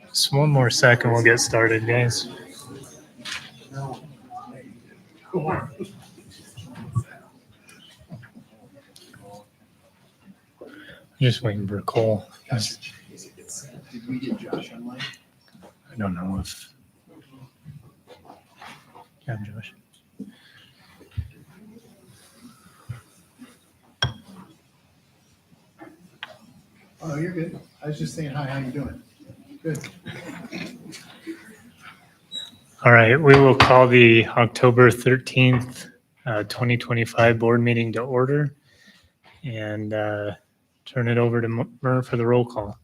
Just one more second, we'll get started, guys. Just waiting for Cole. Did we get Josh online? I don't know if. Yeah, Josh. Oh, you're good. I was just saying hi, how you doing? Good. All right, we will call the October 13th, 2025 board meeting to order and turn it over to Murr for the roll call.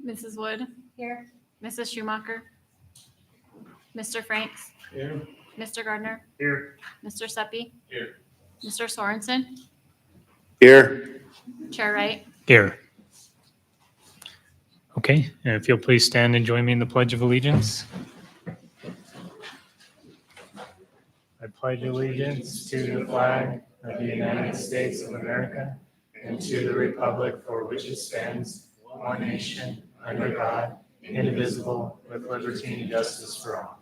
Mrs. Wood. Here. Mrs. Schumacher. Mr. Franks. Here. Mr. Gardner. Here. Mr. Seppi. Here. Mr. Sorensen. Here. Chair Wright. Here. Okay, and if you'll please stand and join me in the Pledge of Allegiance. I pledge allegiance to the flag of the United States of America and to the republic for which it stands, one nation, under God, indivisible, with liberty and justice for all.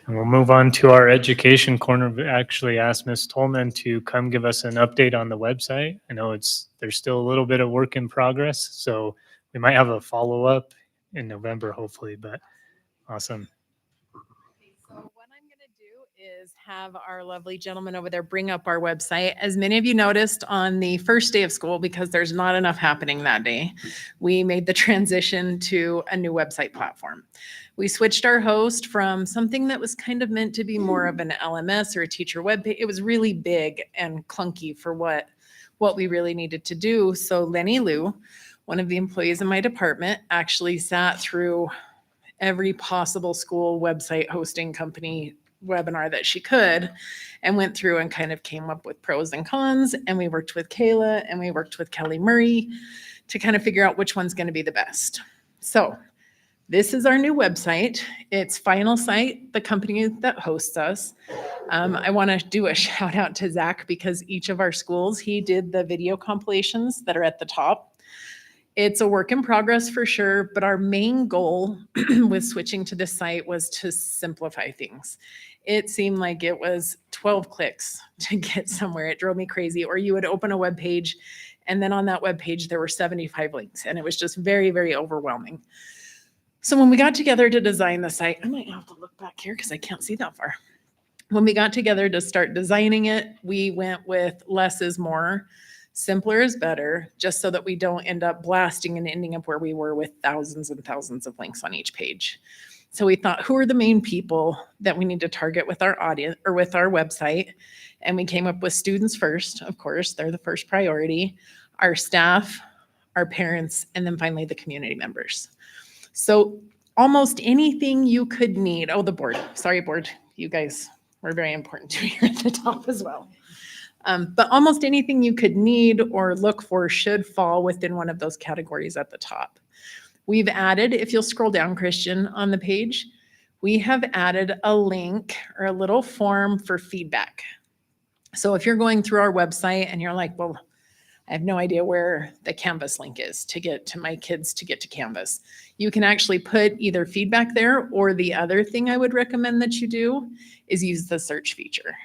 And we'll move on to our education corner. We actually asked Ms. Tolman to come give us an update on the website. I know there's still a little bit of work in progress, so we might have a follow-up in November, hopefully, but awesome. So what I'm going to do is have our lovely gentleman over there bring up our website. As many of you noticed on the first day of school, because there's not enough happening that day, we made the transition to a new website platform. We switched our host from something that was kind of meant to be more of an LMS or a teacher web page. It was really big and clunky for what we really needed to do. So Lenny Liu, one of the employees in my department, actually sat through every possible school website hosting company webinar that she could and went through and kind of came up with pros and cons. And we worked with Kayla and we worked with Kelly Murray to kind of figure out which one's going to be the best. So this is our new website. It's Final Site, the company that hosts us. I want to do a shout out to Zach because each of our schools, he did the video compilations that are at the top. It's a work in progress for sure, but our main goal with switching to this site was to simplify things. It seemed like it was 12 clicks to get somewhere. It drove me crazy. Or you would open a web page, and then on that web page, there were 75 links, and it was just very, very overwhelming. So when we got together to design the site, I might have to look back here because I can't see that far. When we got together to start designing it, we went with less is more. Simpler is better, just so that we don't end up blasting and ending up where we were with thousands and thousands of links on each page. So we thought, who are the main people that we need to target with our audience or with our website? And we came up with students first, of course, they're the first priority, our staff, our parents, and then finally the community members. So almost anything you could need. Oh, the board. Sorry, board. You guys were very important to me here at the top as well. But almost anything you could need or look for should fall within one of those categories at the top. We've added, if you'll scroll down, Christian, on the page, we have added a link or a little form for feedback. So if you're going through our website and you're like, well, I have no idea where the Canvas link is to get to my kids to get to Canvas. You can actually put either feedback there, or the other thing I would recommend that you do is use the search feature.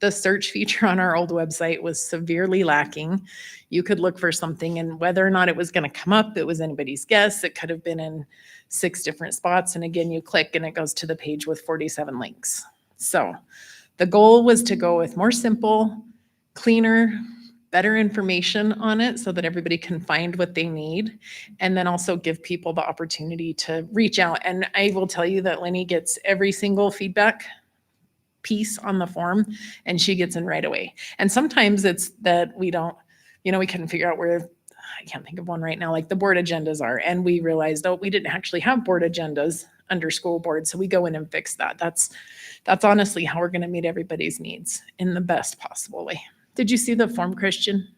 The search feature on our old website was severely lacking. You could look for something and whether or not it was going to come up, it was anybody's guess. It could have been in 6 different spots. And again, you click and it goes to the page with 47 links. So the goal was to go with more simple, cleaner, better information on it so that everybody can find what they need, and then also give people the opportunity to reach out. And I will tell you that Lenny gets every single feedback piece on the form and she gets in right away. And sometimes it's that we don't, we couldn't figure out where, I can't think of one right now, like the board agendas are. And we realized, oh, we didn't actually have board agendas under school board. So we go in and fix that. That's honestly how we're going to meet everybody's needs in the best possible way. Did you see the form, Christian?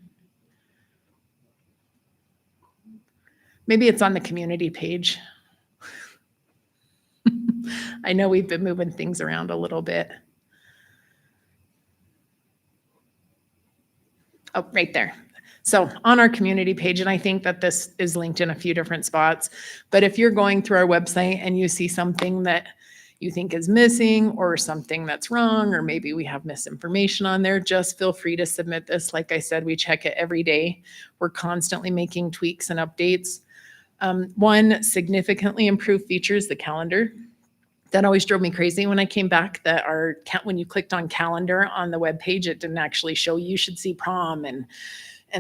Maybe it's on the community page. I know we've been moving things around a little bit. Oh, right there. So on our community page, and I think that this is linked in a few different spots, but if you're going through our website and you see something that you think is missing or something that's wrong, or maybe we have misinformation on there, just feel free to submit this. Like I said, we check it every day. We're constantly making tweaks and updates. One significantly improved feature is the calendar. That always drove me crazy when I came back, that when you clicked on calendar on the web page, it didn't actually show you should see prom and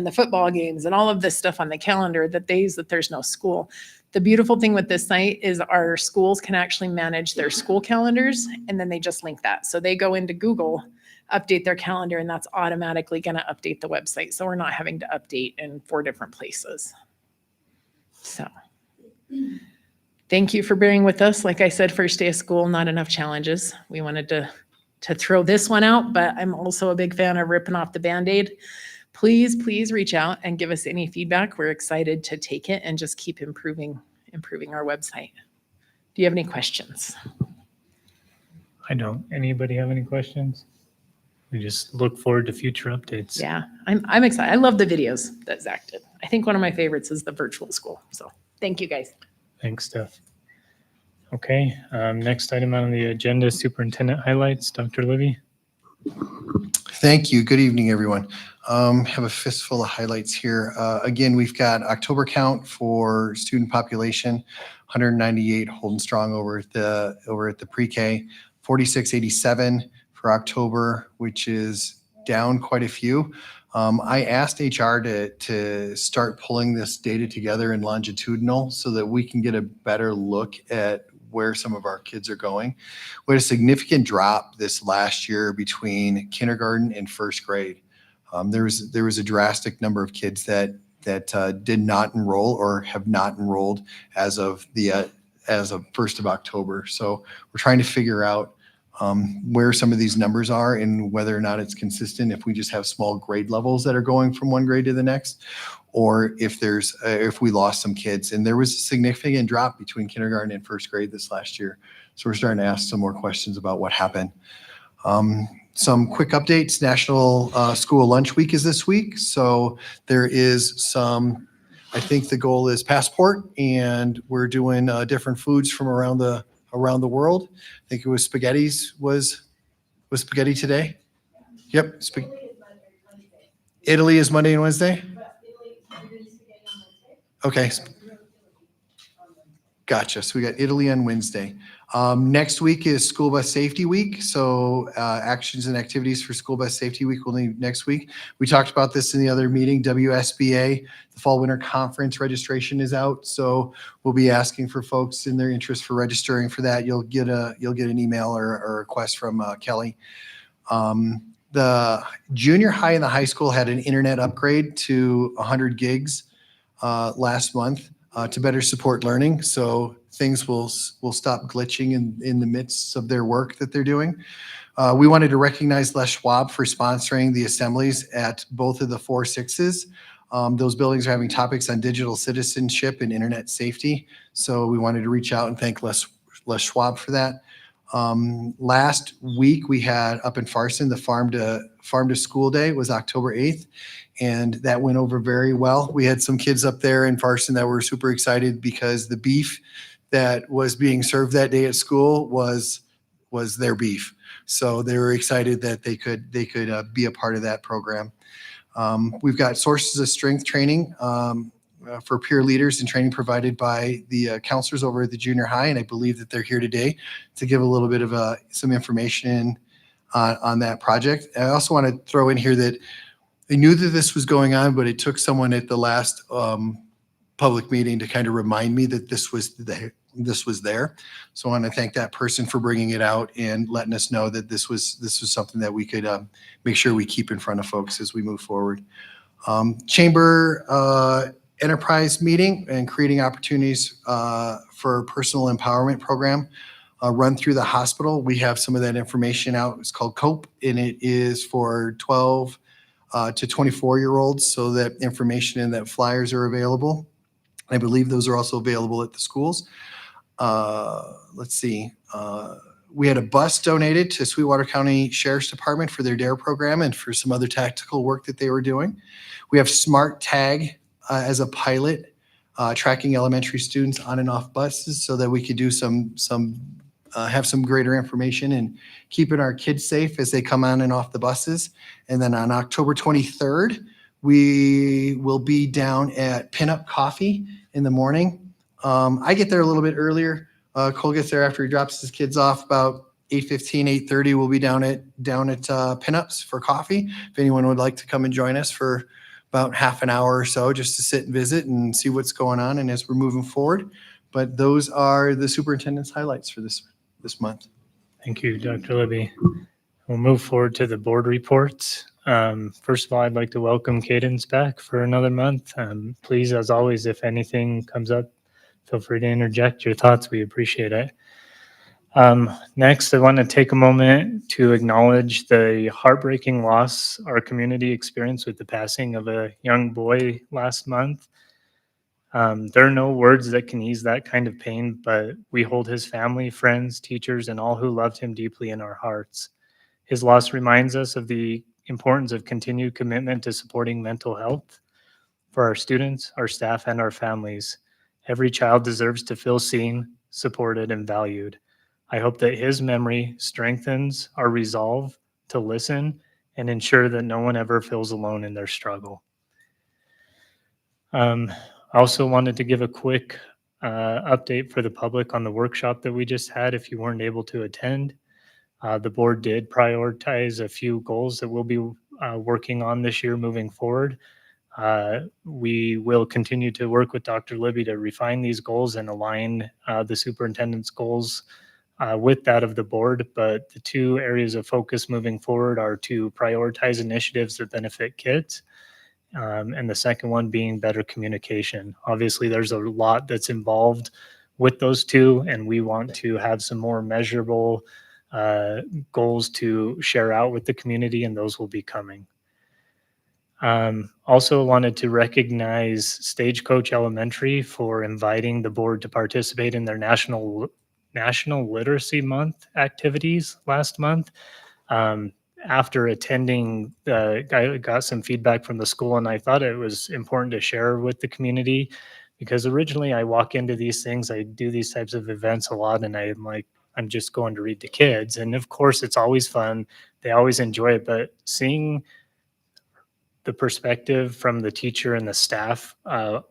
the football games and all of this stuff on the calendar, the days that there's no school. The beautiful thing with this site is our schools can actually manage their school calendars, and then they just link that. So they go into Google, update their calendar, and that's automatically going to update the website. So we're not having to update in 4 different places. So thank you for bearing with us. Like I said, first day of school, not enough challenges. We wanted to throw this one out, but I'm also a big fan of ripping off the Band-Aid. Please reach out and give us any feedback. We're excited to take it and just keep improving our website. Do you have any questions? I don't. Anybody have any questions? We just look forward to future updates. Yeah, I'm excited. I love the videos that Zach did. I think one of my favorites is the virtual school. So thank you, guys. Thanks, Steph. Okay, next item on the agenda, superintendent highlights. Dr. Livy. Thank you. Good evening, everyone. Have a fistful of highlights here. Again, we've got October count for student population, 198 holding strong over at the pre-K, 4687 for October, which is down quite a few. I asked HR to start pulling this data together in longitudinal so that we can get a better look at where some of our kids are going. We had a significant drop this last year between kindergarten and first grade. There was a drastic number of kids that did not enroll or have not enrolled as of 1st of October. So we're trying to figure out where some of these numbers are and whether or not it's consistent, if we just have small grade levels that are going from one grade to the next, or if we lost some kids. And there was a significant drop between kindergarten and first grade this last year. So we're starting to ask some more questions about what happened. Some quick updates. National School Lunch Week is this week. So there is some, I think the goal is passport, and we're doing different foods from around the world. I think it was spaghettis. Was spaghetti today? Yep. Italy is Monday and Wednesday? Okay. Gotcha. So we got Italy on Wednesday. Next week is School Bus Safety Week. So actions and activities for School Bus Safety Week will be next week. We talked about this in the other meeting. WSBA, the Fall Winter Conference registration is out. So we'll be asking for folks in their interest for registering for that. You'll get an email or a request from Kelly. The junior high and the high school had an internet upgrade to 100 gigs last month to better support learning. So things will stop glitching in the midst of their work that they're doing. We wanted to recognize Les Schwab for sponsoring the assemblies at both of the 4-6s. Those buildings are having topics on digital citizenship and internet safety. So we wanted to reach out and thank Les Schwab for that. Last week we had up in Farson, the Farm to School Day was October 8th. And that went over very well. We had some kids up there in Farson that were super excited because the beef that was being served that day at school was their beef. So they were excited that they could be a part of that program. We've got sources of strength training for peer leaders and training provided by the counselors over at the junior high. And I believe that they're here today to give a little bit of some information on that project. I also want to throw in here that I knew that this was going on, but it took someone at the last public meeting to kind of remind me that this was there. So I want to thank that person for bringing it out and letting us know that this was something that we could make sure we keep in front of folks as we move forward. Chamber enterprise meeting and creating opportunities for personal empowerment program run through the hospital. We have some of that information out. It's called COPE, and it is for 12 to 24-year-olds, so that information and that flyers are available. I believe those are also available at the schools. let's see, we had a bus donated to Sweetwater County Sheriff's Department for their DARE program and for some other tactical work that they were doing. We have Smart Tag as a pilot, tracking elementary students on and off buses so that we could do have some greater information and keeping our kids safe as they come on and off the buses. And then on October 23rd, we will be down at Pinup Coffee in the morning. I get there a little bit earlier. Cole gets there after he drops his kids off about 8:15, 8:30. We'll be down at Pinups for coffee. If anyone would like to come and join us for about half an hour or so, just to sit and visit and see what's going on and as we're moving forward. But those are the superintendent's highlights for this month. Thank you, Dr. Libby. We'll move forward to the board reports. First of all, I'd like to welcome Cadence back for another month. Please, as always, if anything comes up, feel free to interject your thoughts. We appreciate it. Next, I want to take a moment to acknowledge the heartbreaking loss our community experienced with the passing of a young boy last month. There are no words that can ease that kind of pain, but we hold his family, friends, teachers, and all who loved him deeply in our hearts. His loss reminds us of the importance of continued commitment to supporting mental health for our students, our staff, and our families. Every child deserves to feel seen, supported, and valued. I hope that his memory strengthens our resolve to listen and ensure that no one ever feels alone in their struggle. I also wanted to give a quick update for the public on the workshop that we just had. If you weren't able to attend, the board did prioritize a few goals that we'll be working on this year moving forward. We will continue to work with Dr. Libby to refine these goals and align the superintendent's goals with that of the board. But the two areas of focus moving forward are to prioritize initiatives that benefit kids. And the second one being better communication. Obviously, there's a lot that's involved with those two, and we want to have some more measurable goals to share out with the community, and those will be coming. Also wanted to recognize Stagecoach Elementary for inviting the board to participate in their National Literacy Month activities last month. After attending, I got some feedback from the school, and I thought it was important to share with the community because originally I walk into these things, I do these types of events a lot, and I'm like, I'm just going to read to kids. And of course, it's always fun. They always enjoy it, but seeing the perspective from the teacher and the staff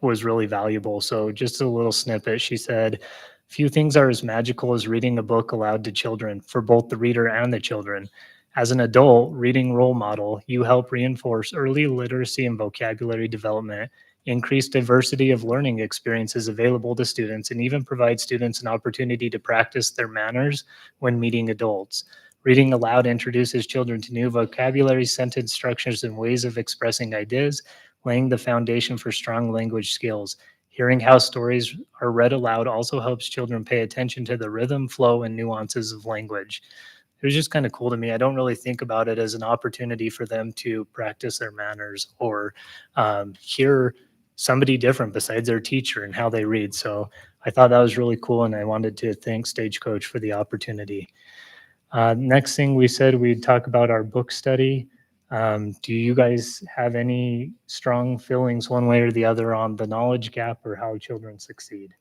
was really valuable. So just a little snippet. She said, few things are as magical as reading a book aloud to children for both the reader and the children. As an adult reading role model, you help reinforce early literacy and vocabulary development, increase diversity of learning experiences available to students, and even provide students an opportunity to practice their manners when meeting adults. Reading aloud introduces children to new vocabulary, sentence structures, and ways of expressing ideas, laying the foundation for strong language skills. Hearing how stories are read aloud also helps children pay attention to the rhythm, flow, and nuances of language. It was just kind of cool to me. I don't really think about it as an opportunity for them to practice their manners or hear somebody different besides their teacher and how they read. So I thought that was really cool, and I wanted to thank Stagecoach for the opportunity. Next thing we said, we'd talk about our book study. Do you guys have any strong feelings one way or the other on the knowledge gap or how children succeed?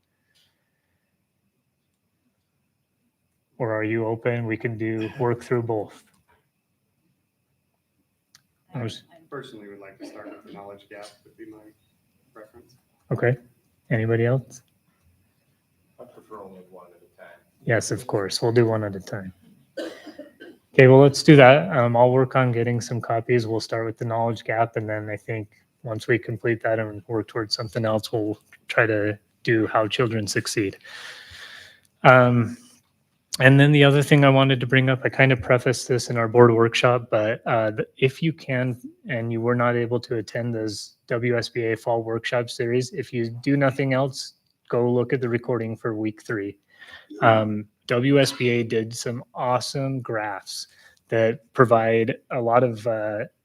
Or are you open? We can work through both. I personally would like to start with the knowledge gap, would be my preference. Okay. Anybody else? I prefer only one at a time. Yes, of course. We'll do one at a time. Okay, well, let's do that. I'll work on getting some copies. We'll start with the knowledge gap, and then I think once we complete that and work towards something else, we'll try to do how children succeed. And then the other thing I wanted to bring up, I kind of prefaced this in our board workshop, but if you can and you were not able to attend those WSBA fall workshop series, if you do nothing else, go look at the recording for week 3. WSBA did some awesome graphs that provide a lot of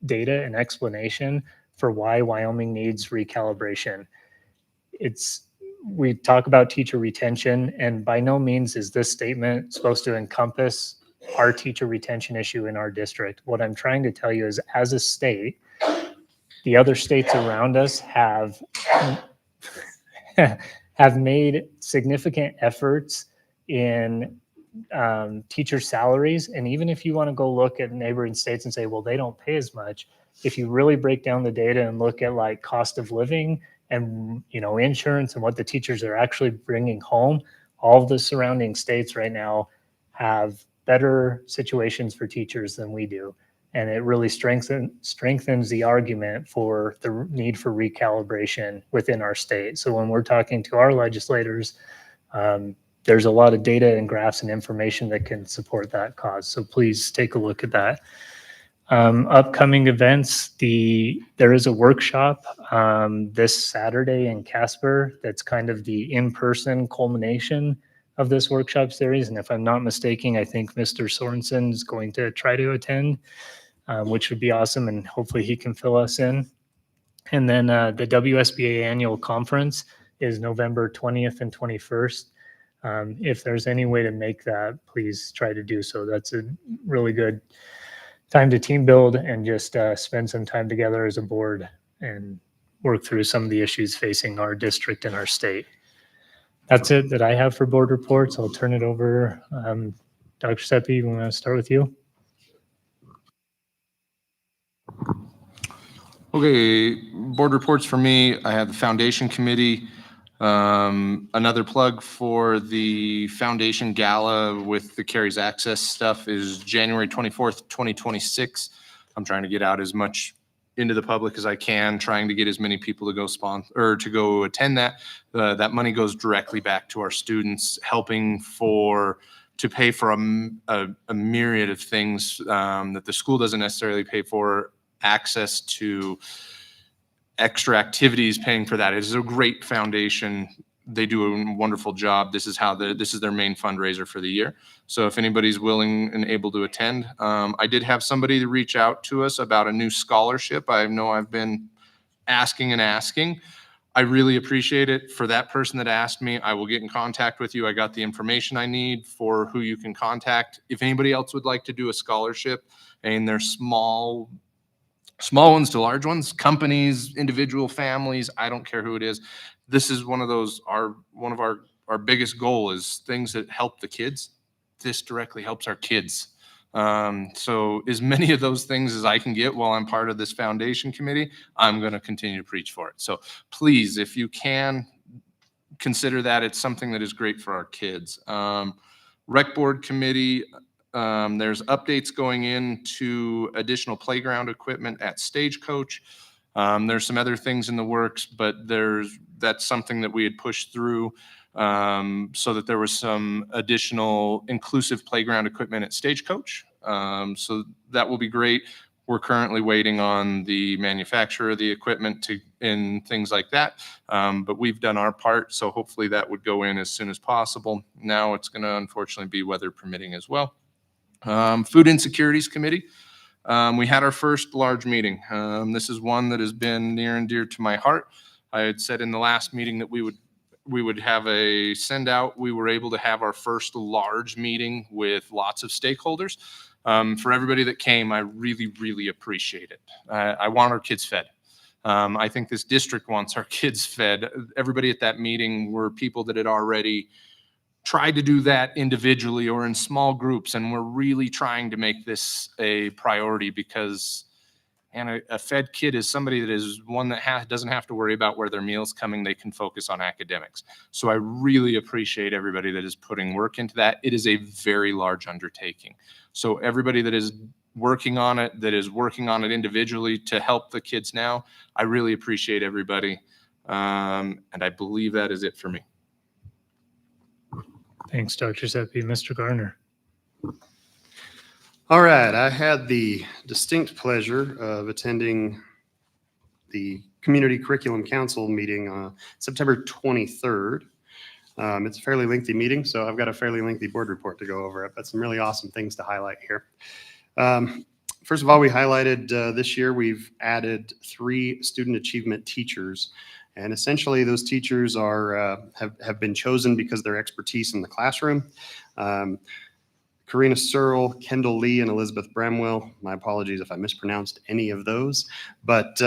data and explanation for why Wyoming needs recalibration. It's we talk about teacher retention, and by no means is this statement supposed to encompass our teacher retention issue in our district. What I'm trying to tell you is, as a state, the other states around us have have made significant efforts in teacher salaries. And even if you want to go look at neighboring states and say, well, they don't pay as much, if you really break down the data and look at like cost of living and, you know, insurance and what the teachers are actually bringing home, all of the surrounding states right now have better situations for teachers than we do. And it really strengthens the argument for the need for recalibration within our state. So when we're talking to our legislators, there's a lot of data and graphs and information that can support that cause. So please take a look at that. Upcoming events, there is a workshop this Saturday in Casper that's kind of the in-person culmination of this workshop series. And if I'm not mistaken, I think Mr. Sorensen is going to try to attend, which would be awesome. And hopefully he can fill us in. And then the WSBA annual conference is November 20th and 21st. If there's any way to make that, please try to do so. That's a really good time to team build and just spend some time together as a board and work through some of the issues facing our district and our state. That's it that I have for board reports. I'll turn it over. Dr. Seppi, we want to start with you? Okay, board reports for me. I have the foundation committee. Another plug for the foundation gala with the Carries Access stuff is January 24th, 2026. I'm trying to get out as much into the public as I can, trying to get as many people to go sponsor or to go attend that. That money goes directly back to our students, helping to pay for a myriad of things that the school doesn't necessarily pay for, access to extra activities, paying for that. It is a great foundation. They do a wonderful job. This is their main fundraiser for the year. So if anybody's willing and able to attend, I did have somebody reach out to us about a new scholarship. I know I've been asking. I really appreciate it. For that person that asked me, I will get in contact with you. I got the information I need for who you can contact. If anybody else would like to do a scholarship, and they're small ones to large ones, companies, individual families, I don't care who it is. This is one of our biggest goal is things that help the kids. This directly helps our kids. So as many of those things as I can get while I'm part of this foundation committee, I'm going to continue to preach for it. So please, if you can, consider that. It's something that is great for our kids. Rec board committee, there's updates going into additional playground equipment at Stagecoach. There's some other things in the works, but that's something that we had pushed through so that there was some additional inclusive playground equipment at Stagecoach. So that will be great. We're currently waiting on the manufacturer of the equipment and things like that. But we've done our part, so hopefully that would go in as soon as possible. Now it's going to unfortunately be weather permitting as well. Food Insecurities Committee. We had our first large meeting. This is one that has been near and dear to my heart. I had said in the last meeting that we would have a send out. We were able to have our first large meeting with lots of stakeholders. For everybody that came, I really, really appreciate it. I want our kids fed. I think this district wants our kids fed. Everybody at that meeting were people that had already tried to do that individually or in small groups, and we're really trying to make this a priority because a fed kid is somebody that is one that doesn't have to worry about where their meal's coming. They can focus on academics. So I really appreciate everybody that is putting work into that. It is a very large undertaking. So everybody that is working on it individually to help the kids now, I really appreciate everybody. And I believe that is it for me. Thanks, Dr. Seppi. Mr. Gardner. All right, I had the distinct pleasure of attending the Community Curriculum Council meeting on September 23rd. It's a fairly lengthy meeting, so I've got a fairly lengthy board report to go over it, but some really awesome things to highlight here. First of all, we highlighted this year we've added 3 student achievement teachers, And essentially, those teachers have been chosen because of their expertise in the classroom. Karina Searle, Kendall Lee, and Elizabeth Bramwell. My apologies if I mispronounced any of those. But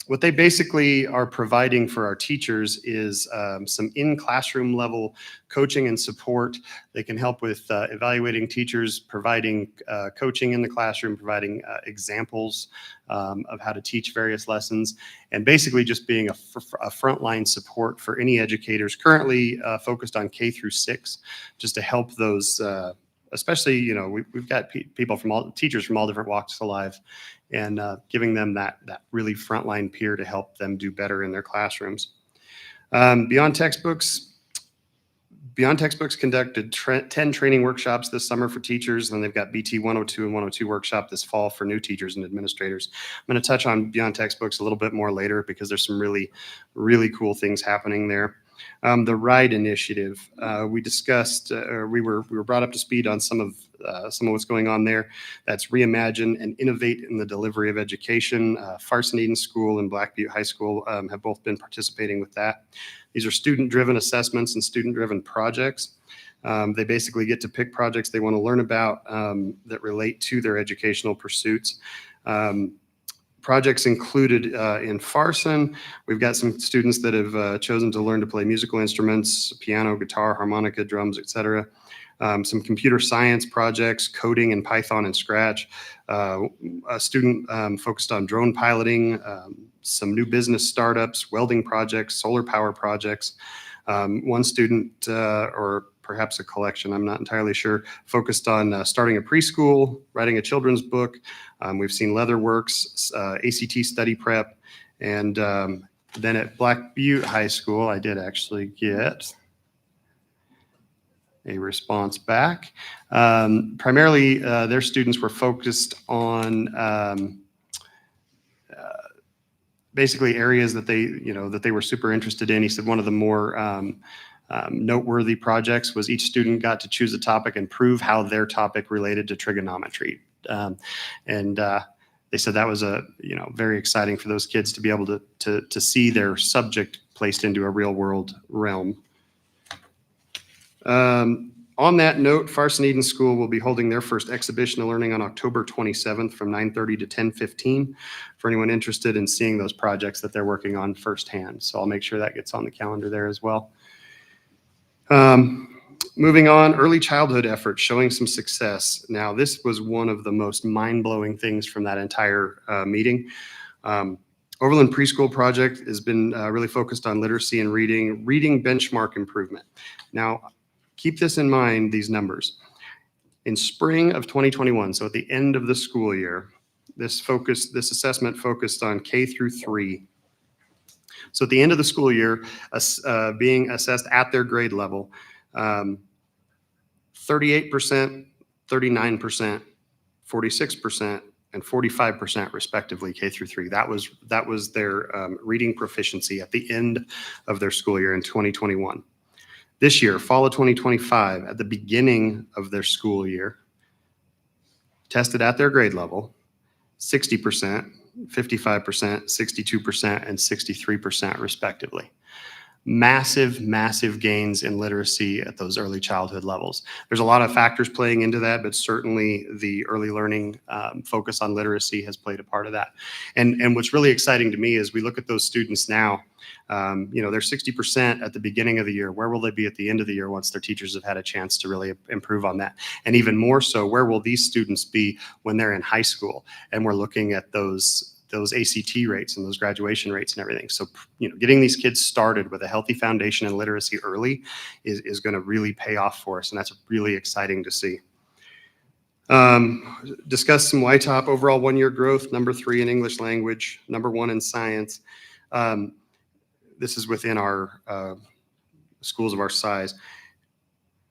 what they basically are providing for our teachers is some in-classroom level coaching and support. They can help with evaluating teachers, providing coaching in the classroom, providing examples of how to teach various lessons, and basically just being a frontline support for any educators currently focused on K through 6, just to help those especially, you know, we've got people from teachers from all different walks of life, and giving them that really frontline peer to help them do better in their classrooms. Beyond Textbooks conducted 10 training workshops this summer for teachers, and they've got BT 102 and 102 workshop this fall for new teachers and administrators. I'm going to touch on Beyond Textbooks a little bit more later because there's some really, really cool things happening there. The RIDE initiative, we discussed, we were brought up to speed on some of what's going on there. That's reimagine and innovate in the delivery of education. Farson Eden School and Black Butte High School have both been participating with that. These are student-driven assessments and student-driven projects. They basically get to pick projects they want to learn about that relate to their educational pursuits. Projects included in Farson, we've got some students that have chosen to learn to play musical instruments, piano, guitar, harmonica, drums, etc. Some computer science projects, coding in Python and Scratch. A student focused on drone piloting, some new business startups, welding projects, solar power projects. One student, or perhaps a collection, I'm not entirely sure, focused on starting a preschool, writing a children's book. We've seen Leatherworks, ACT study prep, and then at Black Butte High School, I did actually get a response back. Primarily, their students were focused on basically areas that they were super interested in. He said one of the more noteworthy projects was each student got to choose a topic and prove how their topic related to trigonometry. They said that was very exciting for those kids to be able to see their subject placed into a real world realm. On that note, Farson Eden School will be holding their first exhibition of learning on October 27th from 9:30 to 10:15 for anyone interested in seeing those projects that they're working on firsthand. So I'll make sure that gets on the calendar there as well. Moving on, early childhood efforts showing some success. Now, this was one of the most mind-blowing things from that entire meeting. Overland Preschool Project has been really focused on literacy and reading benchmark improvement. Now, keep this in mind, these numbers. In spring of 2021, so at the end of the school year, this assessment focused on K through 3. So at the end of the school year, being assessed at their grade level, 38%, 39%, 46%, and 45% respectively, K through 3. That was their reading proficiency at the end of their school year in 2021. This year, fall of 2025, at the beginning of their school year, tested at their grade level, 60%, 55%, 62%, and 63% respectively. Massive, massive gains in literacy at those early childhood levels. There's a lot of factors playing into that, but certainly the early learning focus on literacy has played a part of that. And what's really exciting to me is we look at those students now, they're 60% at the beginning of the year. Where will they be at the end of the year once their teachers have had a chance to really improve on that? And even more so, where will these students be when they're in high school? And we're looking at those ACT rates and those graduation rates and everything. So, getting these kids started with a healthy foundation in literacy early is going to really pay off for us. And that's really exciting to see. Discuss some YTOP overall 1-year growth, number 3 in English language, number 1 in science. This is within our schools of our size.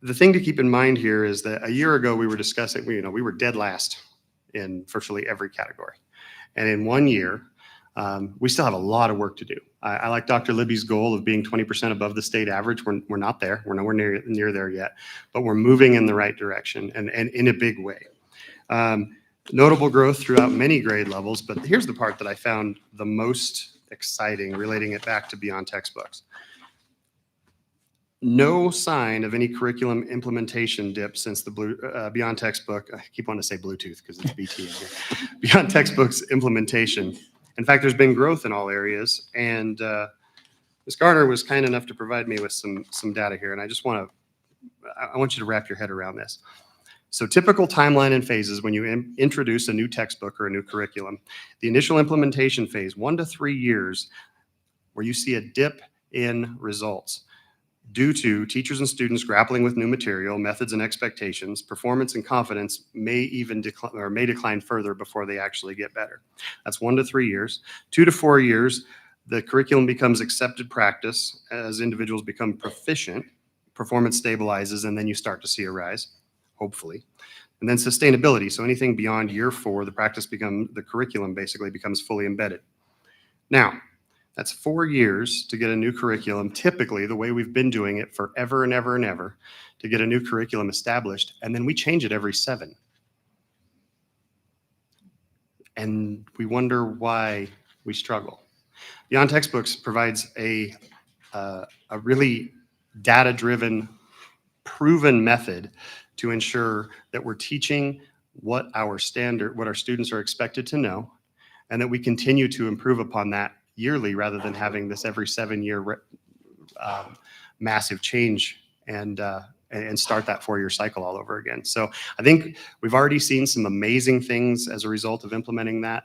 The thing to keep in mind here is that a year ago we were discussing, we were dead last in virtually every category. And in 1 year, we still have a lot of work to do. I like Dr. Libby's goal of being 20% above the state average. We're not there. We're nowhere near there yet, but we're moving in the right direction and in a big way. Notable growth throughout many grade levels, but here's the part that I found the most exciting, relating it back to beyond textbooks. No sign of any curriculum implementation dip since the Beyond Textbook, I keep wanting to say Bluetooth because it's BT in here. Beyond Textbooks implementation. In fact, there's been growth in all areas, and Ms. Garner was kind enough to provide me with some data here, and I want you to wrap your head around this. So typical timeline and phases when you introduce a new textbook or a new curriculum. The initial implementation phase, 1 to 3 years, where you see a dip in results due to teachers and students grappling with new material, methods and expectations. Performance and confidence may even decline further before they actually get better. That's 1 to 3 years. 2 to 4 years, the curriculum becomes accepted practice as individuals become proficient, performance stabilizes, and then you start to see a rise, hopefully. And then sustainability. So anything beyond year 4, the curriculum basically becomes fully embedded. Now, that's 4 years to get a new curriculum, typically the way we've been doing it forever and ever and ever, to get a new curriculum established, and then we change it every 7. And we wonder why we struggle. Beyond Textbooks provides a really data-driven, proven method to ensure that we're teaching what our students are expected to know, and that we continue to improve upon that yearly rather than having this every 7-year massive change and start that 4-year cycle all over again. So I think we've already seen some amazing things as a result of implementing that.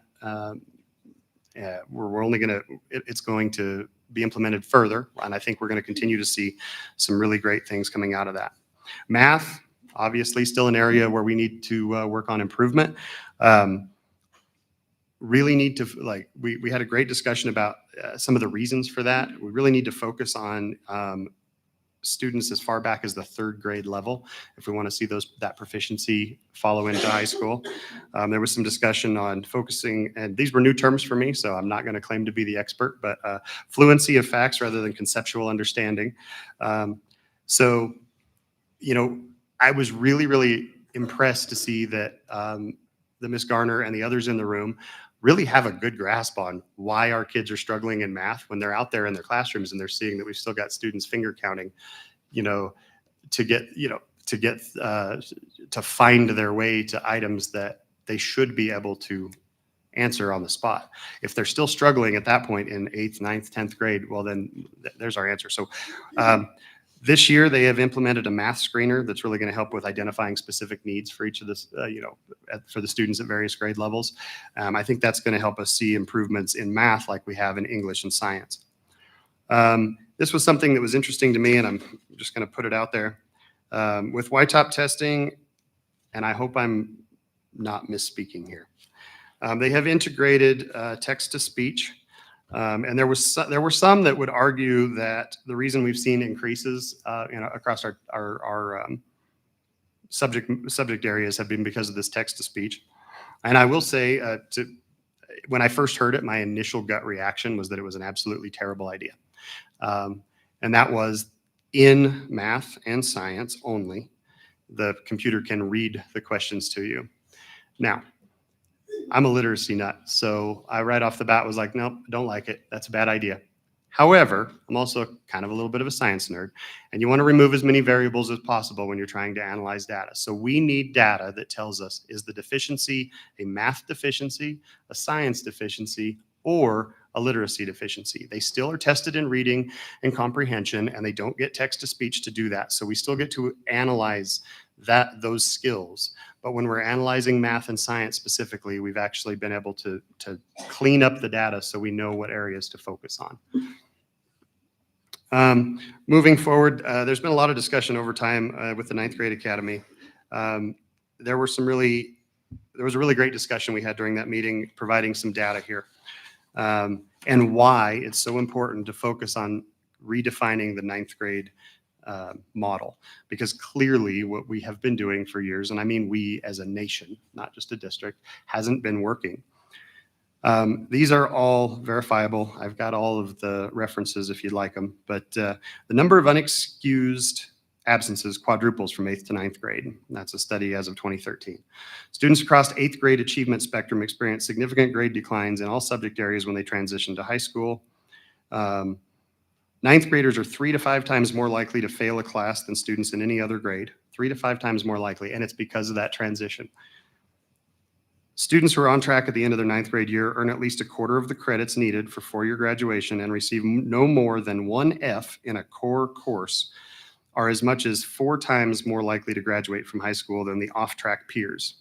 It's going to be implemented further, and I think we're going to continue to see some really great things coming out of that. Math, obviously still an area where we need to work on improvement. Really need to, we had a great discussion about some of the reasons for that. We really need to focus on students as far back as the 3rd grade level if we want to see that proficiency follow into high school. There was some discussion on focusing, and these were new terms for me, so I'm not going to claim to be the expert, but fluency of facts rather than conceptual understanding. So, I was really, really impressed to see that the Ms. Garner and the others in the room really have a good grasp on why our kids are struggling in math when they're out there in their classrooms and they're seeing that we've still got students finger counting, to find their way to items that they should be able to answer on the spot. If they're still struggling at that point in 8th, 9th, 10th grade, well, then there's our answer. So this year, they have implemented a math screener that's really going to help with identifying specific needs for each of this, for the students at various grade levels. I think that's going to help us see improvements in math like we have in English and science. This was something that was interesting to me, and I'm just going to put it out there. With YTOP testing, and I hope I'm not misspeaking here, they have integrated text-to-speech. And there were some that would argue that the reason we've seen increases across our subject areas have been because of this text-to-speech. And I will say, when I first heard it, my initial gut reaction was that it was an absolutely terrible idea. And that was in math and science only, the computer can read the questions to you. Now, I'm a literacy nut, so I right off the bat was like, nope, don't like it. That's a bad idea. However, I'm also kind of a little bit of a science nerd, and you want to remove as many variables as possible when you're trying to analyze data. So we need data that tells us, is the deficiency a math deficiency, a science deficiency, or a literacy deficiency? They still are tested in reading and comprehension, and they don't get text-to-speech to do that. So we still get to analyze those skills. But when we're analyzing math and science specifically, we've actually been able to clean up the data so we know what areas to focus on. Moving forward, there's been a lot of discussion over time with the 9th grade academy. There was a really great discussion we had during that meeting, providing some data here, and why it's so important to focus on redefining the 9th grade model, because clearly what we have been doing for years, and I mean we as a nation, not just a district, hasn't been working. These are all verifiable. I've got all of the references if you'd like them, but the number of unexcused absences quadruples from 8th to 9th grade. That's a study as of 2013. Students across 8th grade achievement spectrum experience significant grade declines in all subject areas when they transition to high school. 9th graders are 3 to 5 times more likely to fail a class than students in any other grade, 3 to 5 times more likely, and it's because of that transition. Students who are on track at the end of their 9th grade year earn at least a quarter of the credits needed for 4-year graduation and receive no more than 1 F in a core course, are as much as 4 times more likely to graduate from high school than the off-track peers.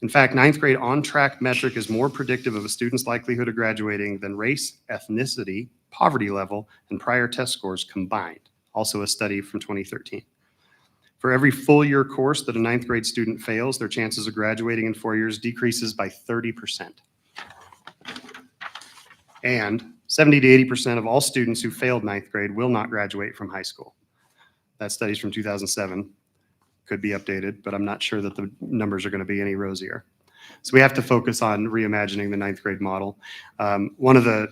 In fact, 9th grade on-track metric is more predictive of a student's likelihood of graduating than race, ethnicity, poverty level, and prior test scores combined. Also a study from 2013. For every full year course that a 9th grade student fails, their chances of graduating in 4 years decreases by 30%. And 70 to 80% of all students who failed 9th grade will not graduate from high school. That study's from 2007. Could be updated, but I'm not sure that the numbers are going to be any rosier. So we have to focus on reimagining the 9th grade model. One of the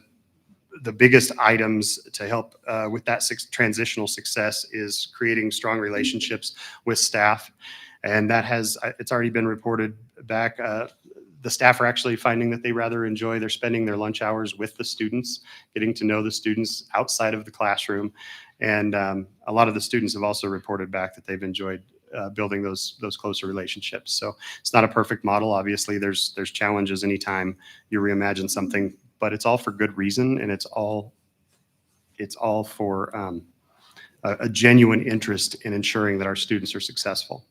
biggest items to help with that transitional success is creating strong relationships with staff. And that it's already been reported back. The staff are actually finding that they rather enjoy their spending their lunch hours with the students, getting to know the students outside of the classroom. And a lot of the students have also reported back that they've enjoyed building those closer relationships. So it's not a perfect model. Obviously, there's challenges anytime you reimagine something, but it's all for good reason, and it's all for a genuine interest in ensuring that our students are successful.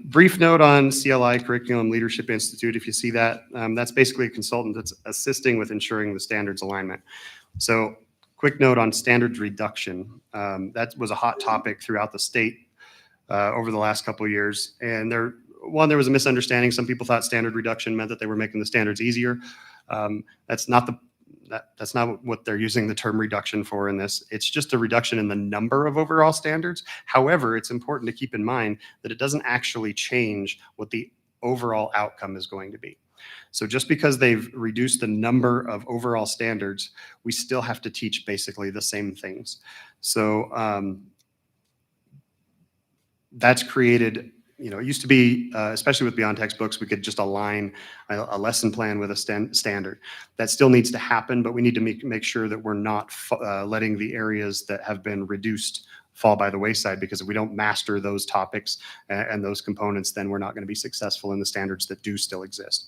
Brief note on CLI, Curriculum Leadership Institute. If you see that, that's basically a consultant that's assisting with ensuring the standards alignment. So quick note on standards reduction. That was a hot topic throughout the state over the last couple of years. And there was a misunderstanding. Some people thought standard reduction meant that they were making the standards easier. That's not what they're using the term reduction for in this. It's just a reduction in the number of overall standards. However, it's important to keep in mind that it doesn't actually change what the overall outcome is going to be. So just because they've reduced the number of overall standards, we still have to teach basically the same things. So that's created, it used to be, especially with Beyond Textbooks, we could just align a lesson plan with a standard. That still needs to happen, but we need to make sure that we're not letting the areas that have been reduced fall by the wayside, because if we don't master those topics and those components, then we're not going to be successful in the standards that do still exist.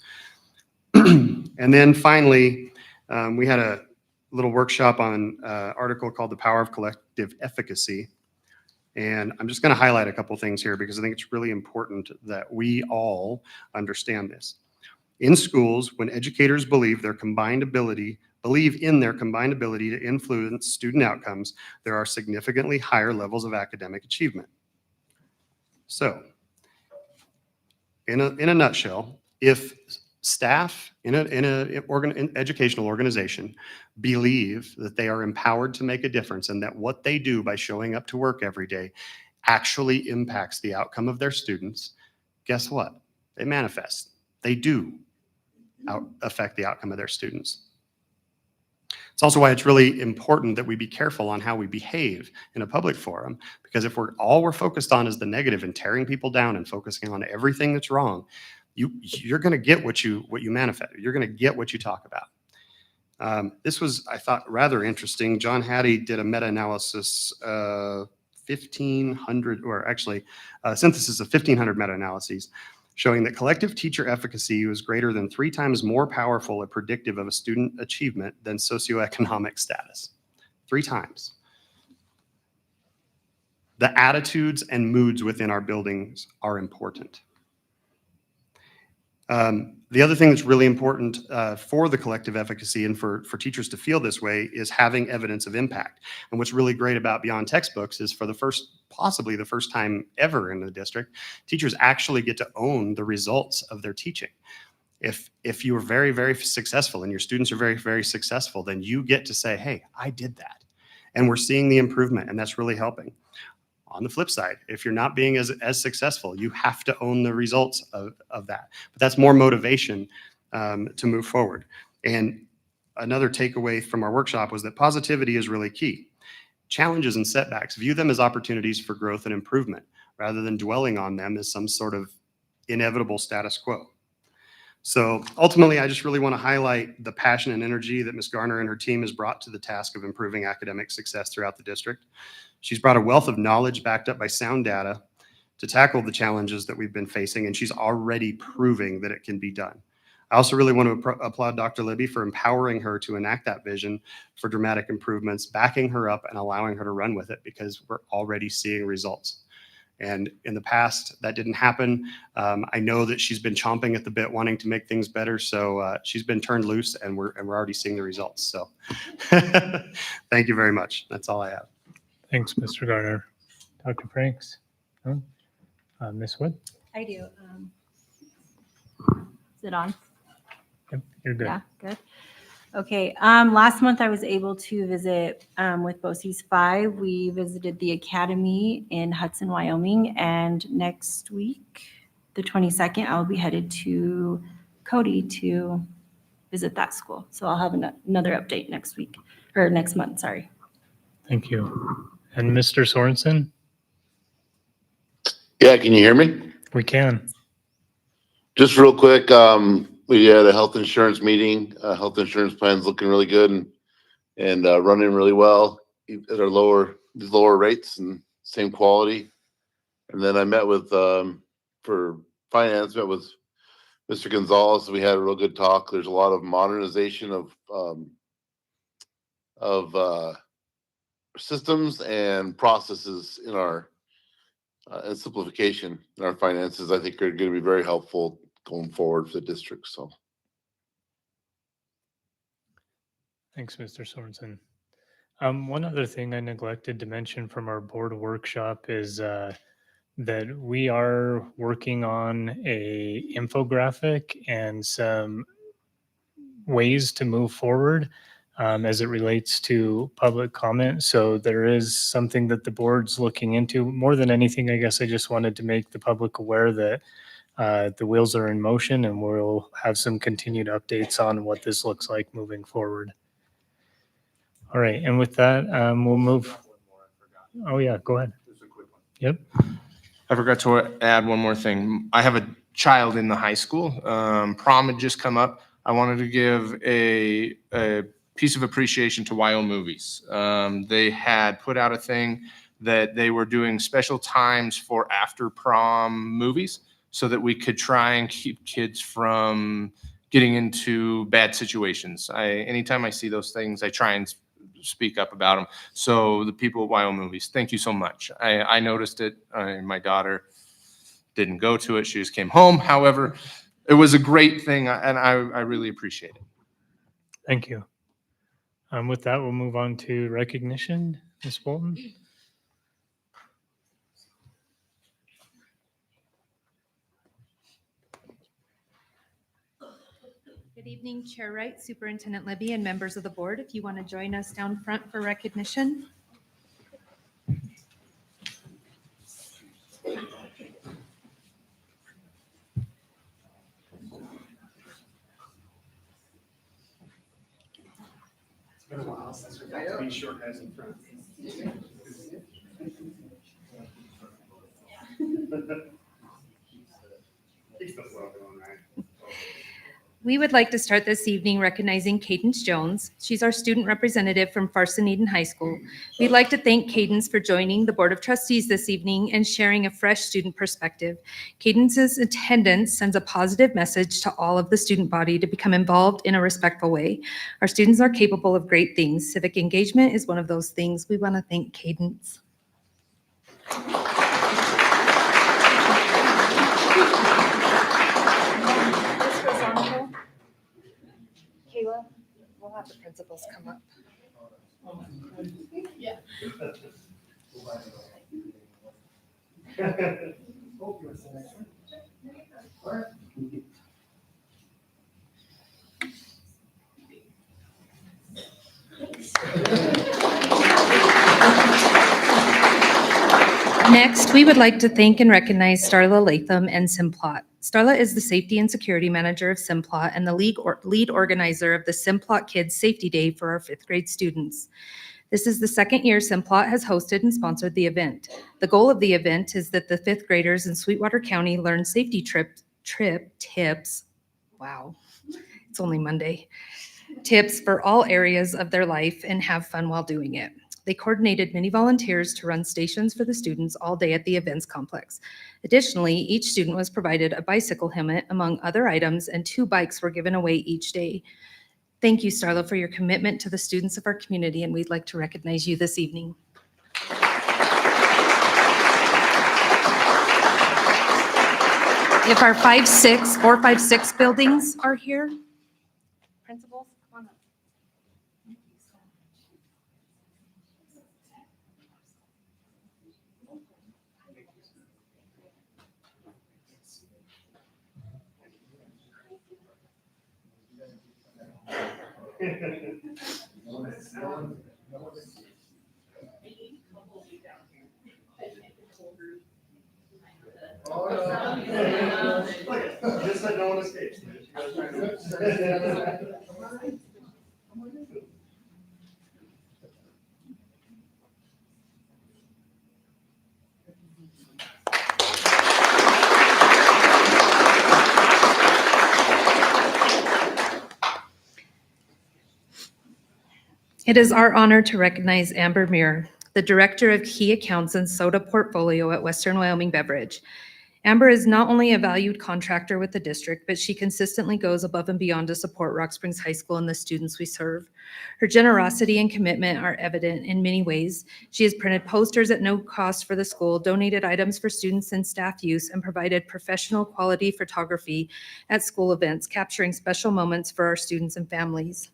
And then finally, we had a little workshop on an article called The Power of Collective Efficacy. And I'm just going to highlight a couple things here because I think it's really important that we all understand this. In schools, when educators believe in their combined ability to influence student outcomes, there are significantly higher levels of academic achievement. So, in a nutshell, if staff in an educational organization believe that they are empowered to make a difference and that what they do by showing up to work every day actually impacts the outcome of their students, guess what? They manifest. They do affect the outcome of their students. It's also why it's really important that we be careful on how we behave in a public forum, because if all we're focused on is the negative and tearing people down and focusing on everything that's wrong, you're going to get what you manifest. You're going to get what you talk about. This was, I thought, rather interesting. John Hattie did a meta-analysis, 1,500, or actually a synthesis of 1,500 meta-analyses, showing that collective teacher efficacy was greater than 3 times more powerful and predictive of a student achievement than socioeconomic status. 3 times. The attitudes and moods within our buildings are important. The other thing that's really important for the collective efficacy and for teachers to feel this way is having evidence of impact. And what's really great about Beyond Textbooks is for possibly the first time ever in the district, teachers actually get to own the results of their teaching. If you are very, very successful and your students are very, very successful, then you get to say, hey, I did that. And we're seeing the improvement, and that's really helping. On the flip side, if you're not being as successful, you have to own the results of that. But that's more motivation to move forward. And another takeaway from our workshop was that positivity is really key. challenges and setbacks, view them as opportunities for growth and improvement rather than dwelling on them as some sort of inevitable status quo. So ultimately, I just really want to highlight the passion and energy that Ms. Garner and her team has brought to the task of improving academic success throughout the district. She's brought a wealth of knowledge backed up by sound data to tackle the challenges that we've been facing, and she's already proving that it can be done. I also really want to applaud Dr. Libby for empowering her to enact that vision for dramatic improvements, backing her up and allowing her to run with it, because we're already seeing results. And in the past, that didn't happen. I know that she's been chomping at the bit, wanting to make things better. So she's been turned loose, and we're already seeing the results. So thank you very much. That's all I have. Thanks, Mr. Garner. Dr. Franks? No? Ms. Wood? I do. Is it on? Yep, you're good. Yeah, good. Okay, last month I was able to visit with BOCES 5. We visited the academy in Hudson, Wyoming, and next week, the 22nd, I'll be headed to Cody to visit that school. So I'll have another update next week, or next month, sorry. Thank you. And Mr. Sorensen? Yeah, can you hear me? We can. Just real quick, we had a health insurance meeting. Health insurance plan's looking really good and running really well at our lower rates and same quality. And then I met with for finance, met with Mr. Gonzalez. We had a real good talk. There's a lot of modernization of systems and processes in our and simplification in our finances. I think are going to be very helpful going forward for the district. So Thanks, Mr. Sorensen. One other thing I neglected to mention from our board workshop is that we are working on a infographic and some ways to move forward as it relates to public comment. So there is something that the board's looking into. More than anything, I guess I just wanted to make the public aware that the wheels are in motion, and we'll have some continued updates on what this looks like moving forward. All right, and with that, we'll move. Oh yeah, go ahead. Yep. I forgot to add one more thing. I have a child in the high school. Prom had just come up. I wanted to give a piece of appreciation to YO Movies. They had put out a thing that they were doing special times for after prom movies so that we could try and keep kids from getting into bad situations. Anytime I see those things, I try and speak up about them. So the people at YO Movies, thank you so much. I noticed it. My daughter didn't go to it. She just came home. However, it was a great thing, and I really appreciate it. Thank you. With that, we'll move on to recognition. Ms. Bolton? Good evening, Chair Wright, Superintendent Libby, and members of the board. If you want to join us down front for recognition. It's been a while since we got to be short guys in front. Keeps the flow going, right? We would like to start this evening recognizing Cadence Jones. She's our student representative from Farson Eden High School. We'd like to thank Cadence for joining the Board of Trustees this evening and sharing a fresh student perspective. Cadence's attendance sends a positive message to all of the student body to become involved in a respectful way. Our students are capable of great things. Civic engagement is one of those things. We want to thank Cadence. Kayla, we'll have the principals come up. Next, we would like to thank and recognize Starla Latham and Simplot. Starla is the Safety and Security Manager of Simplot and the lead organizer of the Simplot Kids Safety Day for our 5th grade students. This is the second year Simplot has hosted and sponsored the event. The goal of the event is that the fifth graders in Sweetwater County learn safety trip tips. Wow, it's only Monday. Tips for all areas of their life and have fun while doing it. They coordinated many volunteers to run stations for the students all day at the events complex. Additionally, each student was provided a bicycle helmet among other items, and 2 bikes were given away each day. Thank you, Starla, for your commitment to the students of our community, and we'd like to recognize you this evening. If our 4, 5, 6 buildings are here, principals, come on up. Just that no one escapes. It is our honor to recognize Amber Muir, the Director of Key Accounts and Soda Portfolio at Western Wyoming Beverage. Amber is not only a valued contractor with the district, but she consistently goes above and beyond to support Rock Springs High School and the students we serve. Her generosity and commitment are evident in many ways. She has printed posters at no cost for the school, donated items for students and staff use, and provided professional quality photography at school events, capturing special moments for our students and families.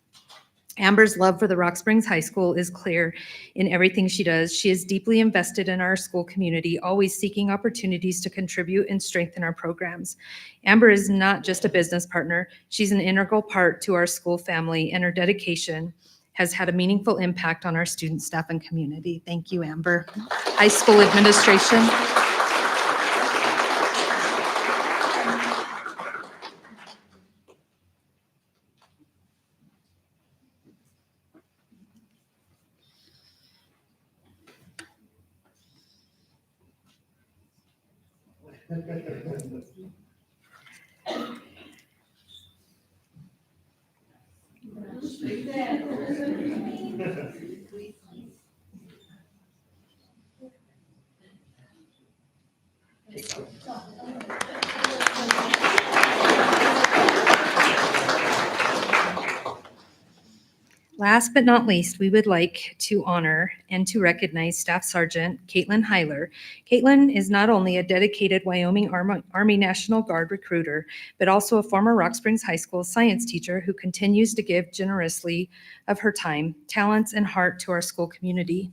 Amber's love for the Rock Springs High School is clear in everything she does. She is deeply invested in our school community, always seeking opportunities to contribute and strengthen our programs. Amber is not just a business partner. She's an integral part to our school family, and her dedication has had a meaningful impact on our student, staff, and community. Thank you, Amber. High school administration. Last but not least, we would like to honor and to recognize Staff Sergeant Caitlin Heiler. Caitlin is not only a dedicated Wyoming Army National Guard recruiter, but also a former Rock Springs High School science teacher who continues to give generously of her time, talents, and heart to our school community.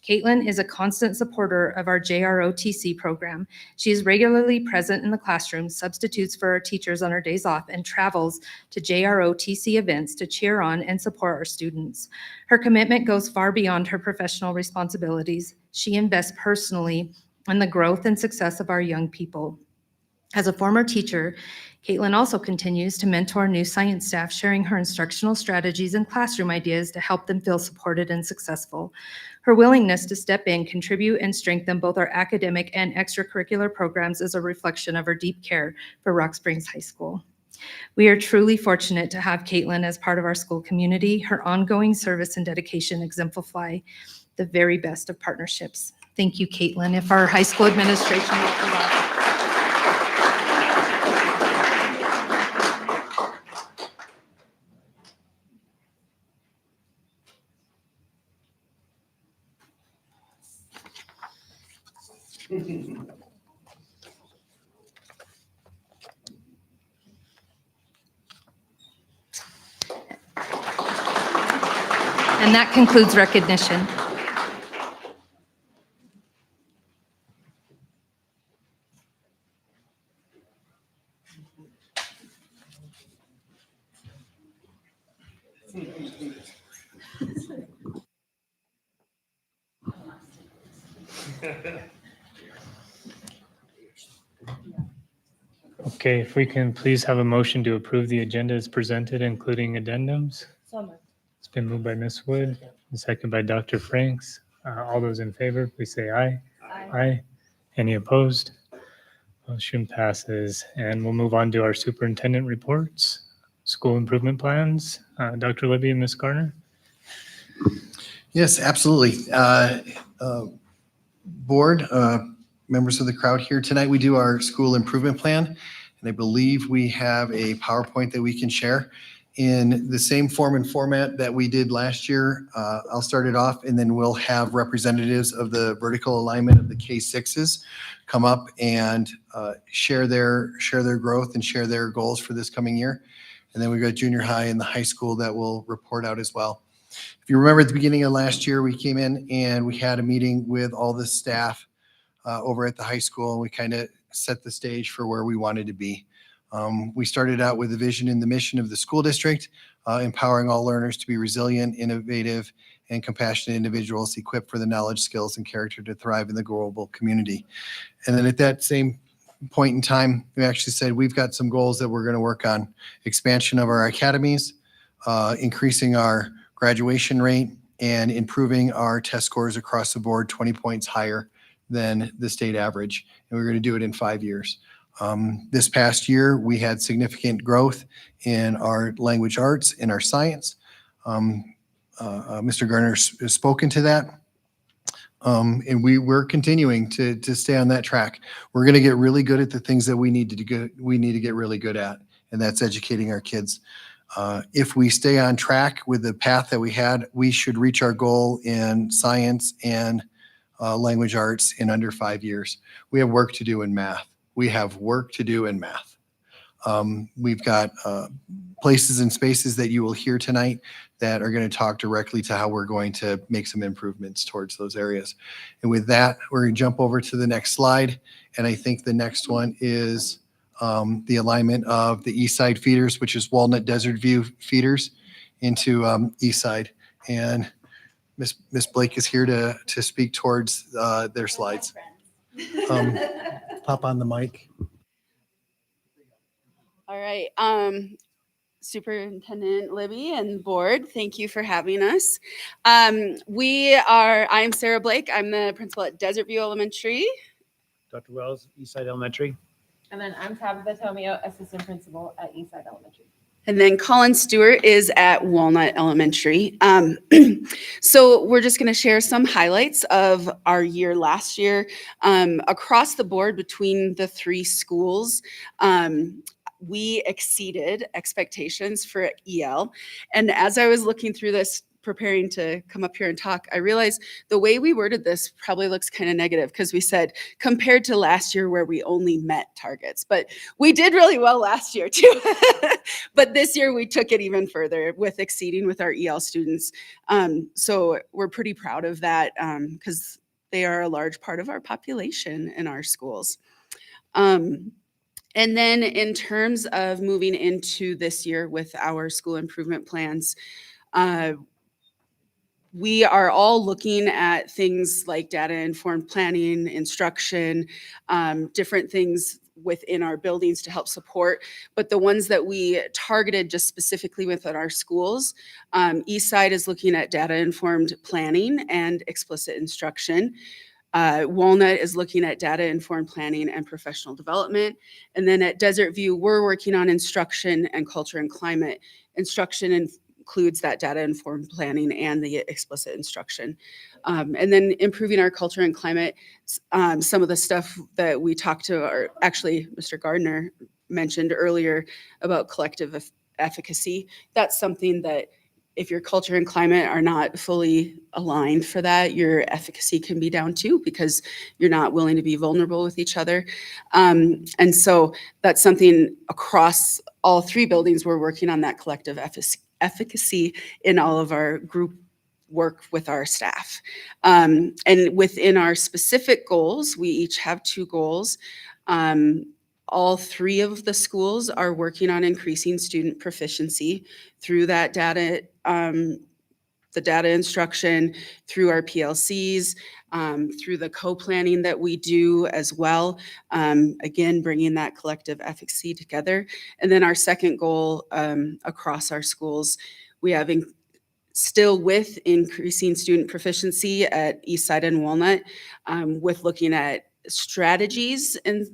Caitlin is a constant supporter of our JROTC program. She is regularly present in the classroom, substitutes for our teachers on her days off, and travels to JROTC events to cheer on and support our students. Her commitment goes far beyond her professional responsibilities. She invests personally in the growth and success of our young people. As a former teacher, Caitlin also continues to mentor new science staff, sharing her instructional strategies and classroom ideas to help them feel supported and successful. Her willingness to step in, contribute, and strengthen both our academic and extracurricular programs is a reflection of her deep care for Rock Springs High School. We are truly fortunate to have Caitlin as part of our school community. Her ongoing service and dedication exemplify the very best of partnerships. Thank you, Caitlin. If our high school administration will come up. And that concludes recognition. Okay, if we can please have a motion to approve the agenda as presented, including addendums. It's been moved by Ms. Wood, and second by Dr. Franks. All those in favor, please say aye. Aye. Any opposed? Motion passes. And we'll move on to our superintendent reports, school improvement plans. Dr. Libby and Ms. Garner. Yes, absolutely. Board, members of the crowd here tonight, we do our school improvement plan. And I believe we have a PowerPoint that we can share in the same form and format that we did last year. I'll start it off and then we'll have representatives of the vertical alignment of the K-6s come up and share their growth and share their goals for this coming year. And then we've got junior high and the high school that will report out as well. If you remember at the beginning of last year, we came in and we had a meeting with all the staff over at the high school, and we kind of set the stage for where we wanted to be. We started out with the vision and the mission of the school district, empowering all learners to be resilient, innovative, and compassionate individuals equipped for the knowledge, skills, and character to thrive in the global community. And then at that same point in time, we actually said we've got some goals that we're going to work on: expansion of our academies, increasing our graduation rate, and improving our test scores across the board 20 points higher than the state average. And we're going to do it in 5 years. This past year, we had significant growth in our language arts, in our science. Mr. Garner has spoken to that. And we're continuing to stay on that track. We're going to get really good at the things that we need to get really good at, and that's educating our kids. If we stay on track with the path that we had, we should reach our goal in science and language arts in under 5 years. We have work to do in math. We've got places and spaces that you will hear tonight that are going to talk directly to how we're going to make some improvements towards those areas. And with that, we're going to jump over to the next slide. And I think the next one is the alignment of the East Side feeders, which is Walnut Desert View feeders, into East Side. And Miss Blake is here to speak towards their slides. Pop on the mic. All right. Superintendent Libby and board, thank you for having us. I'm Sarah Blake. I'm the principal at Desert View Elementary. Dr. Wells, Eastside Elementary. And then I'm Tabitha Tomeo, assistant principal at Eastside Elementary. And then Colin Stewart is at Walnut Elementary. So we're just going to share some highlights of our year last year. Across the board between the three schools, we exceeded expectations for EL. And as I was looking through this, preparing to come up here and talk, I realized the way we worded this probably looks kind of negative, because we said compared to last year where we only met targets, but we did really well last year too. But this year we took it even further with exceeding with our EL students. So we're pretty proud of that because they are a large part of our population in our schools. And then in terms of moving into this year with our school improvement plans, we are all looking at things like data-informed planning, instruction, different things within our buildings to help support. But the ones that we targeted just specifically within our schools, Eastside is looking at data-informed planning and explicit instruction. Walnut is looking at data-informed planning and professional development. And then at Desert View, we're working on instruction and culture and climate. Instruction includes that data-informed planning and the explicit instruction. And then improving our culture and climate, some of the stuff that we talked to, or actually Mr. Gardner mentioned earlier about collective efficacy. That's something that if your culture and climate are not fully aligned for that, your efficacy can be down too, because you're not willing to be vulnerable with each other. And so that's something across all three buildings, we're working on that collective efficacy in all of our group work with our staff. And within our specific goals, we each have 2 goals. All 3 of the schools are working on increasing student proficiency through that data, the data instruction, through our PLCs, through the co-planning that we do as well. Again, bringing that collective efficacy together. And then our second goal across our schools, we have still with increasing student proficiency at Eastside and Walnut, with looking at strategies and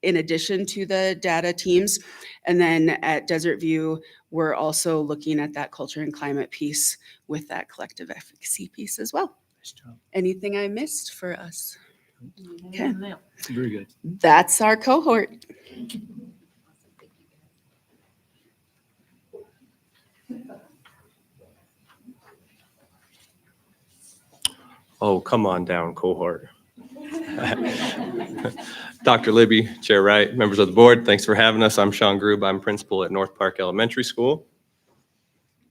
in addition to the data teams. And then at Desert View, we're also looking at that culture and climate piece with that collective efficacy piece as well. Nice job. Anything I missed for us? Okay. Very good. That's our cohort. Oh, come on down, cohort. Dr. Libby, Chair Wright, members of the board, thanks for having us. I'm Sean Grube. I'm principal at North Park Elementary School.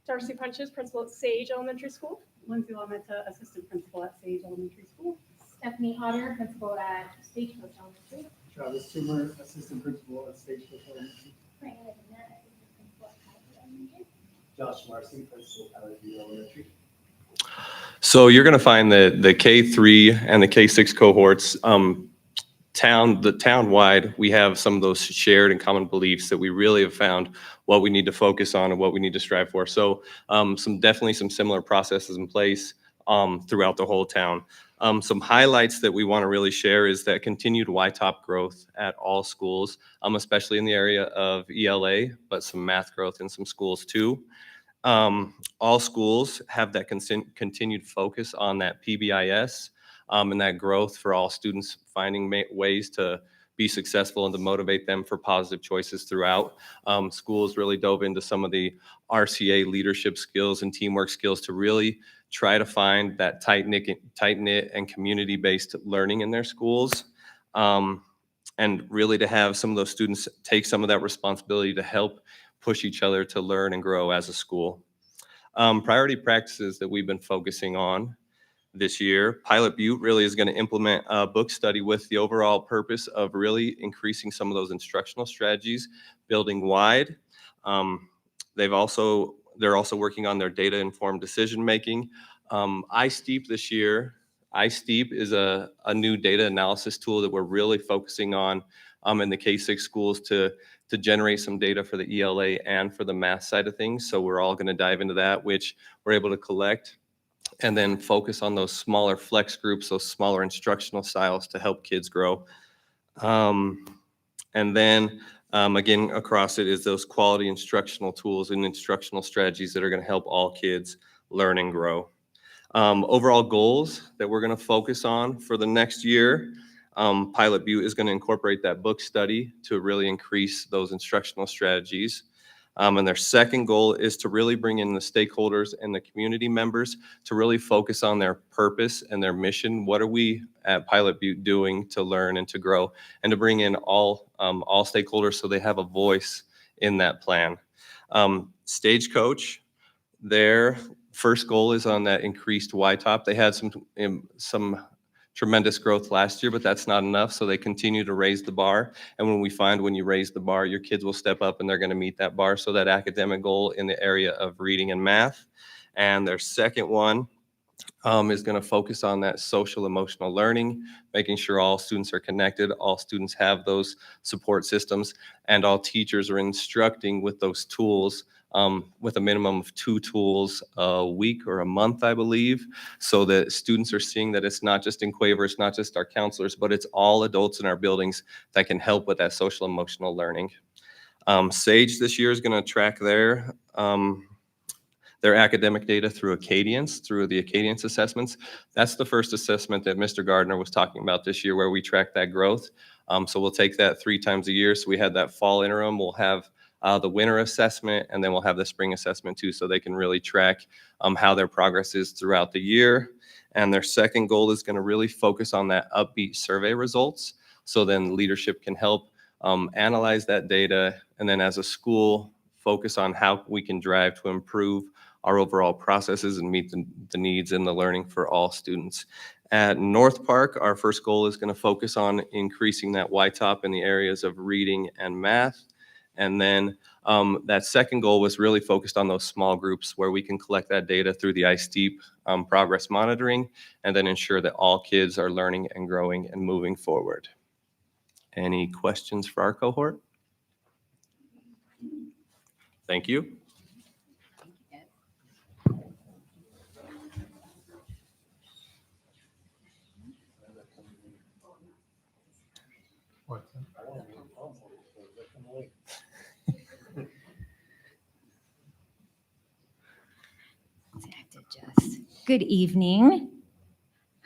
Darcy Punches, principal at Sage Elementary School. Lindsay Lametta, assistant principal at Sage Elementary School. Stephanie Otter, principal at Stagecoach Elementary. Travis Toomer, assistant principal at Stagecoach Elementary. Josh Marcy, principal at Valley View Elementary. So you're going to find that the K3 and the K6 cohorts, town-wide, we have some of those shared and common beliefs that we really have found what we need to focus on and what we need to strive for. So definitely some similar processes in place throughout the whole town. Some highlights that we want to really share is that continued YTOP growth at all schools, especially in the area of ELA, but some math growth in some schools too. All schools have that continued focus on that PBIS and that growth for all students, finding ways to be successful and to motivate them for positive choices throughout. Schools really dove into some of the RCA leadership skills and teamwork skills to really try to find that tight-knit and community-based learning in their schools. And really to have some of those students take some of that responsibility to help push each other to learn and grow as a school. Priority practices that we've been focusing on this year, Pilot Butte really is going to implement a book study with the overall purpose of really increasing some of those instructional strategies, building wide. They're also working on their data-informed decision-making. iSteep this year, iSteep is a new data analysis tool that we're really focusing on in the K6 schools to generate some data for the ELA and for the math side of things. So we're all going to dive into that, which we're able to collect and then focus on those smaller flex groups, those smaller instructional styles to help kids grow. And then again, across it is those quality instructional tools and instructional strategies that are going to help all kids learn and grow. Overall goals that we're going to focus on for the next year, Pilot Butte is going to incorporate that book study to really increase those instructional strategies. And their second goal is to really bring in the stakeholders and the community members to really focus on their purpose and their mission. What are we at Pilot Butte doing to learn and to grow, and to bring in all stakeholders so they have a voice in that plan. Stagecoach, their first goal is on that increased YTOP. They had some tremendous growth last year, but that's not enough. So they continue to raise the bar. And when you raise the bar, your kids will step up and they're going to meet that bar. So that academic goal in the area of reading and math. And their second one is going to focus on that social emotional learning, making sure all students are connected, all students have those support systems, and all teachers are instructing with those tools with a minimum of 2 tools a week or a month, I believe, so that students are seeing that it's not just in Quaver, it's not just our counselors, but it's all adults in our buildings that can help with that social emotional learning. SAGE this year is going to track their academic data through Acadience, through the Acadience assessments. That's the first assessment that Mr. Gardner was talking about this year, where we track that growth. So we'll take that 3 times a year. So we had that fall interim, we'll have the winter assessment, and then we'll have the spring assessment too, so they can really track how their progress is throughout the year. And their second goal is going to really focus on that upbeat survey results. So then leadership can help analyze that data, and then as a school, focus on how we can drive to improve our overall processes and meet the needs and the learning for all students. At North Park, our first goal is going to focus on increasing that YTOP in the areas of reading and math. And then that second goal was really focused on those small groups where we can collect that data through the iSteep progress monitoring, and then ensure that all kids are learning and growing and moving forward. Any questions for our cohort? Thank you. Good evening.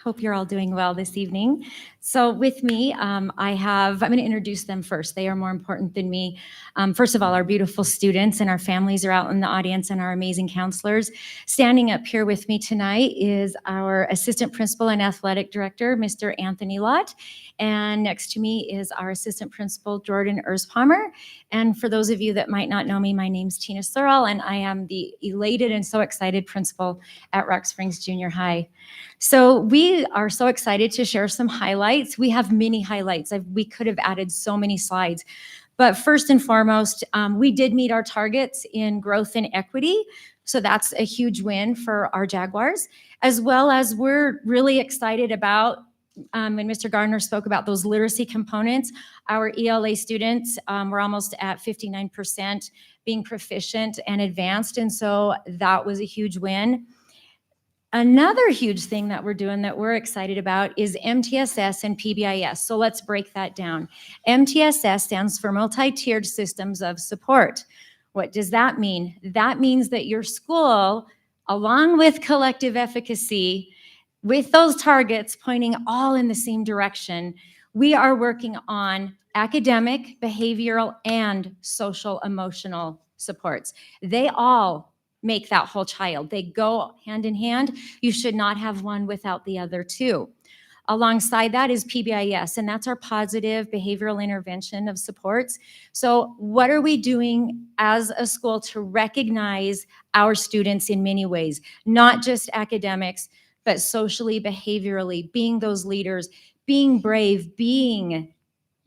Hope you're all doing well this evening. So with me, I'm going to introduce them first. They are more important than me. First of all, our beautiful students and our families are out in the audience and our amazing counselors. Standing up here with me tonight is our Assistant Principal and Athletic Director, Mr. Anthony Lott. And next to me is our Assistant Principal, Jordan Erspalmer. And for those of you that might not know me, my name's Tina Searle, and I am the elated and so excited principal at Rock Springs Junior High. So we are so excited to share some highlights. We have many highlights. We could have added so many slides. But first and foremost, we did meet our targets in growth and equity. So that's a huge win for our Jaguars, as well as we're really excited about, and Mr. Gardner spoke about those literacy components. Our ELA students were almost at 59% being proficient and advanced. And so that was a huge win. Another huge thing that we're doing that we're excited about is MTSS and PBIS. So let's break that down. MTSS stands for Multi-Tiered Systems of Support. What does that mean? That means that your school, along with collective efficacy, with those targets pointing all in the same direction, we are working on academic, behavioral, and social emotional supports. They all make that whole child. They go hand in hand. You should not have one without the other two. Alongside that is PBIS, and that's our positive behavioral intervention of supports. So what are we doing as a school to recognize our students in many ways, not just academics, but socially, behaviorally, being those leaders, being brave, being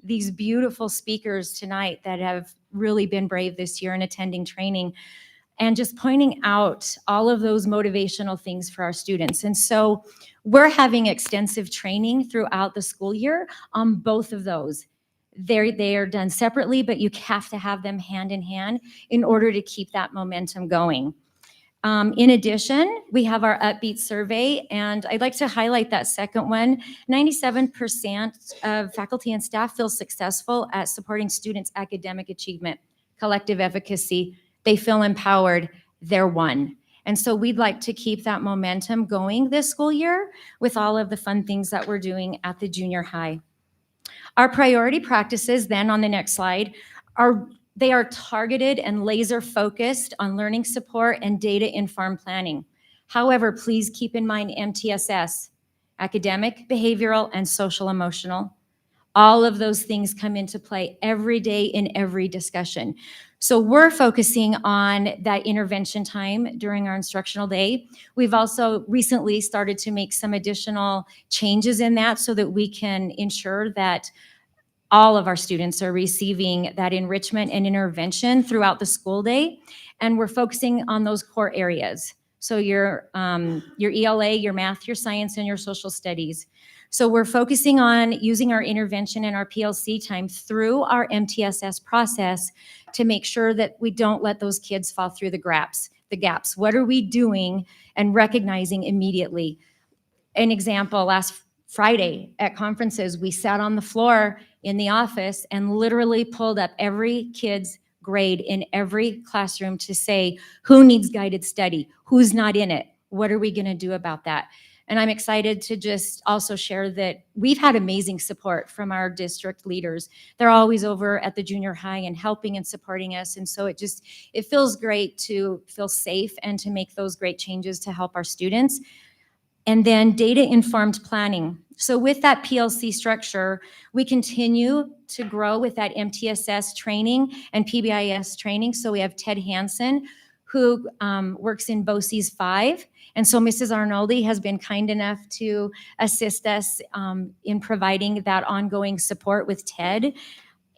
these beautiful speakers tonight that have really been brave this year in attending training, and just pointing out all of those motivational things for our students. And so we're having extensive training throughout the school year on both of those. They are done separately, but you have to have them hand in hand in order to keep that momentum going. In addition, we have our Upbeat survey, and I'd like to highlight that second one. 97% of faculty and staff feel successful at supporting students' academic achievement, collective efficacy. They feel empowered, they're one. And so we'd like to keep that momentum going this school year with all of the fun things that we're doing at the junior high. Our priority practices then on the next slide are targeted and laser focused on learning support and data-informed planning. However, please keep in mind MTSS, academic, behavioral, and social emotional. All of those things come into play every day in every discussion. So we're focusing on that intervention time during our instructional day. We've also recently started to make some additional changes in that so that we can ensure that all of our students are receiving that enrichment and intervention throughout the school day. And we're focusing on those core areas. So your ELA, your math, your science, and your social studies. So we're focusing on using our intervention and our PLC time through our MTSS process to make sure that we don't let those kids fall through the gaps. What are we doing and recognizing immediately? An example, last Friday at conferences, we sat on the floor in the office and literally pulled up every kid's grade in every classroom to say, who needs guided study? Who's not in it? What are we going to do about that? And I'm excited to just also share that we've had amazing support from our district leaders. They're always over at the junior high and helping and supporting us. And so it feels great to feel safe and to make those great changes to help our students. And then data-informed planning. So with that PLC structure, we continue to grow with that MTSS training and PBIS training. So we have Ted Hansen, who works in BOCES 5. And so Mrs. Arnoldi has been kind enough to assist us in providing that ongoing support with Ted.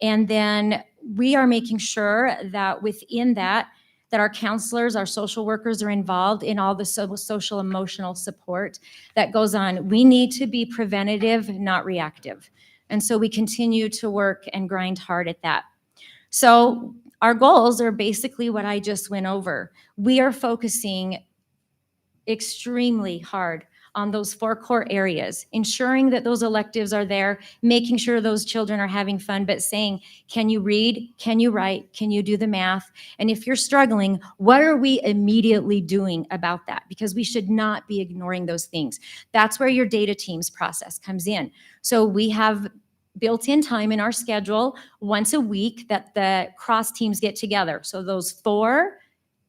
And then we are making sure that within that our counselors, our social workers are involved in all the social emotional support that goes on. We need to be preventative, not reactive. And so we continue to work and grind hard at that. So our goals are basically what I just went over. We are focusing extremely hard on those 4 core areas, ensuring that those electives are there, making sure those children are having fun, but saying, can you read? Can you write? Can you do the math? And if you're struggling, what are we immediately doing about that? Because we should not be ignoring those things. That's where your data teams process comes in. So we have built-in time in our schedule once a week that the cross teams get together. So those 4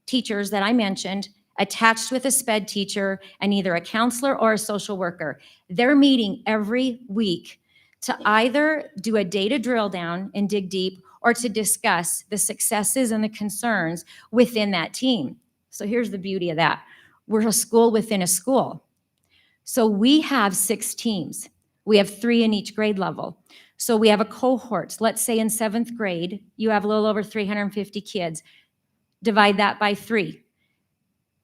teachers that I mentioned, attached with a SPED teacher and either a counselor or a social worker. They're meeting every week to either do a data drill down and dig deep or to discuss the successes and the concerns within that team. So here's the beauty of that. We're a school within a school. So we have 6 teams. We have 3 in each grade level. So we have a cohort. Let's say in 7th grade, you have a little over 350 kids. Divide that by 3.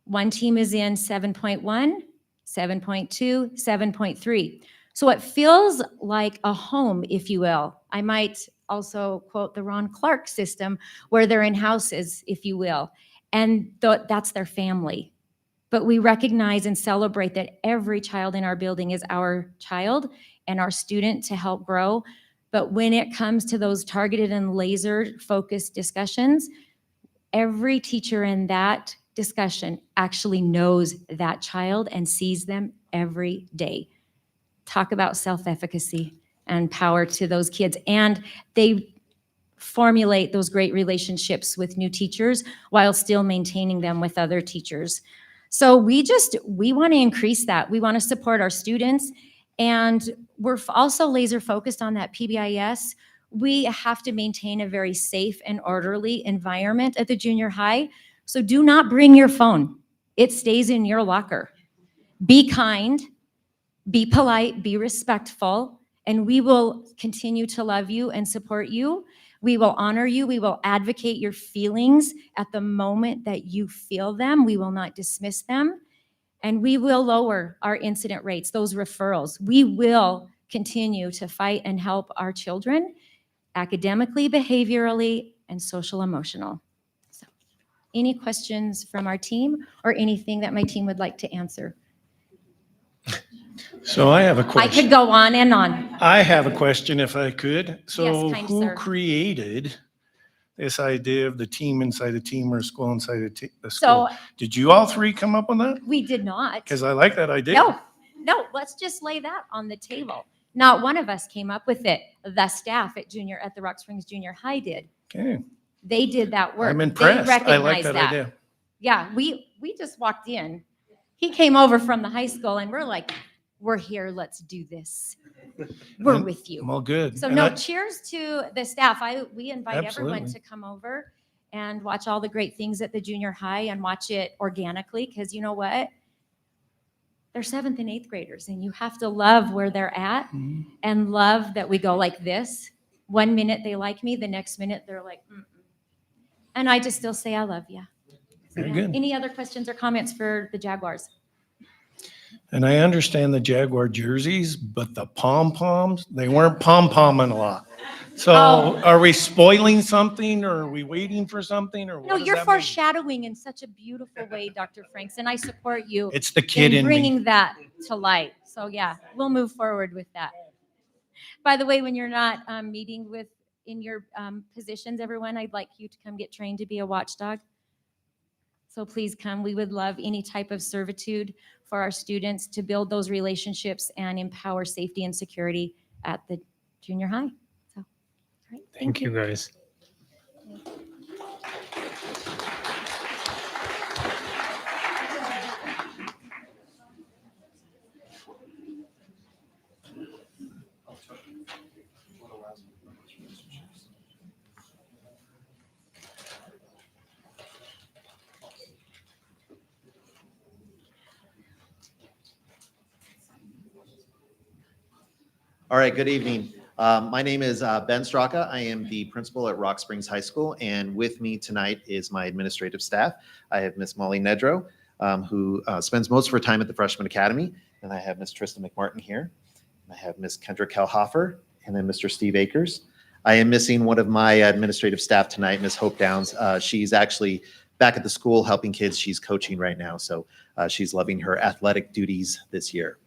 One team is in 7.1, 7.2, 7.3. So it feels like a home, if you will. I might also quote the Ron Clark system, where they're in houses, if you will. And that's their family. But we recognize and celebrate that every child in our building is our child and our student to help grow. But when it comes to those targeted and laser-focused discussions, every teacher in that discussion actually knows that child and sees them every day. Talk about self-efficacy and power to those kids. And they formulate those great relationships with new teachers while still maintaining them with other teachers. So we want to increase that. We want to support our students. And we're also laser focused on that PBIS. We have to maintain a very safe and orderly environment at the junior high. So do not bring your phone. It stays in your locker. Be kind, be polite, be respectful, and we will continue to love you and support you. We will honor you. We will advocate your feelings at the moment that you feel them. We will not dismiss them. And we will lower our incident rates, those referrals. We will continue to fight and help our children academically, behaviorally, and social emotional. So, any questions from our team or anything that my team would like to answer? So I have a question. I could go on and on. I have a question if I could. So Yes, kind who sir. created this idea of the team inside a team or a school inside a school? So Did you all 3 come up with that? we did not. Because I like that idea. No, let's just lay that on the table. Not one of us came up with it. The staff at the Rock Springs Junior High did. Okay, They did that work. I'm They impressed. I like recognized that idea. Yeah, we just walked in. He came over from the high school and we're like, we're here, let's do this. We're And- with you. Well, good. So And no, I- cheers to the staff. We invite everyone Absolutely. to come over and watch all the great things at the junior high and watch it organically, because you know what? They're 7th and 8th graders and you have to love where they're at Mhm. and love that we go like this. One minute they like me, the next minute they're like, mm-mm. And I just still say, I love you. Very good. Any other questions or comments for the Jaguars? And I understand the Jaguar jerseys, but the pom-poms, they weren't pom-pomming a lot. So Oh. are we spoiling something or are we waiting for something or No, what does you're that mean? foreshadowing in such a beautiful way, Dr. Franks, and I support you It's the kid in me. bringing that to light. So yeah, we'll move forward with that. By the way, when you're not meeting in your positions, everyone, I'd like you to come get trained to be a watchdog. So please come. We would love any type of servitude for our students to build those relationships and empower safety and security at the junior high. So, all right, Thank you, guys. All right, good evening. My name is Ben Straka. I am the principal at Rock Springs High School, and with me tonight is my administrative staff. I have Miss Molly Nedrow, who spends most of her time at the Freshman Academy, and I have Miss Trista McMartin here. I have Miss Kendra Kelhofer, and then Mr. Steve Akers. I am missing one of my administrative staff tonight, Miss Hope Downs. She's actually back at the school helping kids. She's coaching right now, so she's loving her athletic duties this year.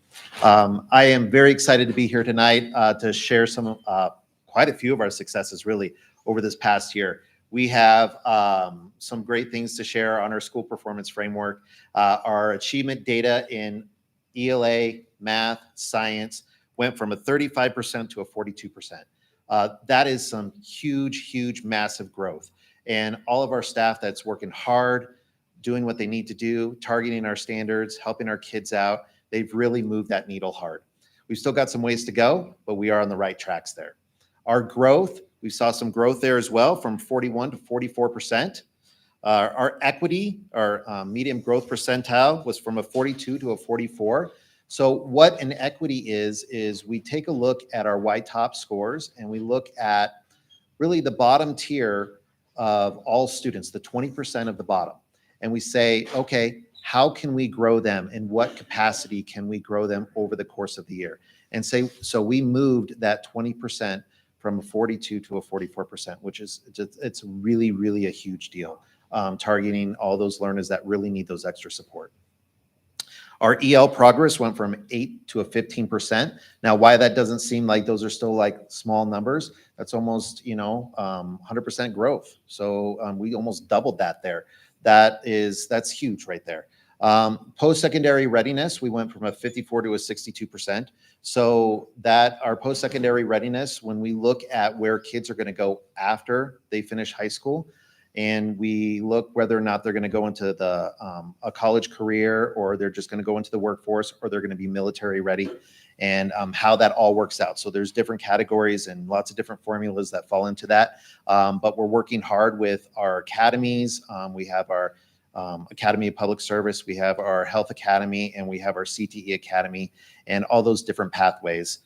I am very excited to be here tonight to share quite a few of our successes really over this past year. We have some great things to share on our school performance framework. Our achievement data in ELA, math, science went from a 35% to a 42%. That is some huge, massive growth. And all of our staff that's working hard, doing what they need to do, targeting our standards, helping our kids out, they've really moved that needle hard. We've still got some ways to go, but we are on the right tracks there. Our growth, we saw some growth there as well from 41 to 44%. Our equity, our medium growth percentile was from a 42 to a 44. So what an equity is we take a look at our Y-top scores and we look at really the bottom tier of all students, the 20% of the bottom. And we say, okay, how can we grow them? In what capacity can we grow them over the course of the year? And so we moved that 20% from a 42 to a 44%, which is it's really a huge deal, targeting all those learners that really need those extra support. Our EL progress went from 8 to a 15%. Now, why that doesn't seem like those are still like small numbers, that's almost, 100% growth. So we almost doubled that there. That's huge right there. Post-secondary readiness, we went from a 54 to a 62%. So that our post-secondary readiness, when we look at where kids are going to go after they finish high school, and we look whether or not they're going to go into a college career, or they're just going to go into the workforce, or they're going to be military ready, and how that all works out. So there's different categories and lots of different formulas that fall into that. But we're working hard with our academies. We have our Academy of Public Service, we have our Health Academy, and we have our CTE Academy, and all those different pathways.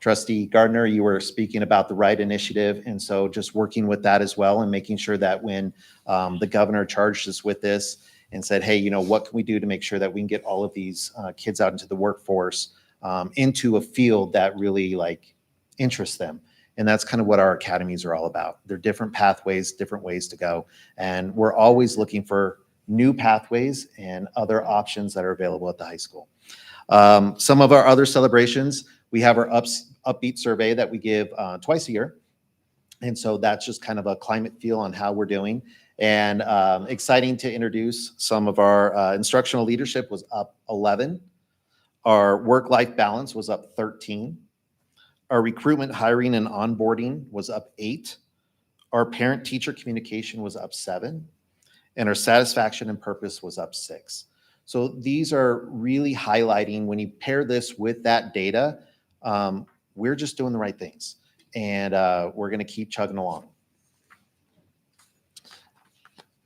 Trustee Gardner, you were speaking about the RIGHT initiative, and so just working with that as well and making sure that when the governor charged us with this and said, hey, what can we do to make sure that we can get all of these kids out into the workforce, into a field that really interests them. And that's kind of what our academies are all about. They're different pathways, different ways to go. And we're always looking for new pathways and other options that are available at the high school. Some of our other celebrations, we have our Upbeat survey that we give twice a year. And so that's just kind of a climate feel on how we're doing. And exciting to introduce some of our instructional leadership was up 11. Our work-life balance was up 13. Our recruitment, hiring, and onboarding was up 8. Our parent-teacher communication was up 7. And our satisfaction and purpose was up 6. So these are really highlighting, when you pair this with that data, we're just doing the right things. And we're going to keep chugging along.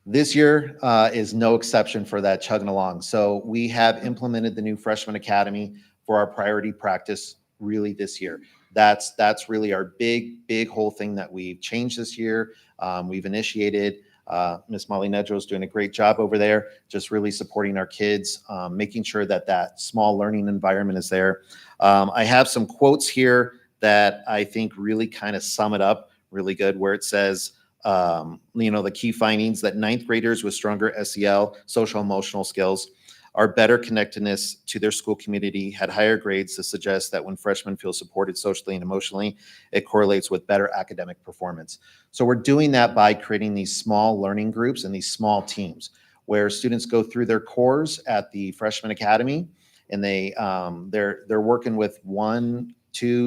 This year is no exception for that chugging along. So we have implemented the new Freshman Academy for our priority practice really this year. That's really our big whole thing that we've changed this year. We've initiated. Miss Molly Nedrow is doing a great job over there, just really supporting our kids, making sure that small learning environment is there. I have some quotes here that I think really kind of sum it up really good, where it says, the key findings that 9th graders with stronger SEL, social emotional skills, are better connectedness to their school community, had higher grades to suggest that when freshmen feel supported socially and emotionally, it correlates with better academic performance. So we're doing that by creating these small learning groups and these small teams where students go through their cores at the Freshman Academy, and they're working with 1-2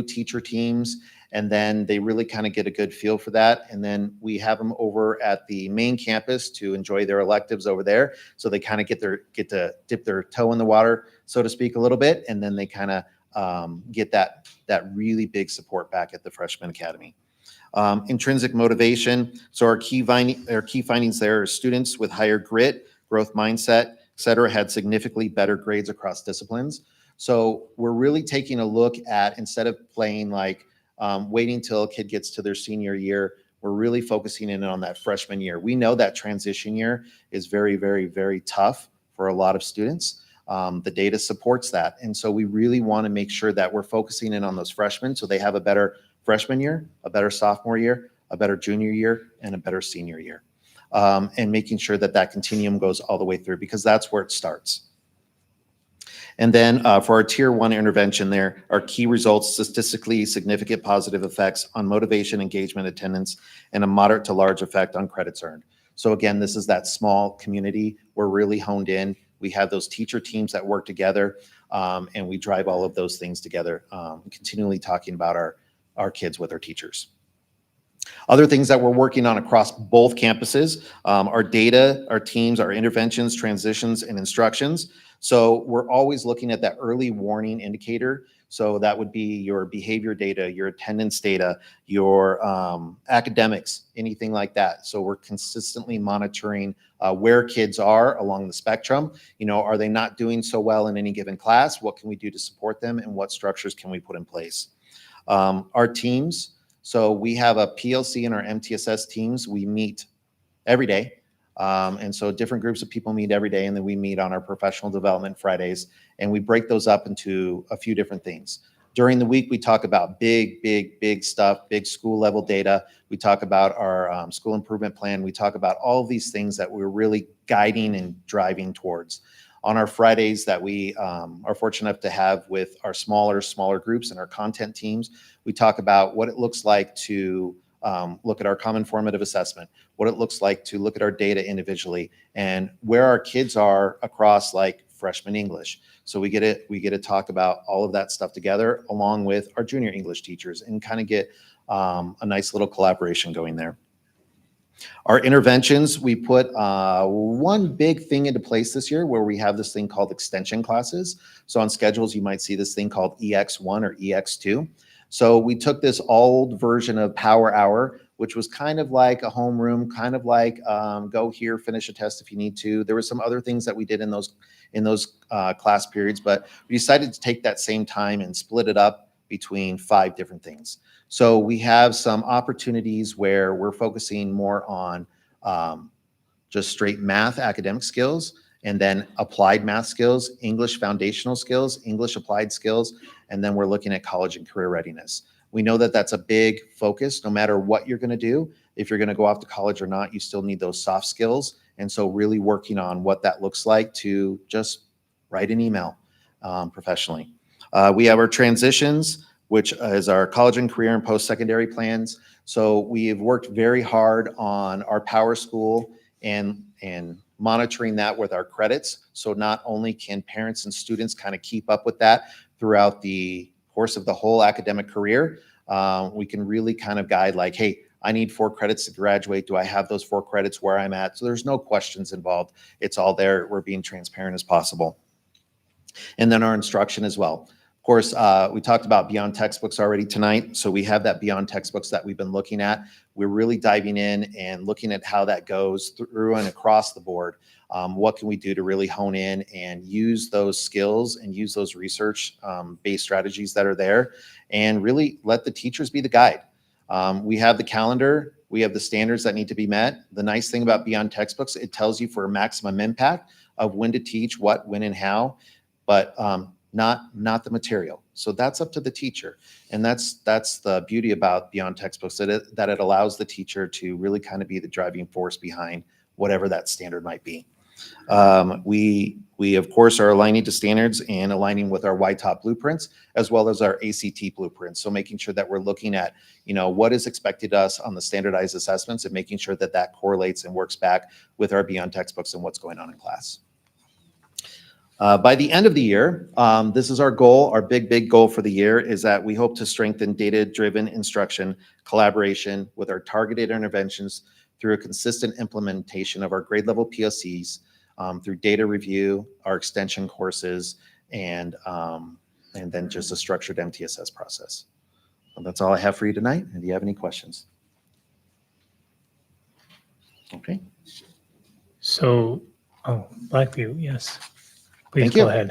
teacher teams, and then they really kind of get a good feel for that. And then we have them over at the main campus to enjoy their electives over there. So they kind of get to dip their toe in the water, so to speak, a little bit. And then they kind of get that really big support back at the Freshman Academy. Intrinsic motivation. So our key findings there are students with higher grit, growth mindset, et cetera, had significantly better grades across disciplines. So we're really taking a look at, instead of playing waiting till a kid gets to their senior year, we're really focusing in on that freshman year. We know that transition year is very, very, very tough for a lot of students. The data supports that. And so we really want to make sure that we're focusing in on those freshmen so they have a better freshman year, a better sophomore year, a better junior year, and a better senior year. and making sure that that continuum goes all the way through, because that's where it starts. And then for our tier 1 intervention there, our key results: statistically significant positive effects on motivation, engagement, attendance, and a moderate to large effect on credits earned. So again, this is that small community. We're really honed in. We have those teacher teams that work together, and we drive all of those things together, continually talking about our kids with our teachers. Other things that we're working on across both campuses, our data, our teams, our interventions, transitions, and instructions. So we're always looking at that early warning indicator. So that would be your behavior data, your attendance data, your academics, anything like that. So we're consistently monitoring where kids are along the spectrum. You know, are they not doing so well in any given class? What can we do to support them, and what structures can we put in place? Our teams. So we have a PLC and our MTSS teams. We meet every day. And so different groups of people meet every day, and then we meet on our professional development Fridays, and we break those up into a few different things. During the week, we talk about big stuff, big school level data. We talk about our school improvement plan. We talk about all of these things that we're really guiding and driving towards. On our Fridays that we are fortunate enough to have with our smaller groups and our content teams, we talk about what it looks like to look at our common formative assessment, what it looks like to look at our data individually, and where our kids are across like freshman English. So we get to talk about all of that stuff together along with our junior English teachers, and kind of get a nice little collaboration going there. Our interventions, we put one big thing into place this year where we have this thing called extension classes. So on schedules, you might see this thing called EX1 or EX2. So we took this old version of Power Hour, which was kind of like a homeroom, kind of like go here, finish a test if you need to. There were some other things that we did in those class periods, but we decided to take that same time and split it up between 5 different things. So we have some opportunities where we're focusing more on just straight math academic skills, and then applied math skills, English foundational skills, English applied skills, and then we're looking at college and career readiness. We know that that's a big focus no matter what you're going to do. If you're going to go off to college or not, you still need those soft skills. And so really working on what that looks like to just write an email professionally. We have our transitions, which is our college and career and post-secondary plans. So we have worked very hard on our Power School and monitoring that with our credits. So not only can parents and students kind of keep up with that throughout the course of the whole academic career, we can really kind of guide like, hey, I need 4 credits to graduate. Do I have those 4 credits where I'm at? So there's no questions involved. It's all there. We're being transparent as possible. And then our instruction as well. Of course, we talked about beyond textbooks already tonight. So we have that beyond textbooks that we've been looking at. We're really diving in and looking at how that goes through and across the board. What can we do to really hone in and use those skills and use those research-based strategies that are there, and really let the teachers be the guide. We have the calendar. We have the standards that need to be met. The nice thing about beyond textbooks, it tells you for a maximum impact of when to teach what, when, and how, but not the material. So that's up to the teacher. And that's the beauty about beyond textbooks, that it allows the teacher to really kind of be the driving force behind whatever that standard might be. We of course are aligning to standards and aligning with our YTOP blueprints, as well as our ACT blueprints. So making sure that we're looking at, what is expected of us on the standardized assessments, and making sure that that correlates and works back with our beyond textbooks and what's going on in class. By the end of the year, this is our goal. Our big goal for the year is that we hope to strengthen data-driven instruction collaboration with our targeted interventions through a consistent implementation of our grade level PLCs, through data review, our extension courses, and then just a structured MTSS process. Well, that's all I have for you tonight. And do you have any questions? Okay. So, Blackview, yes. Please Thank you. go ahead.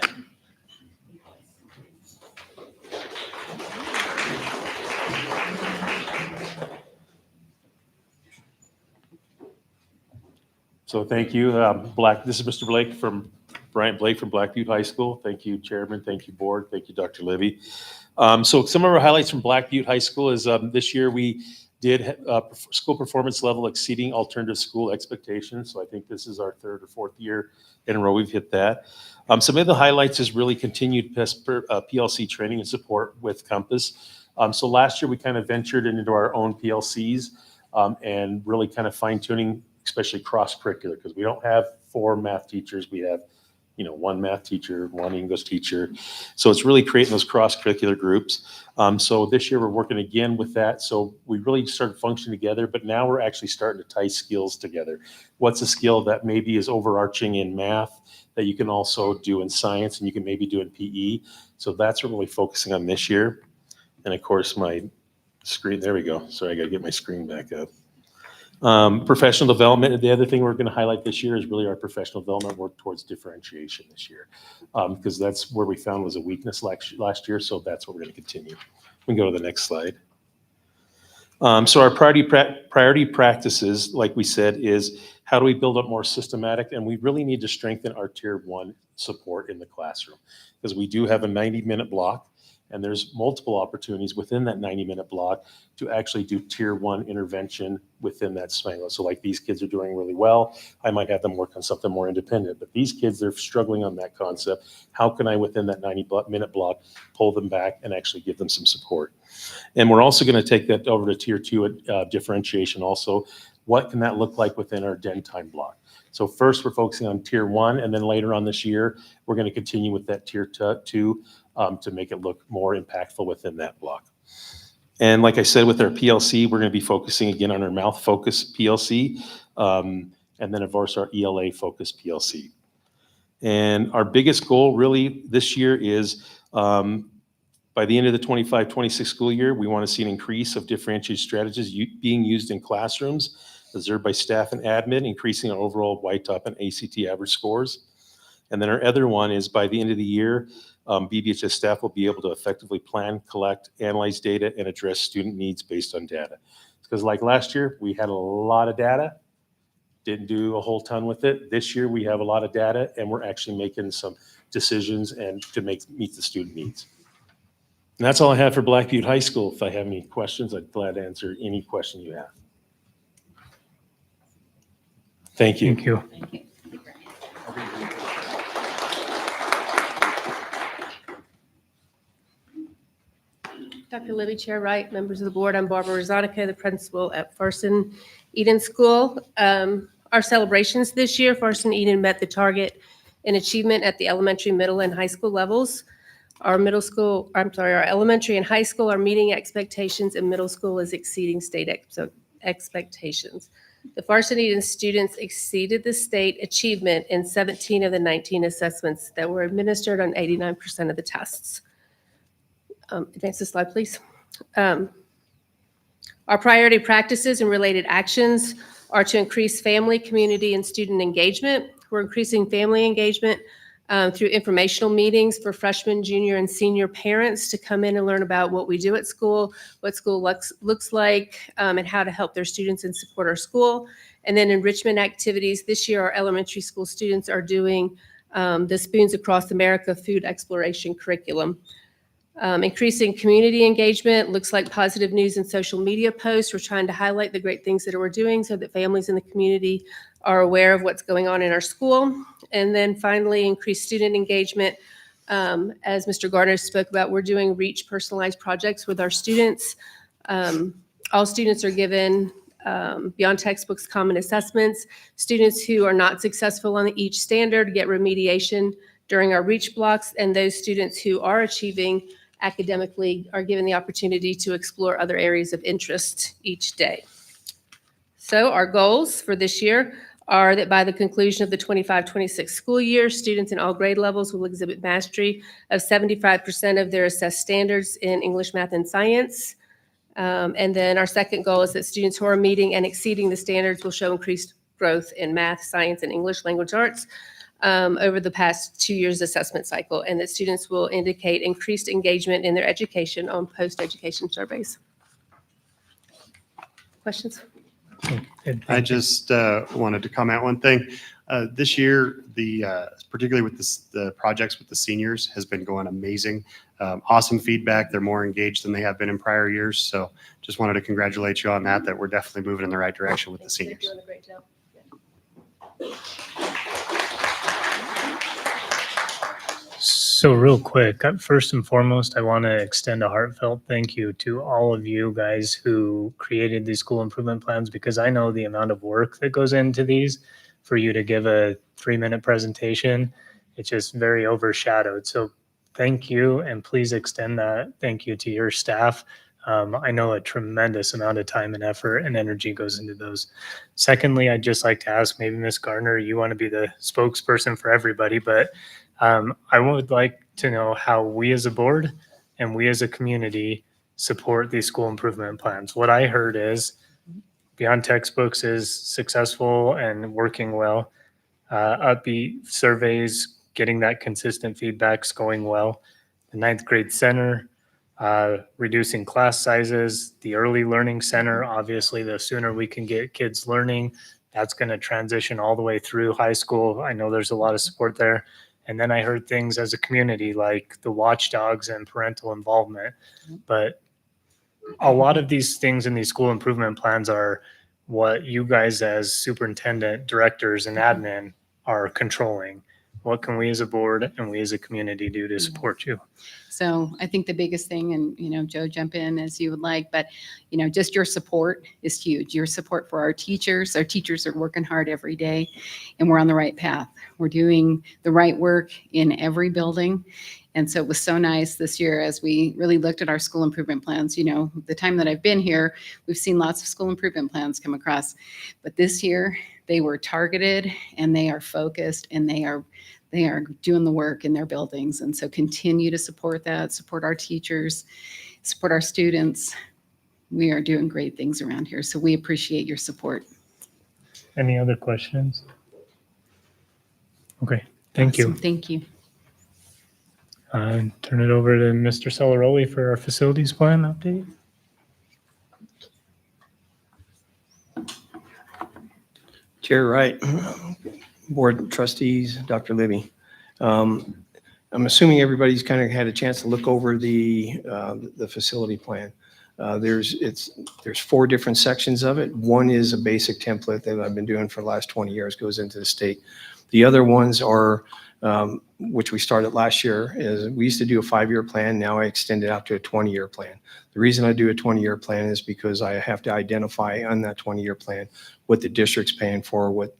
So thank you. This is Mr. Blake from Bryant Blake from Blackview High School. Thank you, Chairman. Thank you, Board. Thank you, Dr. Livy. So some of our highlights from Blackview High School is this year we did school performance level exceeding alternative school expectations. So I think this is our third or fourth year in a row we've hit that. Some of the highlights is really continued PLC training and support with Compass. So last year we kind of ventured into our own PLCs and really kind of fine tuning, especially cross-curricular, because we don't have 4 math teachers. We have, you know, 1 math teacher, 1 English teacher. So it's really creating those cross-curricular groups. So this year we're working again with that. So we really started functioning together, but now we're actually starting to tie skills together. What's a skill that maybe is overarching in math that you can also do in science and you can maybe do in PE? So that's what we're really focusing on this year. And of course my screen, there we go. Sorry, I got to get my screen back up. Professional development. The other thing we're going to highlight this year is really our professional development work towards differentiation this year, because that's where we found was a weakness last year. So that's what we're going to continue. We can go to the next slide. So our priority practices, like we said, is how do we build up more systematic, and we really need to strengthen our tier 1 support in the classroom, because we do have a 90-minute block. And there's multiple opportunities within that 90-minute block to actually do tier 1 intervention within that SMAGLA. So like these kids are doing really well, I might have them work on something more independent. But these kids, they're struggling on that concept. How can I, within that 90-minute block, pull them back and actually give them some support? And we're also going to take that over to tier 2 differentiation also. What can that look like within our den time block? So first we're focusing on tier 1, and then later on this year, we're going to continue with that tier 2 to make it look more impactful within that block. And like I said, with our PLC, we're going to be focusing again on our mouth focus PLC, and then of course our ELA focus PLC. And our biggest goal really this year is by the end of the 25-26 school year, we want to see an increase of differentiated strategies being used in classrooms, observed by staff and admin, increasing our overall YTOP and ACT average scores. And then our other one is by the end of the year, BBHS staff will be able to effectively plan, collect, analyze data, and address student needs based on data. Because like last year, we had a lot of data, didn't do a whole ton with it. This year, we have a lot of data, and we're actually making some decisions and to meet the student needs. And that's all I have for Black Butte High School. If I have any questions, I'd be glad to answer any question you have. Thank you. Thank you. Dr. Libby, Chair Wright, members of the board, I'm Barbara Rosatica, the principal at Farson Eden School. Our celebrations this year, Farson Eden met the target in achievement at the elementary, middle, and high school levels. Our elementary and high school are meeting expectations, and middle school is exceeding state expectations. The Farson Eden students exceeded the state achievement in 17 of the 19 assessments that were administered on 89% of the tests. Advance the slide, please. Our priority practices and related actions are to increase family, community, and student engagement. We're increasing family engagement through informational meetings for freshman, junior, and senior parents to come in and learn about what we do at school, what school looks like, and how to help their students and support our school. And then enrichment activities. This year, our elementary school students are doing the Spoons Across America food exploration curriculum. Increasing community engagement looks like positive news and social media posts. We're trying to highlight the great things that we're doing so that families in the community are aware of what's going on in our school. And then finally, increase student engagement. As Mr. Gardner spoke about, we're doing REACH personalized projects with our students. All students are given beyond textbooks common assessments. Students who are not successful on each standard get remediation during our REACH blocks, and those students who are achieving academically are given the opportunity to explore other areas of interest each day. So our goals for this year are that by the conclusion of the 25-26 school year, students in all grade levels will exhibit mastery of 75% of their assessed standards in English, math, and science. And then our second goal is that students who are meeting and exceeding the standards will show increased growth in math, science, and English language arts over the past 2 years assessment cycle, and that students will indicate increased engagement in their education on post-education surveys. Questions? I just wanted to comment one thing. This year, particularly with the projects with the seniors has been going amazing. Awesome feedback. They're more engaged than they have been in prior years. So just wanted to congratulate you on that, that we're definitely moving in the right direction with the They're seniors. doing a great job. So real quick, first and foremost, I want to extend a heartfelt thank you to all of you guys who created these school improvement plans, because I know the amount of work that goes into these. For you to give a 3-minute presentation, it's just very overshadowed. So thank you, and please extend that thank you to your staff. I know a tremendous amount of time and effort and energy goes into those. Secondly, I'd just like to ask, maybe Ms. Garner, you want to be the spokesperson for everybody, but I would like to know how we as a board and we as a community support these school improvement plans. What I heard is Beyond Textbooks is successful and working well. Upbeat surveys, getting that consistent feedback's going well. The 9th grade center, reducing class sizes, the early learning center, obviously the sooner we can get kids learning, that's going to transition all the way through high school. I know there's a lot of support there. And then I heard things as a community like the watchdogs and parental involvement. But a lot of these things in these school improvement plans are what you guys as superintendent, directors, and admin are controlling. What can we as a board and we as a community do to support you? So I think the biggest thing, and, Joe, jump in as you would like, but, just your support is huge. Your support for our teachers. Our teachers are working hard every day, and we're on the right path. We're doing the right work in every building. And so it was so nice this year as we really looked at our school improvement plans. The time that I've been here, we've seen lots of school improvement plans come across. But this year, they were targeted and they are focused and they are doing the work in their buildings. And so continue to support that, support our teachers, support our students. We are doing great things around here. So we appreciate your support. Any other questions? Okay, thank you. Awesome. Thank you. Turn it over to Mr. Celeroli for our facilities plan update. Chair Wright, Board Trustees, Dr. Libby. I'm assuming everybody's kind of had a chance to look over the facility plan. There's 4 different sections of it. One is a basic template that I've been doing for the last 20 years, goes into the state. The other ones are, which we started last year, is we used to do a 5-year plan. Now I extend it out to a 20-year plan. The reason I do a 20-year plan is because I have to identify on that 20-year plan what the district's paying for, what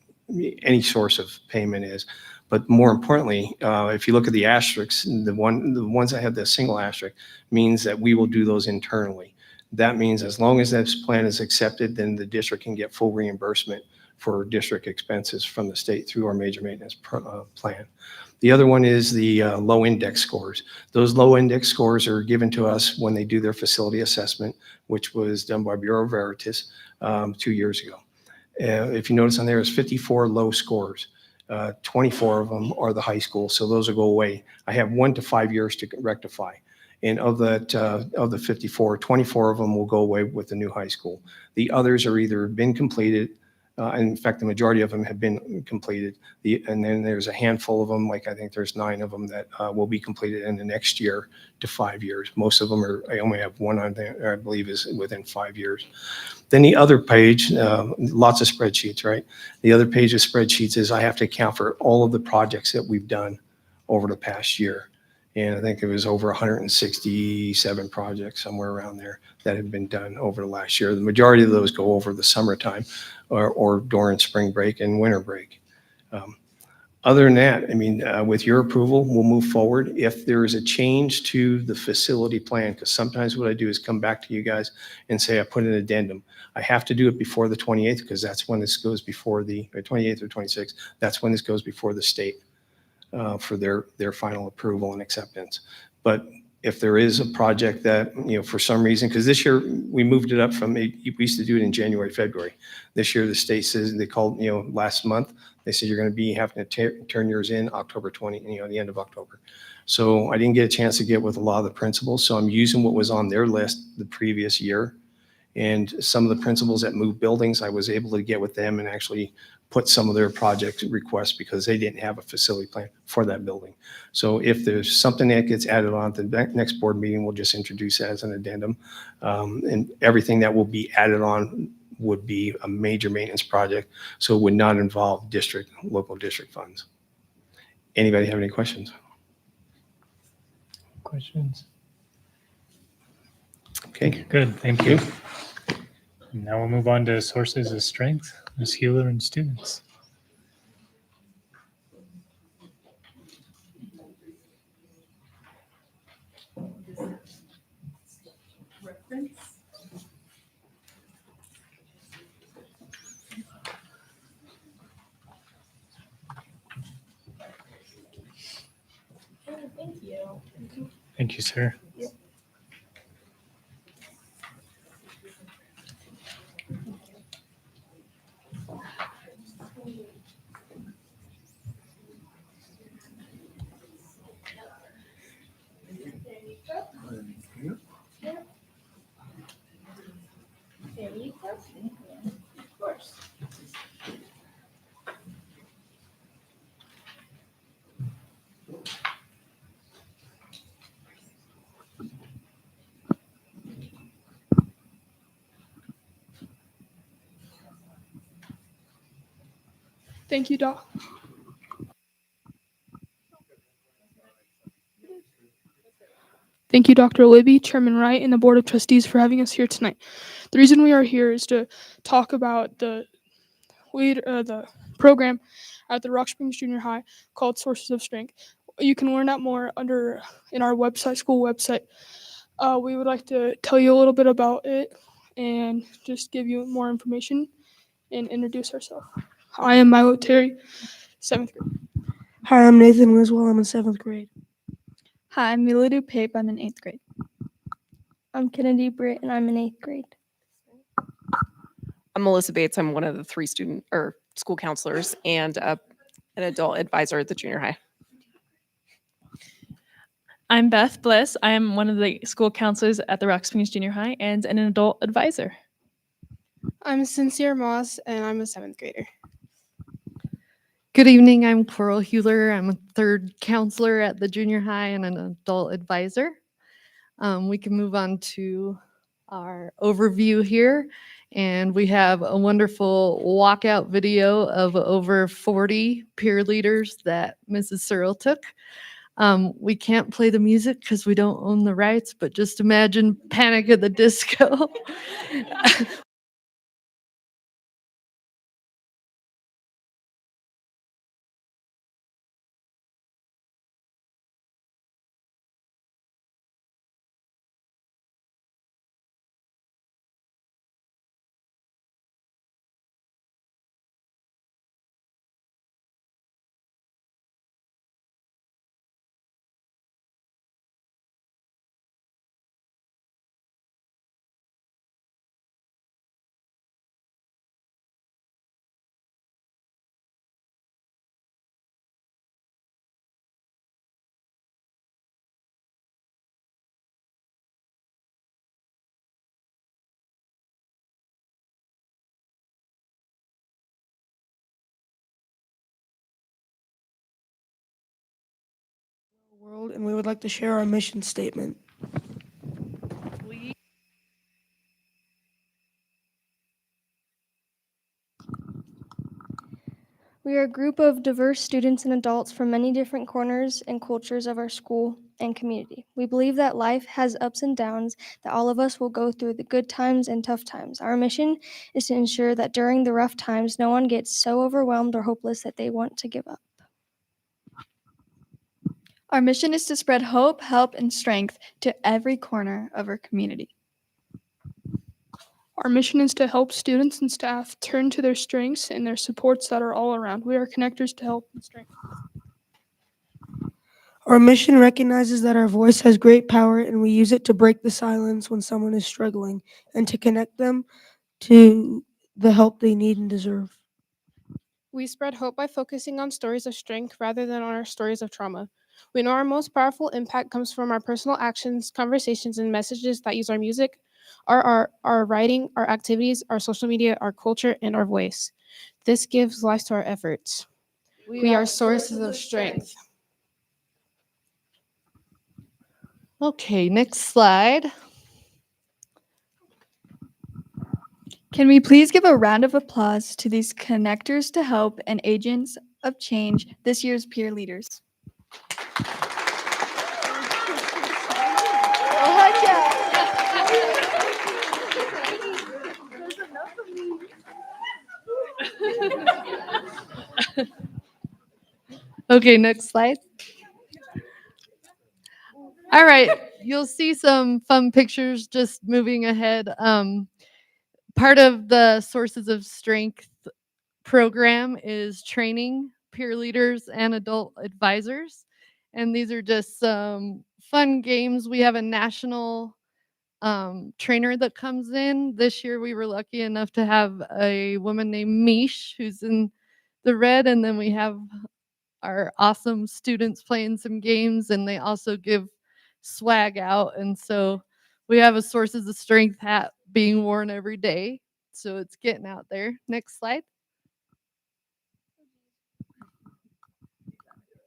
any source of payment is. But more importantly, if you look at the asterisks, the ones that have the single asterisk means that we will do those internally. That means as long as this plan is accepted, then the district can get full reimbursement for district expenses from the state through our major maintenance plan. The other one is the low index scores. Those low index scores are given to us when they do their facility assessment, which was done by Bureau Veritas 2 years ago. If you notice on there is 54 low scores. 24 of them are the high school, so those will go away. I have 1 to 5 years to rectify. And of the 54, 24 of them will go away with the new high school. The others are either been completed, in fact, the majority of them have been completed. And then there's a handful of them, like I think there's 9 of them that will be completed in the next year to 5 years. Most of them I only have 1 on there, I believe is within 5 years. Then the other page, lots of spreadsheets, right? The other page of spreadsheets is I have to account for all of the projects that we've done over the past year. And I think it was over 167 projects, somewhere around there, that have been done over the last year. The majority of those go over the summertime or during spring break and winter break. Other than that, I mean, with your approval, we'll move forward. If there is a change to the facility plan, because sometimes what I do is come back to you guys and say, I put an addendum. I have to do it before the 28th because that's when this goes before the 28th or 26th. That's when this goes before the state for their final approval and acceptance. But if there is a project that, for some reason, because this year we moved it up from, we used to do it in January, February. This year the state says, they called, last month, they said you're going to be having to turn yours in October 20, the end of October. So I didn't get a chance to get with a lot of the principals. So I'm using what was on their list the previous year. And some of the principals that moved buildings, I was able to get with them and actually put some of their project requests because they didn't have a facility plan for that building. So if there's something that gets added on to the next board meeting, we'll just introduce it as an addendum. And everything that will be added on would be a major maintenance project, so it would not involve local district funds. Anybody have any questions? Questions? Okay. Good, thank you. Now we'll move on to sources of strength, Ms. Hewler and students. Thank you. Thank you, sir. There you go. Of course. Thank you, Doc. Thank you, Dr. Libby, Chairman Wright, and the Board of Trustees for having us here tonight. The reason we are here is to talk about the program at the Rock Springs Junior High called Sources of Strength. You can learn out more in our website, school website. We would like to tell you a little bit about it and just give you more information and introduce ourselves. I am Milo Terry, 7th grade. Hi, I'm Nathan Wiswell. I'm in 7th grade. Hi, I'm Miladu Pape. I'm in 8th grade. I'm Kennedy Britt, and I'm in 8th grade. I'm Melissa Bates. I'm one of the 3 school counselors and an adult advisor at the junior high. I'm Beth Bliss. I am one of the school counselors at the Rock Springs Junior High and an adult advisor. I'm Sincere Moss, and I'm a 7th grader. Good evening. I'm Coral Hewler. I'm a 3rd counselor at the junior high and an adult advisor. We can move on to our overview here. And we have a wonderful walkout video of over 40 peer leaders that Mrs. Searle took. We can't play the music because we don't own the rights, but just imagine Panic at the Disco. World, and we would like to share our mission statement. We are a group of diverse students and adults from many different corners and cultures of our school and community. We believe that life has ups and downs, that all of us will go through the good times and tough times. Our mission is to ensure that during the rough times, no one gets so overwhelmed or hopeless that they want to give up. Our mission is to spread hope, help, and strength to every corner of our community. Our mission is to help students and staff turn to their strengths and their supports that are all around. We are connectors to help and strength. Our mission recognizes that our voice has great power, and we use it to break the silence when someone is struggling and to connect them to the help they need and deserve. We spread hope by focusing on stories of strength rather than on our stories of trauma. We know our most powerful impact comes from our personal actions, conversations, and messages that use our music, our art, our writing, our activities, our social media, our culture, and our voice. This gives life to our efforts. We are sources of strength. Okay, next slide. Can we please give a round of applause to these connectors to help and agents of change, this year's peer leaders? Okay, next slide. All right, you'll see some fun pictures just moving ahead. Part of the Sources of Strength program is training peer leaders and adult advisors. And these are just some fun games. We have a national trainer that comes in. This year we were lucky enough to have a woman named Mish who's in the red, and then we have our awesome students playing some games, and they also give swag out. And so we have a Sources of Strength hat being worn every day. So it's getting out there. Next slide.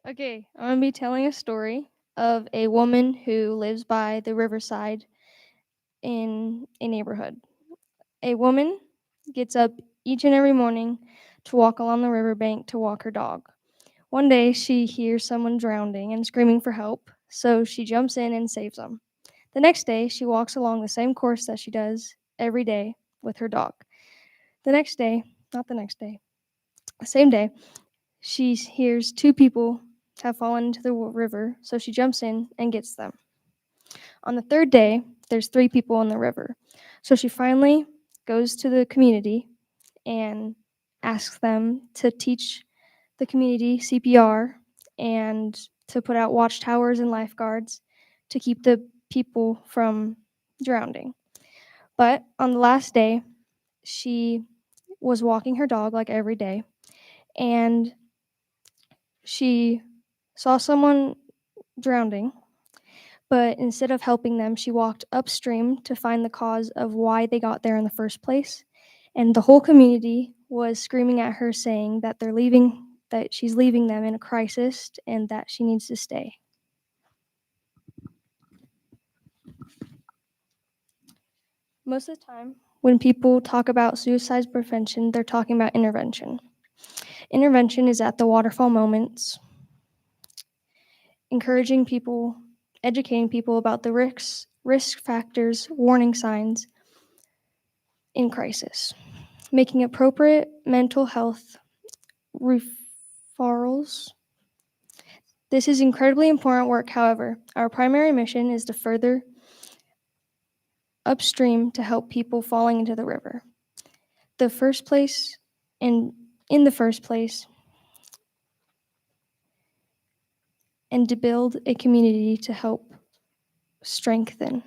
Okay, I'm going to be telling a story of a woman who lives by the riverside in a neighborhood. A woman gets up each and every morning to walk along the riverbank to walk her dog. One day, she hears someone drowning and screaming for help, so she jumps in and saves them. The next day, she walks along the same course that she does every day with her dog. The next day, not the next day, the same day, she hears two people have fallen into the river, so she jumps in and gets them. On the third day, there's 3 people in the river, so she finally goes to the community and asks them to teach the community CPR and to put out watchtowers and lifeguards to keep the people from drowning. But on the last day, she was walking her dog like every day, and she saw someone drowning, but instead of helping them, she walked upstream to find the cause of why they got there in the first place. And the whole community was screaming at her saying that that she's leaving them in a crisis and that she needs to stay. Most of the time, when people talk about suicide prevention, they're talking about intervention. Intervention is at the waterfall moments, encouraging people, educating people about the risk factors, warning signs in crisis, making appropriate mental health referrals. This is incredibly important work. However, our primary mission is to further upstream to help people falling into the river. In the first place, and to build a community to help strengthen.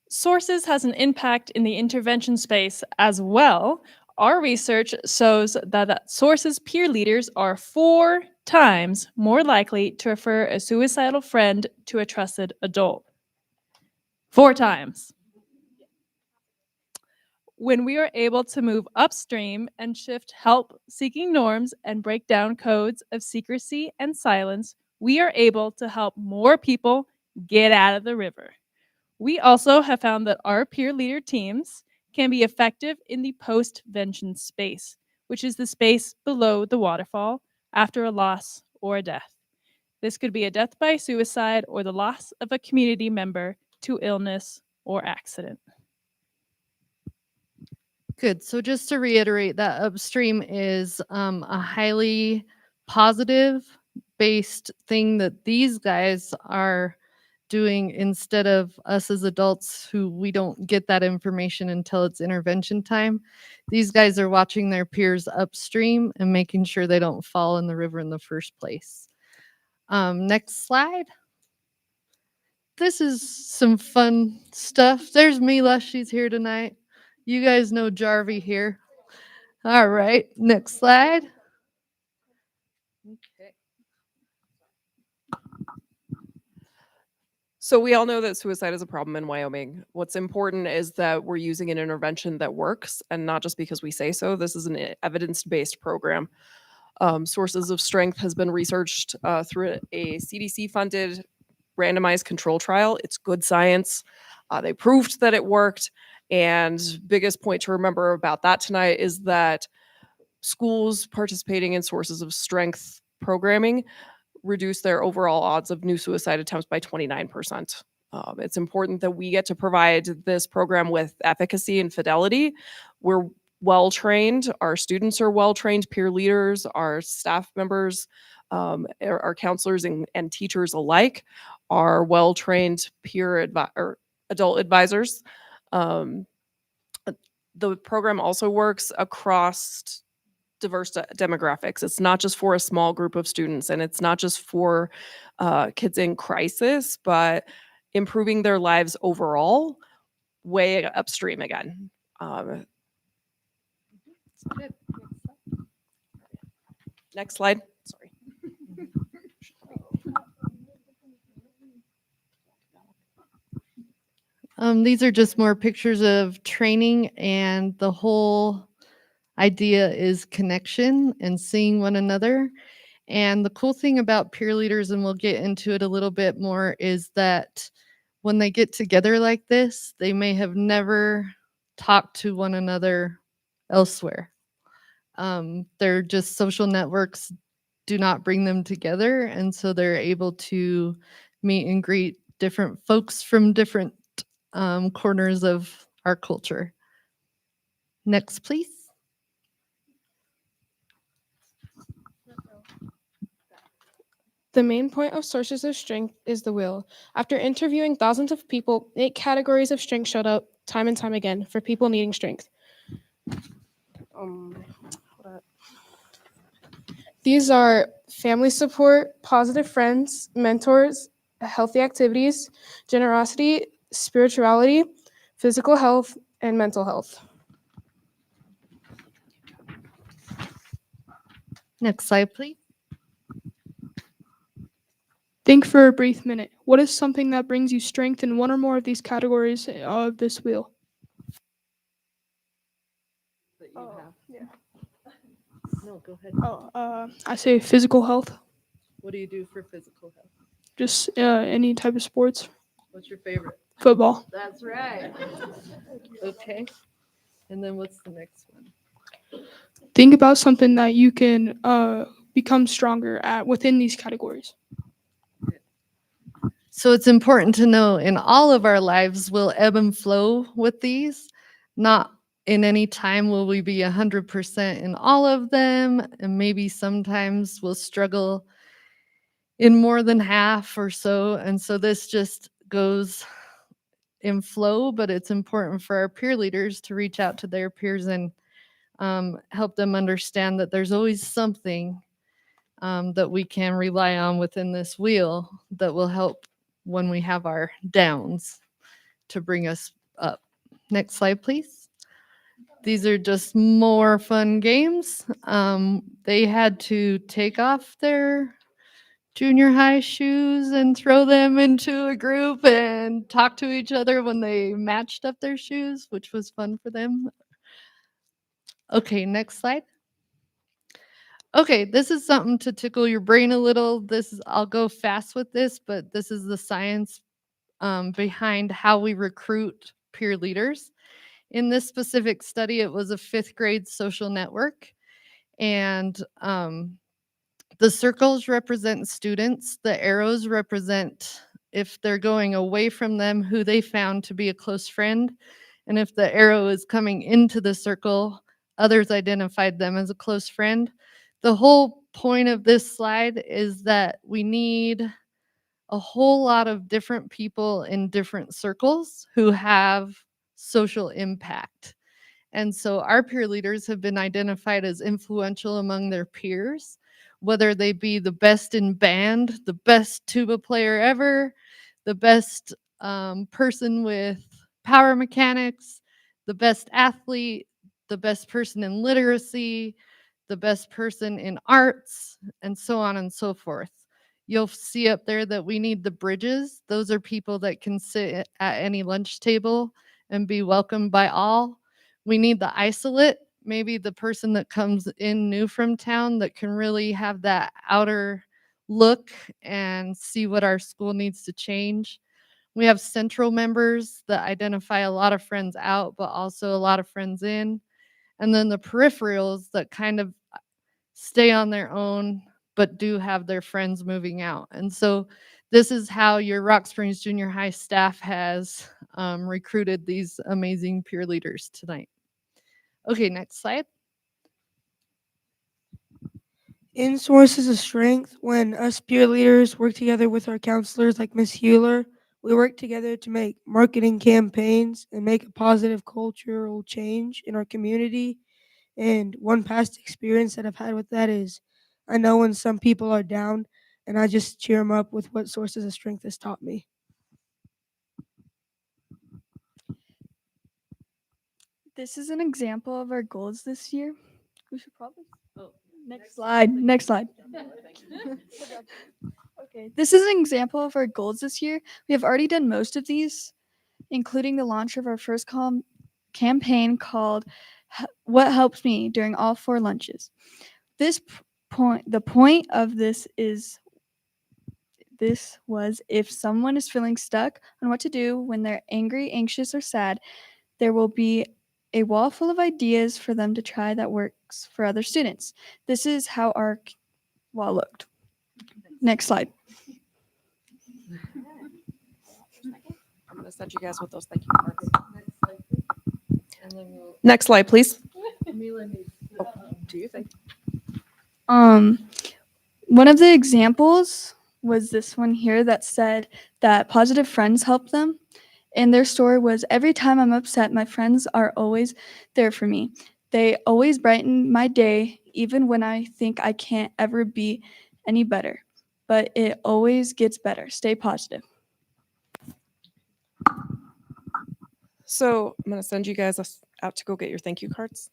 Sources has an impact in the intervention space as well. Our research shows that Sources peer leaders are 4 times more likely to refer a suicidal friend to a trusted adult. 4 times. When we are able to move upstream and shift help-seeking norms and break down codes of secrecy and silence, we are able to help more people get out of the river. We also have found that our peer leader teams can be effective in the post-vention space, which is the space below the waterfall after a loss or a death. This could be a death by suicide or the loss of a community member to illness or accident. Good. So just to reiterate, that upstream is a highly positive based thing that these guys are doing instead of us as adults who we don't get that information until it's intervention time. These guys are watching their peers upstream and making sure they don't fall in the river in the first place. Next slide. This is some fun stuff. There's Mila. She's here tonight. You guys know Jarvie here. All right, next slide. Okay. So we all know that suicide is a problem in Wyoming. What's important is that we're using an intervention that works, and not just because we say so. This is an evidence-based program. Sources of Strength has been researched through a CDC-funded randomized control trial. It's good science. They proved that it worked. And biggest point to remember about that tonight is that schools participating in Sources of Strength programming reduce their overall odds of new suicide attempts by 29%. It's important that we get to provide this program with efficacy and fidelity. We're well trained, our students are well trained, peer leaders, our staff members, our counselors and teachers alike are well trained or adult advisors. The program also works across diverse demographics. It's not just for a small group of students, and it's not just for kids in crisis, but improving their lives overall, way upstream again. Next slide. Sorry. These are just more pictures of training, and the whole idea is connection and seeing one another. And the cool thing about peer leaders, and we'll get into it a little bit more, is that when they get together like this, they may have never talked to one another elsewhere. They're just social networks do not bring them together. And so they're able to meet and greet different folks from different corners of our culture. Next, please. The main point of Sources of Strength is the wheel. After interviewing thousands of people, 8 categories of strength showed up time and time again for people needing strength. These are family support, positive friends, mentors, healthy activities, generosity, spirituality, physical health, and mental health. Next slide, please. Think for a brief minute. What is something that brings you strength in one or more of these categories of this wheel? No, go ahead. I say physical health. What do you do for physical health? Just any type of sports. What's your favorite? Football. That's right. Okay. And then what's the next one? Think about something that you can become stronger at within these categories. So it's important to know in all of our lives, we'll ebb and flow with these. Not in any time will we be 100% in all of them. And maybe sometimes we'll struggle in more than half or so. And so this just goes in flow, but it's important for our peer leaders to reach out to their peers and help them understand that there's always something that we can rely on within this wheel that will help when we have our downs to bring us up. Next slide, please. These are just more fun games. They had to take off their junior high shoes and throw them into a group and talk to each other when they matched up their shoes, which was fun for them. Okay, next slide. Okay, this is something to tickle your brain a little. I'll go fast with this, but this is the science behind how we recruit peer leaders. In this specific study, it was a 5th grade social network, and the circles represent students. The arrows represent if they're going away from them, who they found to be a close friend. And if the arrow is coming into the circle, others identified them as a close friend. The whole point of this slide is that we need a whole lot of different people in different circles who have social impact. And so our peer leaders have been identified as influential among their peers, whether they be the best in band, the best tuba player ever, the best person with power mechanics, the best athlete, the best person in literacy, the best person in arts, and so on and so forth. You'll see up there that we need the bridges. Those are people that can sit at any lunch table and be welcomed by all. We need the isolate, maybe the person that comes in new from town that can really have that outer look and see what our school needs to change. We have central members that identify a lot of friends out, but also a lot of friends in. And then the peripherals that kind of stay on their own, but do have their friends moving out. And so this is how your Rock Springs Junior High staff has recruited these amazing peer leaders tonight. Okay, next slide. In Sources of Strength, when us peer leaders work together with our counselors like Miss Hewler, we work together to make marketing campaigns and make a positive cultural change in our community. And one past experience that I've had with that is I know when some people are down, and I just cheer them up with what Sources of Strength has taught me. This is an example of our goals this year. We should probably. Oh, next slide. Next slide. Okay, this is an example of our goals this year. We have already done most of these, including the launch of our first campaign called What Helps Me during all 4 lunches. The point of this was if someone is feeling stuck on what to do when they're angry, anxious, or sad, there will be a wall full of ideas for them to try that works for other students. This is how our wall looked. Next slide. I'm going to send you guys with those thank you cards. Next slide, please. Oh, do you think? One of the examples was this one here that said that positive friends help them. And their story was, every time I'm upset, my friends are always there for me. They always brighten my day, even when I think I can't ever be any better. But it always gets better. Stay positive. So I'm going to send you guys out to go get your thank you cards.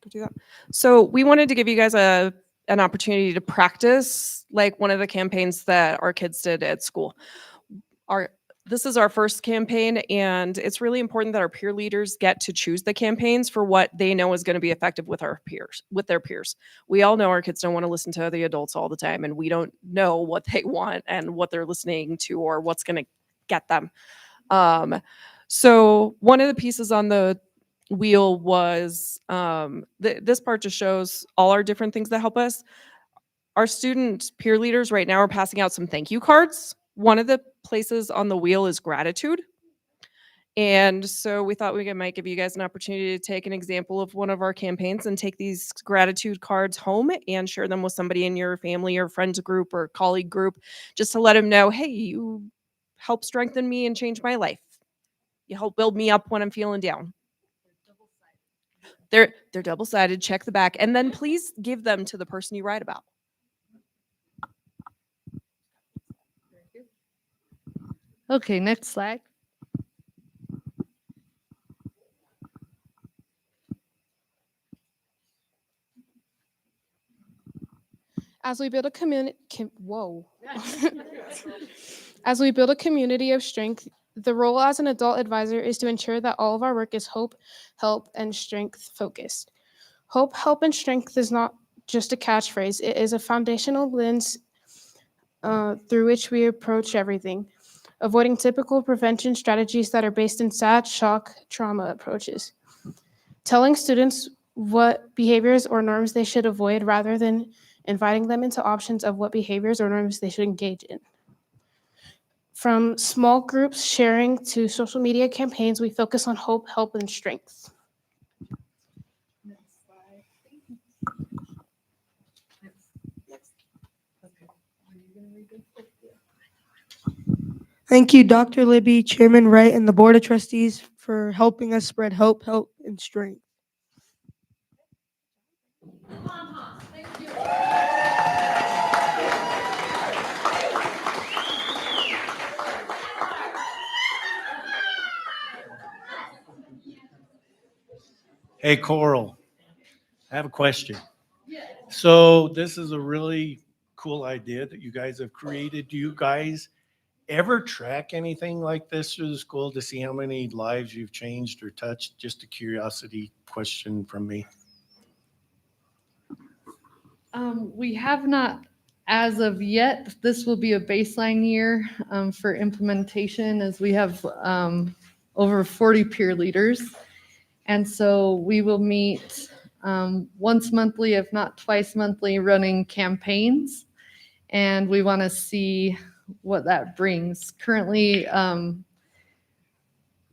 Go do that. So we wanted to give you guys an opportunity to practice like one of the campaigns that our kids did at school. This is our first campaign, and it's really important that our peer leaders get to choose the campaigns for what they know is going to be effective with our peers, with their peers. We all know our kids don't want to listen to the adults all the time, and we don't know what they want and what they're listening to or what's going to get them. So one of the pieces on the wheel was this part just shows all our different things that help us. Our student peer leaders right now are passing out some thank you cards. One of the places on the wheel is gratitude. And so we thought we might give you guys an opportunity to take an example of one of our campaigns and take these gratitude cards home and share them with somebody in your family or friends group or colleague group, just to let them know, hey, you help strengthen me and change my life. You help build me up when I'm feeling down. They're double-sided. Check the back. And then please give them to the person you write about. Okay, next slide. As we build a As we build a community of strength, the role as an adult advisor is to ensure that all of our work is hope, help, and strength focused. Hope, help, and strength is not just a catchphrase. It is a foundational lens through which we approach everything, avoiding typical prevention strategies that are based in sad, shock, trauma approaches. Telling students what behaviors or norms they should avoid rather than inviting them into options of what behaviors or norms they should engage in. From small groups sharing to social media campaigns, we focus on hope, help, and strength. Thank you, Dr. Libby, Chairman Wright, and the Board of Trustees for helping us spread hope, help, and strength. Hey, Coral, I have a question. So this is a really cool idea that you guys have created. Do you guys ever track anything like this through the school to see how many lives you've changed or touched? Just a curiosity question from me. We have not as of yet. This will be a baseline year for implementation, as we have over 40 peer leaders. And so we will meet once monthly, if not twice monthly, running campaigns. And we want to see what that brings. Currently,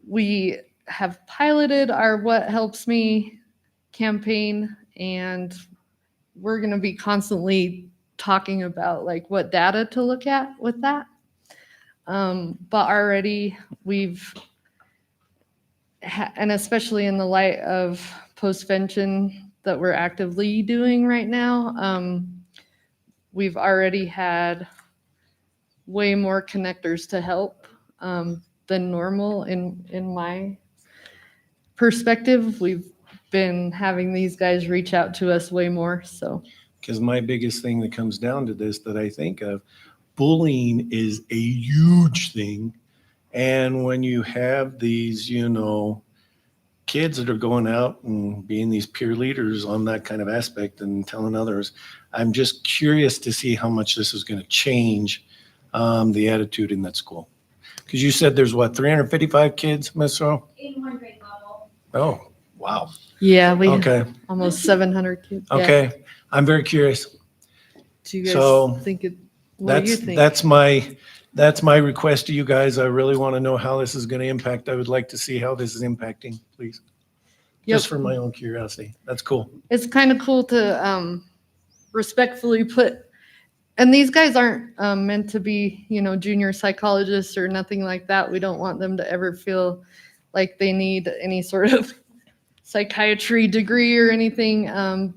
we have piloted our What Helps Me campaign, and we're going to be constantly talking about like what data to look at with that. But already we've, and especially in the light of postvention that we're actively doing right now, we've already had way more connectors to help than normal in my perspective. We've been having these guys reach out to us way more, so. Because my biggest thing that comes down to this that I think of, bullying is a huge thing. And when you have these, kids that are going out and being these peer leaders on that kind of aspect and telling others, I'm just curious to see how much this is going to change the attitude in that school. Because you said there's 355 kids, Ms. Rowe? In one grade level. Oh, wow. Yeah, we Okay. have almost 700 kids. Yeah. Okay. I'm very curious. Do you guys So, think it, what do you think? That's my request to you guys. I really want to know how this is going to impact. I would like to see how this is impacting, please. Just Yep. for my own curiosity. That's cool. It's kind of cool to respectfully put, and these guys aren't meant to be, junior psychologists or nothing like that. We don't want them to ever feel like they need any sort of psychiatry degree or anything.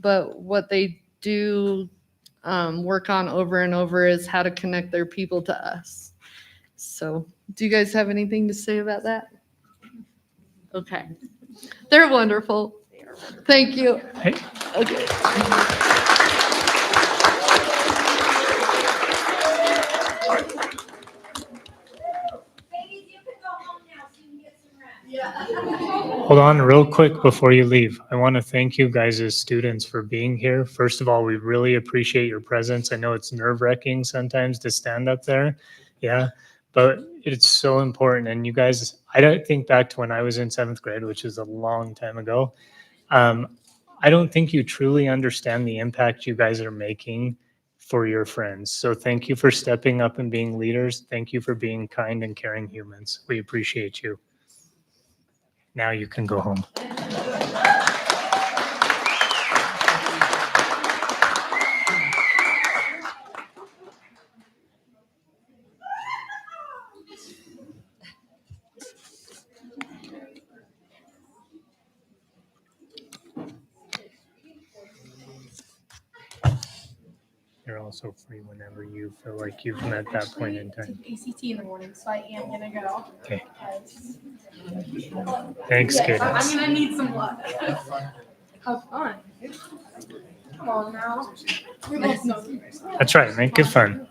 But what they do work on over and over is how to connect their people to us. So do you guys have anything to say about that? Okay. They're wonderful. Thank you. Hey. Okay. Hold on real quick before you leave. I want to thank you guys as students for being here. First of all, we really appreciate your presence. I know it's nerve-wracking sometimes to stand up there. Yeah, but it's so important. And you guys, I don't think back to when I was in 7th grade, which is a long time ago. I don't think you truly understand the impact you guys are making for your friends. So thank you for stepping up and being leaders. Thank you for being kind and caring humans. We appreciate you. Now you can go home. You're also free whenever you feel like you've met that point in time. ACT in the morning, so I am gonna go. Okay. Thanks, Yeah, kids. I'm gonna need some blood. Have fun. Come on now. That's right. Make it fun.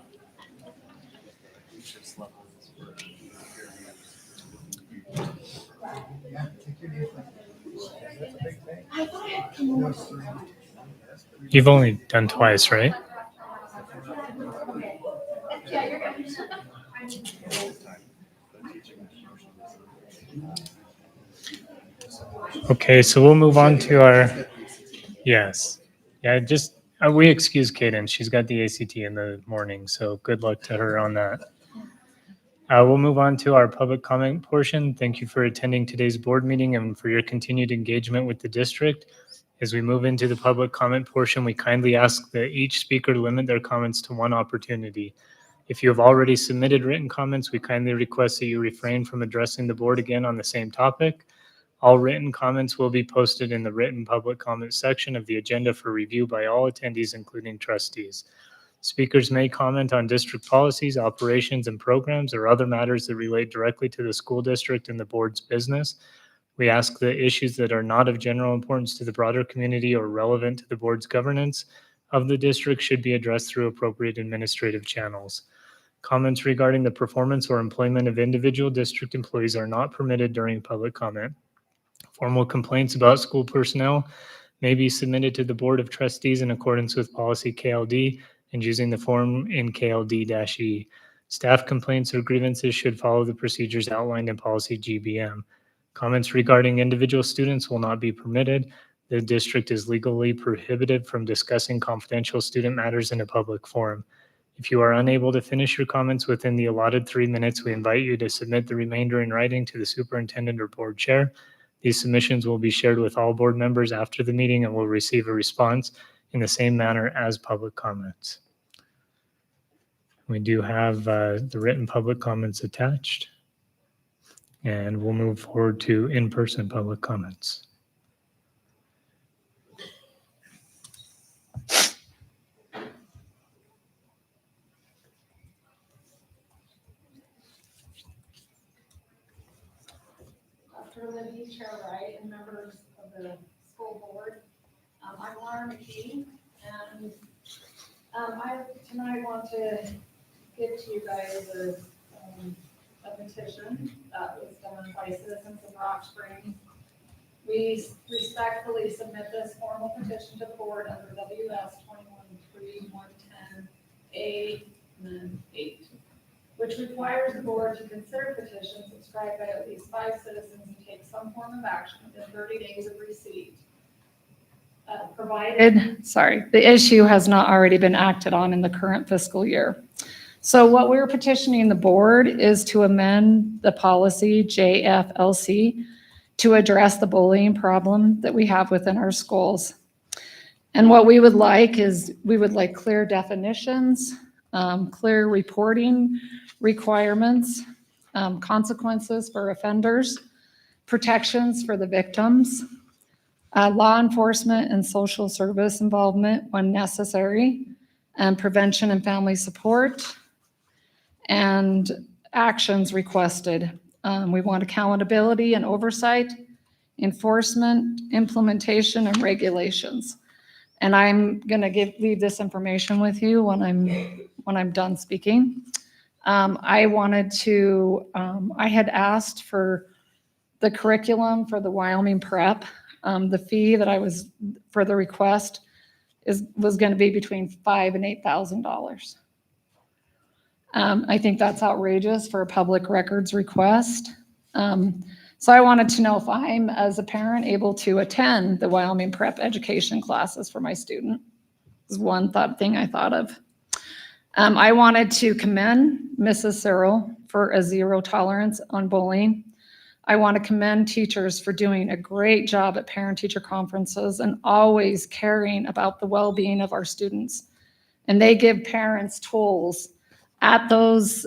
You've only done twice, right? Okay, so we'll move on to our, yes. Yeah, just, we excuse Kaden. She's got the ACT in the morning, so good luck to her on that. We'll move on to our public comment portion. Thank you for attending today's board meeting and for your continued engagement with the district. As we move into the public comment portion, we kindly ask that each speaker limit their comments to one opportunity. If you have already submitted written comments, we kindly request that you refrain from addressing the board again on the same topic. All written comments will be posted in the written public comment section of the agenda for review by all attendees, including trustees. Speakers may comment on district policies, operations, and programs, or other matters that relate directly to the school district and the board's business. We ask that issues that are not of general importance to the broader community or relevant to the board's governance of the district should be addressed through appropriate administrative channels. Comments regarding the performance or employment of individual district employees are not permitted during public comment. Formal complaints about school personnel may be submitted to the Board of Trustees in accordance with policy KLD and using the form in KLD-E. Staff complaints or grievances should follow the procedures outlined in policy GBM. Comments regarding individual students will not be permitted. The district is legally prohibited from discussing confidential student matters in a public forum. If you are unable to finish your comments within the allotted 3 minutes, we invite you to submit the remainder in writing to the superintendent or board chair. These submissions will be shared with all board members after the meeting and will receive a response in the same manner as public comments. We do have the written public comments attached, and we'll move forward to in-person public comments. Dr. Libby, Chair Wright, and members of the school board. I'm Laura McKee, and I tonight want to give to you guys a petition that was done by citizens of Rock Springs. We respectfully submit this formal petition to the board under WS 21-3-110A and then 8, which requires the board to consider petitions subscribed by at least 5 citizens and take some form of action within 30 days of receipt. The issue has not already been acted on in the current fiscal year. So what we're petitioning the board is to amend the policy JFLC to address the bullying problem that we have within our schools. And what we would like is, we would like clear definitions, clear reporting requirements, consequences for offenders, protections for the victims, law enforcement and social service involvement when necessary, and prevention and family support, and actions requested. We want accountability and oversight, enforcement, implementation, and regulations. And I'm going to leave this information with you when I'm done speaking. I had asked for the curriculum for the Wyoming prep. The fee that for the request was going to be between $5,000 and $8,000. I think that's outrageous for a public records request. So I wanted to know if I'm, as a parent, able to attend the Wyoming prep education classes for my student. This is one thing I thought of. I wanted to commend Mrs. Searle for a zero tolerance on bullying. I want to commend teachers for doing a great job at parent-teacher conferences and always caring about the well-being of our students. And they give parents tools at those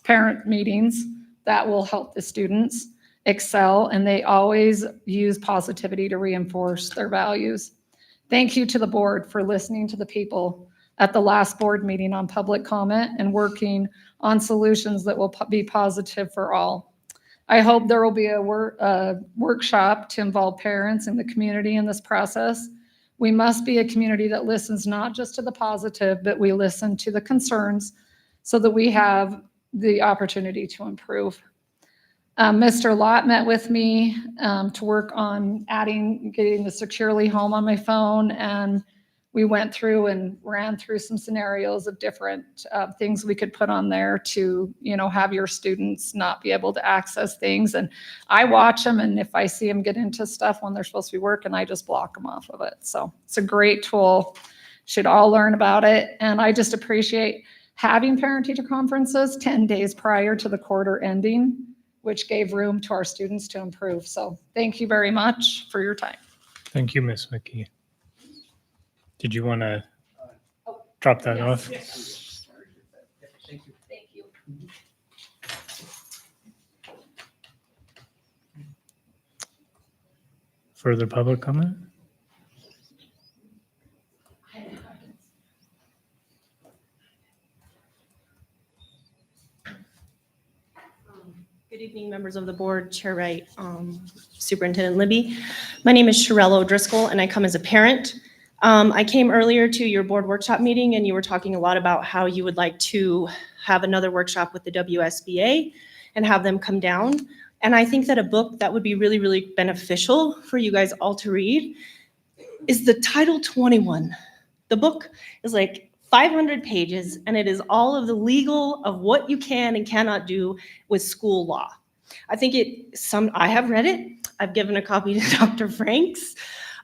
parent meetings that will help the students excel, and they always use positivity to reinforce their values. Thank you to the board for listening to the people at the last board meeting on public comment and working on solutions that will be positive for all. I hope there will be a workshop to involve parents and the community in this process. We must be a community that listens not just to the positive, but we listen to the concerns so that we have the opportunity to improve. Mr. Lott met with me to work on getting the Securely Home on my phone, and we went through and ran through some scenarios of different things we could put on there to, have your students not be able to access things. And I watch them, and if I see them get into stuff when they're supposed to be working, I just block them off of it. So it's a great tool. Should all learn about it. And I just appreciate having parent-teacher conferences 10 days prior to the quarter ending, which gave room to our students to improve. So thank you very much for your time. Thank you, Ms. McKee. Did you want to drop that off? Yes. Thank you. Further public comment? Good evening, members of the board, Chair Wright, Superintendent Libby. My name is Sherelle O'Driscoll, and I come as a parent. I came earlier to your board workshop meeting and you were talking a lot about how you would like to have another workshop with the WSBA and have them come down. And I think that a book that would be really, really beneficial for you guys all to read is the Title 21. The book is like 500 pages and it is all of the legal of what you can and cannot do with school law. I think I have read it. I've given a copy to Dr. Franks.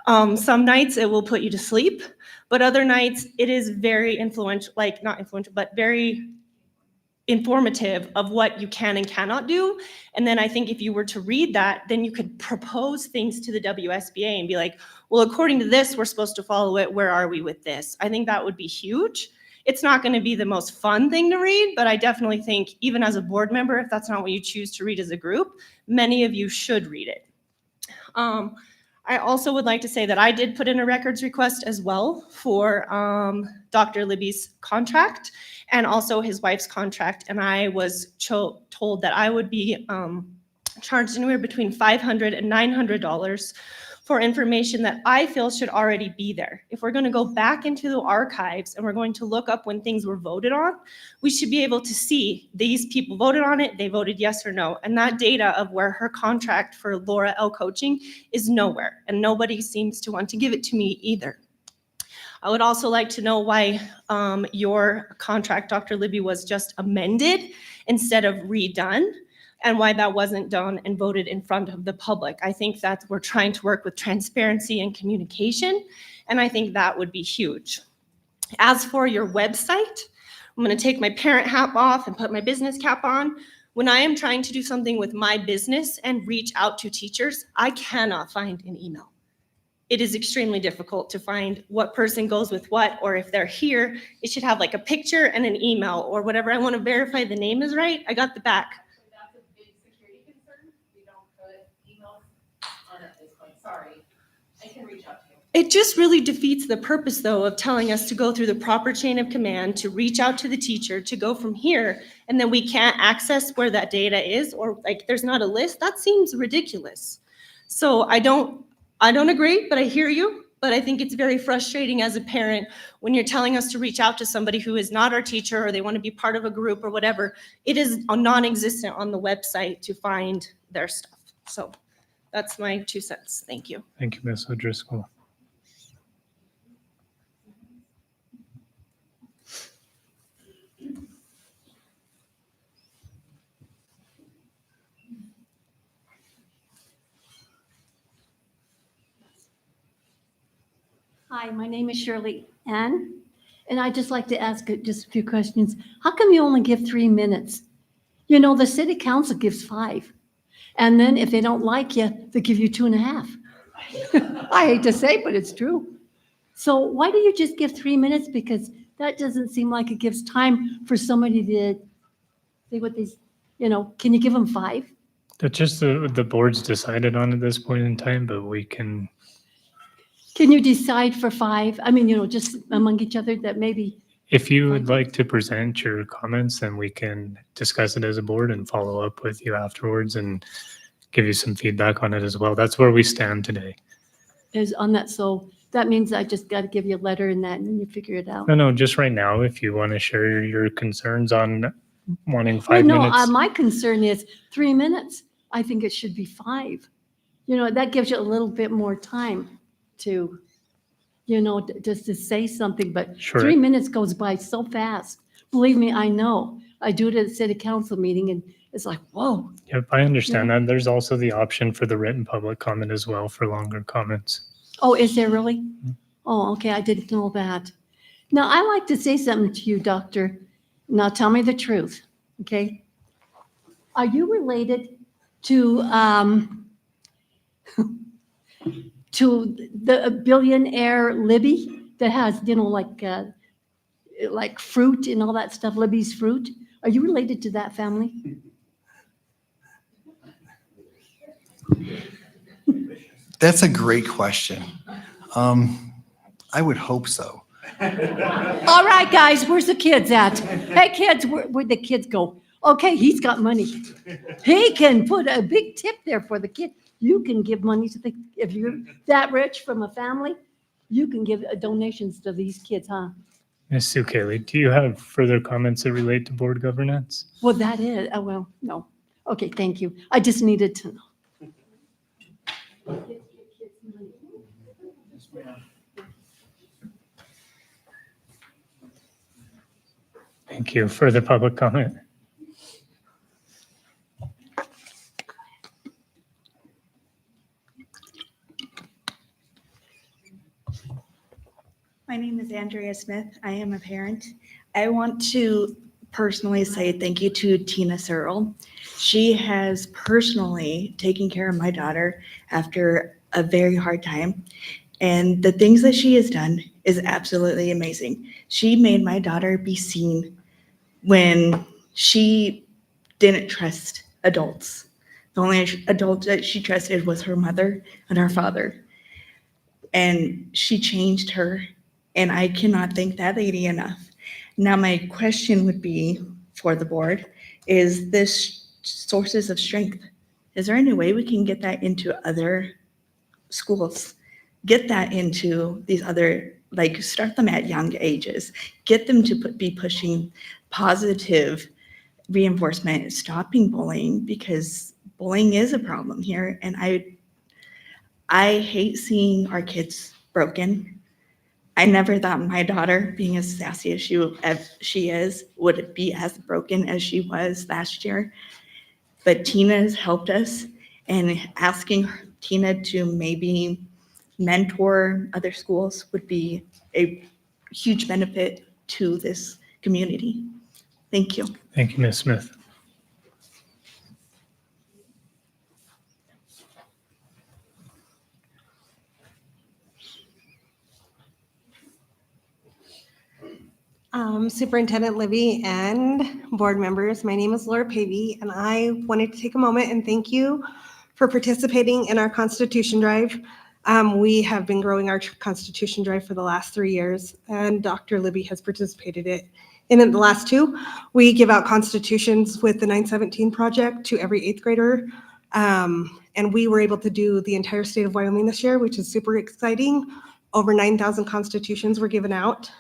Some nights it will put you to sleep, but other nights it is very influential, like not influential, but very informative of what you can and cannot do. And then I think if you were to read that, then you could propose things to the WSBA and be like, well, according to this, we're supposed to follow it. Where are we with this? I think that would be huge. It's not going to be the most fun thing to read, but I definitely think even as a board member, if that's not what you choose to read as a group, many of you should read it. I also would like to say that I did put in a records request as well for Dr. Libby's contract and also his wife's contract. And I was told that I would be charged anywhere between $500 and $900 for information that I feel should already be there. If we're going to go back into the archives and we're going to look up when things were voted on, we should be able to see these people voted on it, they voted yes or no. And that data of where her contract for Laura L. coaching is nowhere, and nobody seems to want to give it to me either. I would also like to know why your contract, Dr. Libby, was just amended instead of redone, and why that wasn't done and voted in front of the public. I think that we're trying to work with transparency and communication, and I think that would be huge. As for your website, I'm gonna take my parent hat off and put my business cap on. When I am trying to do something with my business and reach out to teachers, I cannot find an email. It is extremely difficult to find what person goes with what, or if they're here, it should have like a picture and an email or whatever. I wanna verify the name is right. I got the back. Sorry, I can reach out to you. It just really defeats the purpose, though, of telling us to go through the proper chain of command, to reach out to the teacher, to go from here, and then we can't access where that data is, or like there's not a list. That seems ridiculous. So I don't agree, but I hear you. But I think it's very frustrating as a parent when you're telling us to reach out to somebody who is not our teacher or they want to be part of a group or whatever. It is non-existent on the website to find their stuff. So that's my 2 cents. Thank you. Thank you, Ms. O'Driscoll. Hi, my name is Shirley Ann, and I'd just like to ask just a few questions. How come you only give 3 minutes? You know, the city council gives 5. And then if they don't like you, they give you 2.5. I hate to say, but it's true. So why do you just give 3 minutes? Because that doesn't seem like it gives time for somebody to say what they, can you give them 5? That's just the board's decided on at this point in time, but we can. Can you decide for 5? I mean, just among each other that maybe. If you would like to present your comments, then we can discuss it as a board and follow up with you afterwards and give you some feedback on it as well. That's where we stand today. Is on that, so that means I just got to give you a letter and that, and then you figure it out. No, just right now, if you want to share your concerns on wanting 5 minutes. No, my concern is 3 minutes. I think it should be 5. That gives you a little bit more time to, just to say something, but Sure. 3 minutes goes by so fast. Believe me, I know. I do it at a city council meeting and it's like, whoa. Yep, I understand that. There's also the option for the written public comment as well for longer comments. Oh, is there really? Oh, okay, I didn't know that. Now, I like to say something to you, Doctor. Now, tell me the truth, okay? Are you related to to the billionaire Libby that has, like fruit and all that stuff, Libby's fruit? Are you related to that family? That's a great question. I would hope so. All right, guys, where's the kids at? Hey, kids, where'd the kids go? Okay, he's got money. He can put a big tip there for the kid. You can give money to if you're that rich from a family, you can give donations to these kids, huh? Ms. Sue Kelly, do you have further comments that relate to board governance? Well, that is, well, no. Okay, thank you. I just needed to know. Thank you. Further public comment? My name is Andrea Smith. I am a parent. I want to personally say thank you to Tina Searle. She has personally taken care of my daughter after a very hard time. And the things that she has done is absolutely amazing. She made my daughter be seen when she didn't trust adults. The only adult that she trusted was her mother and her father. And she changed her. And I cannot thank that lady enough. Now, my question would be for the board, is this sources of strength? Is there any way we can get that into other schools? Get that into these other, like start them at young ages. Get them to be pushing positive reinforcement, stopping bullying, because bullying is a problem here. And I hate seeing our kids broken. I never thought my daughter, being as sassy as she is, would be as broken as she was last year. But Tina has helped us, and asking Tina to maybe mentor other schools would be a huge benefit to this community. Thank you. Thank you, Ms. Smith. Superintendent Libby and board members, my name is Laura Pavey, and I wanted to take a moment and thank you for participating in our Constitution Drive. We have been growing our Constitution Drive for the last 3 years, and Dr. Libby has participated in the last 2. We give out constitutions with the 917 project to every 8th grader, and we were able to do the entire state of Wyoming this year, which is super exciting. Over 9,000 constitutions were given out.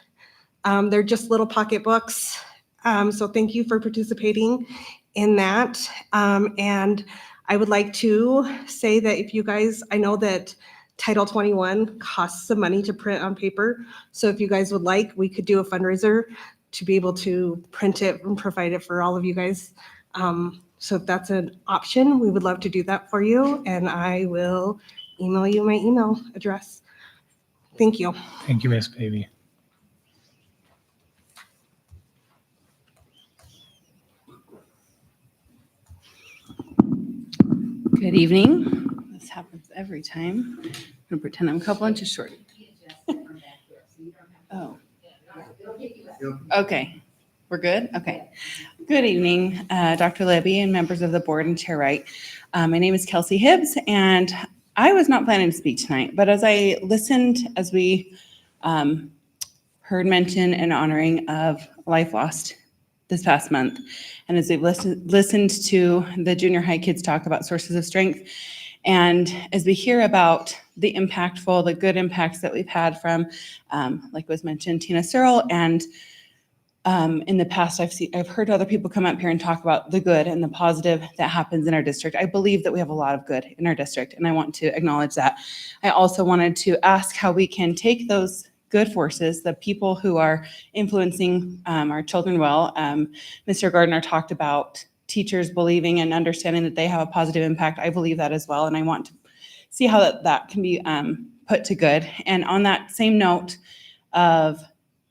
They're just little pocketbooks. So thank you for participating in that. And I would like to say that if you guys, I know that Title 21 costs some money to print on paper. So if you guys would like, we could do a fundraiser to be able to print it and provide it for all of you guys. So if that's an option, we would love to do that for you. And I will email you my email address. Thank you. Thank you, Ms. Pavey. Good evening. This happens every time. I'm gonna pretend I'm a couple inches short. Oh. Okay, we're good? Okay. Good evening, Dr. Libby and members of the board and Chair Wright. My name is Kelsey Hibbs, and I was not planning to speak tonight, but as I listened, as we heard mention and honoring of life lost this past month, and as we've listened to the junior high kids talk about sources of strength, and as we hear about the impactful, the good impacts that we've had from, like was mentioned, Tina Searle, and in the past, I've heard other people come up here and talk about the good and the positive that happens in our district. I believe that we have a lot of good in our district, and I want to acknowledge that. I also wanted to ask how we can take those good forces, the people who are influencing our children well. Mr. Gardner talked about teachers believing and understanding that they have a positive impact. I believe that as well, and I want to see how that can be put to good. And on that same note of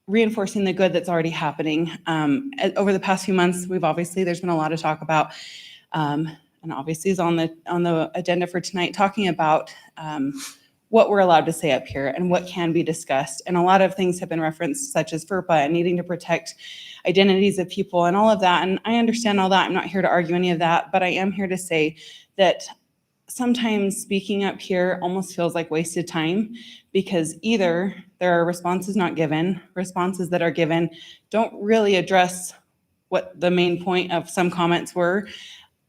reinforcing the good that's already happening, over the past few months, there's been a lot of talk about, and obviously is on the agenda for tonight, talking about what we're allowed to say up here and what can be discussed. And a lot of things have been referenced, such as FERPA and needing to protect identities of people and all of that. And I understand all that. I'm not here to argue any of that, but I am here to say that sometimes speaking up here almost feels like wasted time, because either there are responses not given, responses that are given don't really address what the main point of some comments were,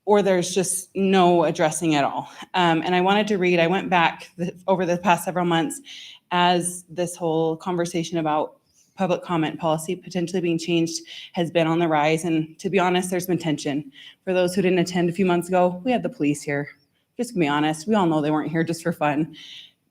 or there's just no addressing at all. And I wanted to read, I went back over the past several months as this whole conversation about public comment policy potentially being changed has been on the rise. And to be honest, there's been tension. For those who didn't attend a few months ago, we had the police here. Just gonna be honest, we all know they weren't here just for fun.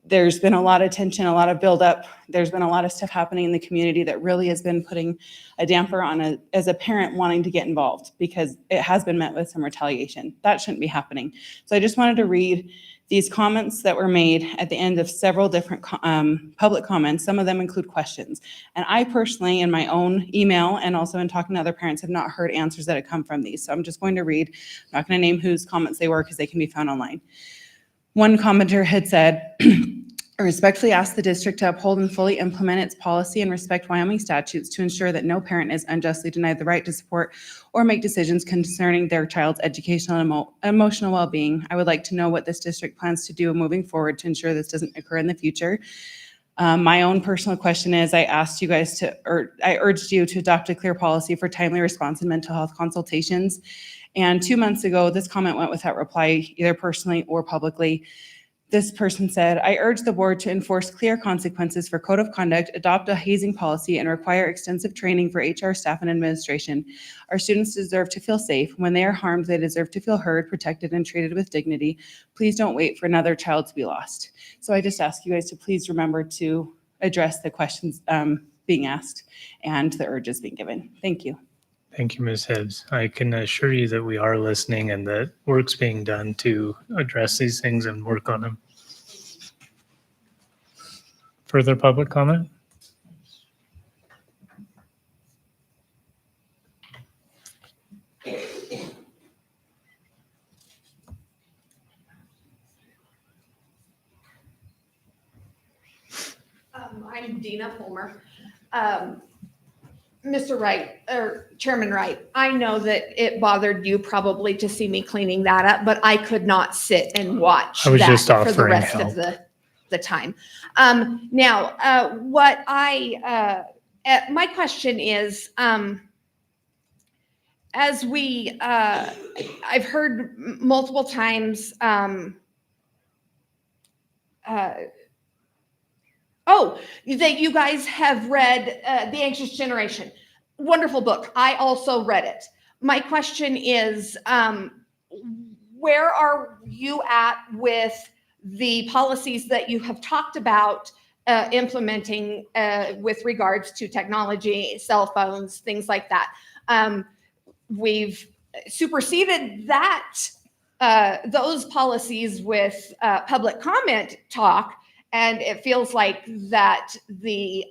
There's been a lot of tension, a lot of buildup. There's been a lot of stuff happening in the community that really has been putting a damper on as a parent wanting to get involved, because it has been met with some retaliation. That shouldn't be happening. So I just wanted to read these comments that were made at the end of several different public comments. Some of them include questions. And I personally, in my own email and also in talking to other parents, have not heard answers that have come from these. So I'm just going to read. I'm not going to name whose comments they were because they can be found online. One commenter had said, I respectfully ask the district to uphold and fully implement its policy and respect Wyoming statutes to ensure that no parent is unjustly denied the right to support or make decisions concerning their child's educational and emotional well-being. I would like to know what this district plans to do moving forward to ensure this doesn't occur in the future. My own personal question is, I urged you to adopt a clear policy for timely response and mental health consultations. And 2 months ago, this comment went without reply, either personally or publicly. This person said, I urge the board to enforce clear consequences for code of conduct, adopt a hazing policy, and require extensive training for HR staff and administration. Our students deserve to feel safe. When they are harmed, they deserve to feel heard, protected, and treated with dignity. Please don't wait for another child to be lost. So I just ask you guys to please remember to address the questions being asked and the urges being given. Thank you. Thank you, Ms. Hibbs. I can assure you that we are listening and that work's being done to address these things and work on them. Further public comment? I'm Dina Fulmer. Mr. Wright, or Chairman Wright, I know that it bothered you probably to see me cleaning that up, but I could not sit and watch I was that just for the offering rest help. of the time. My question is, as we, I've heard multiple times, that you guys have read The Anxious Generation. Wonderful book. I also read it. My question is, where are you at with the policies that you have talked about implementing with regards to technology, cell phones, things like that? We've superseded those policies with public comment talk. And it feels like that the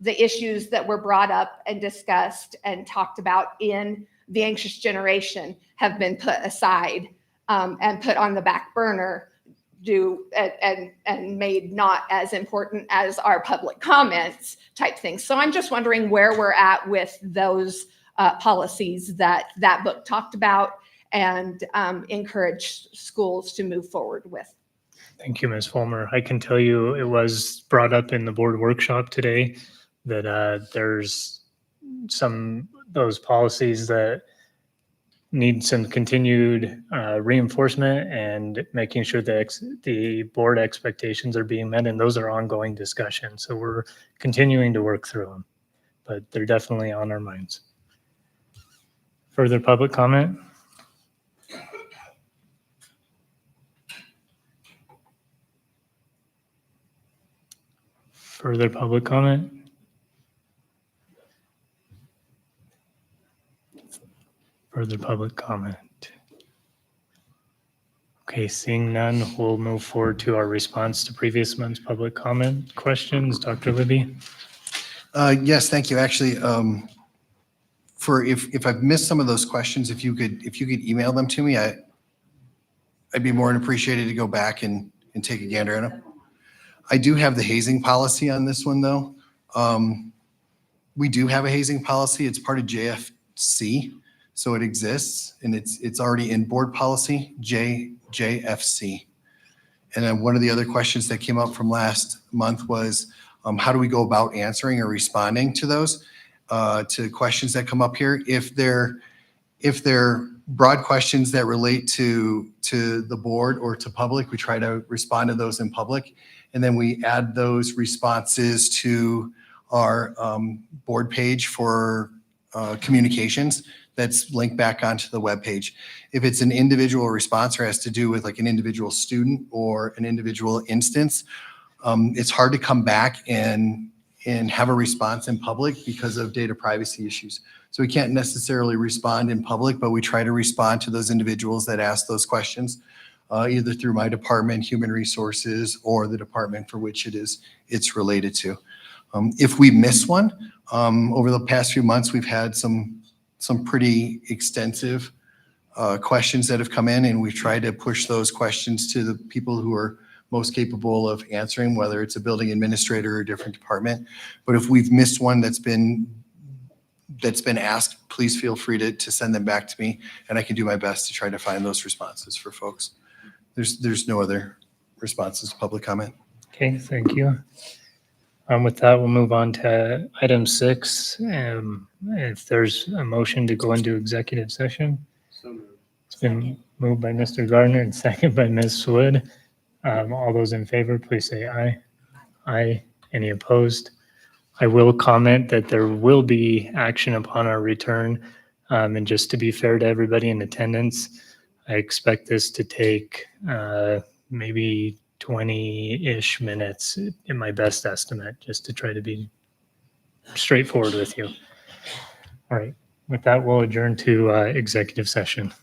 issues that were brought up and discussed and talked about in The Anxious Generation have been put aside and put on the back burner and made not as important as our public comments type things. So I'm just wondering where we're at with those policies that book talked about and encouraged schools to move forward with. Thank you, Ms. Fulmer. I can tell you it was brought up in the board workshop today that there's those policies that need some continued reinforcement and making sure that the board expectations are being met, and those are ongoing discussions. So we're continuing to work through them, but they're definitely on our minds. Further public comment? Further public comment? Further public comment? Okay, seeing none, we'll move forward to our response to previous month's public comment questions. Dr. Libby? Yes, thank you. Actually, if I've missed some of those questions, if you could email them to me, I'd be more than appreciated to go back and take a gander at them. I do have the hazing policy on this one, though. We do have a hazing policy. It's part of JFC, so it exists, and it's already in board policy, JFC. And then one of the other questions that came up from last month was, how do we go about answering or responding to those, to questions that come up here? If they're broad questions that relate to the board or to public, we try to respond to those in public. And then we add those responses to our board page for communications that's linked back onto the webpage. If it's an individual response or has to do with like an individual student or an individual instance, it's hard to come back and have a response in public because of data privacy issues. So we can't necessarily respond in public, but we try to respond to those individuals that ask those questions, either through my department, Human Resources, or the department for which it's related to. If we miss one, over the past few months, we've had some pretty extensive questions that have come in, and we've tried to push those questions to the people who are most capable of answering, whether it's a building administrator or a different department. But if we've missed one that's been asked, please feel free to send them back to me, and I can do my best to try to find those responses for folks. There's no other responses to public comment. Okay, thank you. With that, we'll move on to item 6. If there's a motion to go into executive session. It's been moved by Mr. Gardner and second by Ms. Wood. All those in favor, please say aye. Aye. Any opposed? I will comment that there will be action upon our return. And just to be fair to everybody in attendance, I expect this to take maybe 20-ish minutes in my best estimate, just to try to be straightforward with you. All right. With that, we'll adjourn to executive session.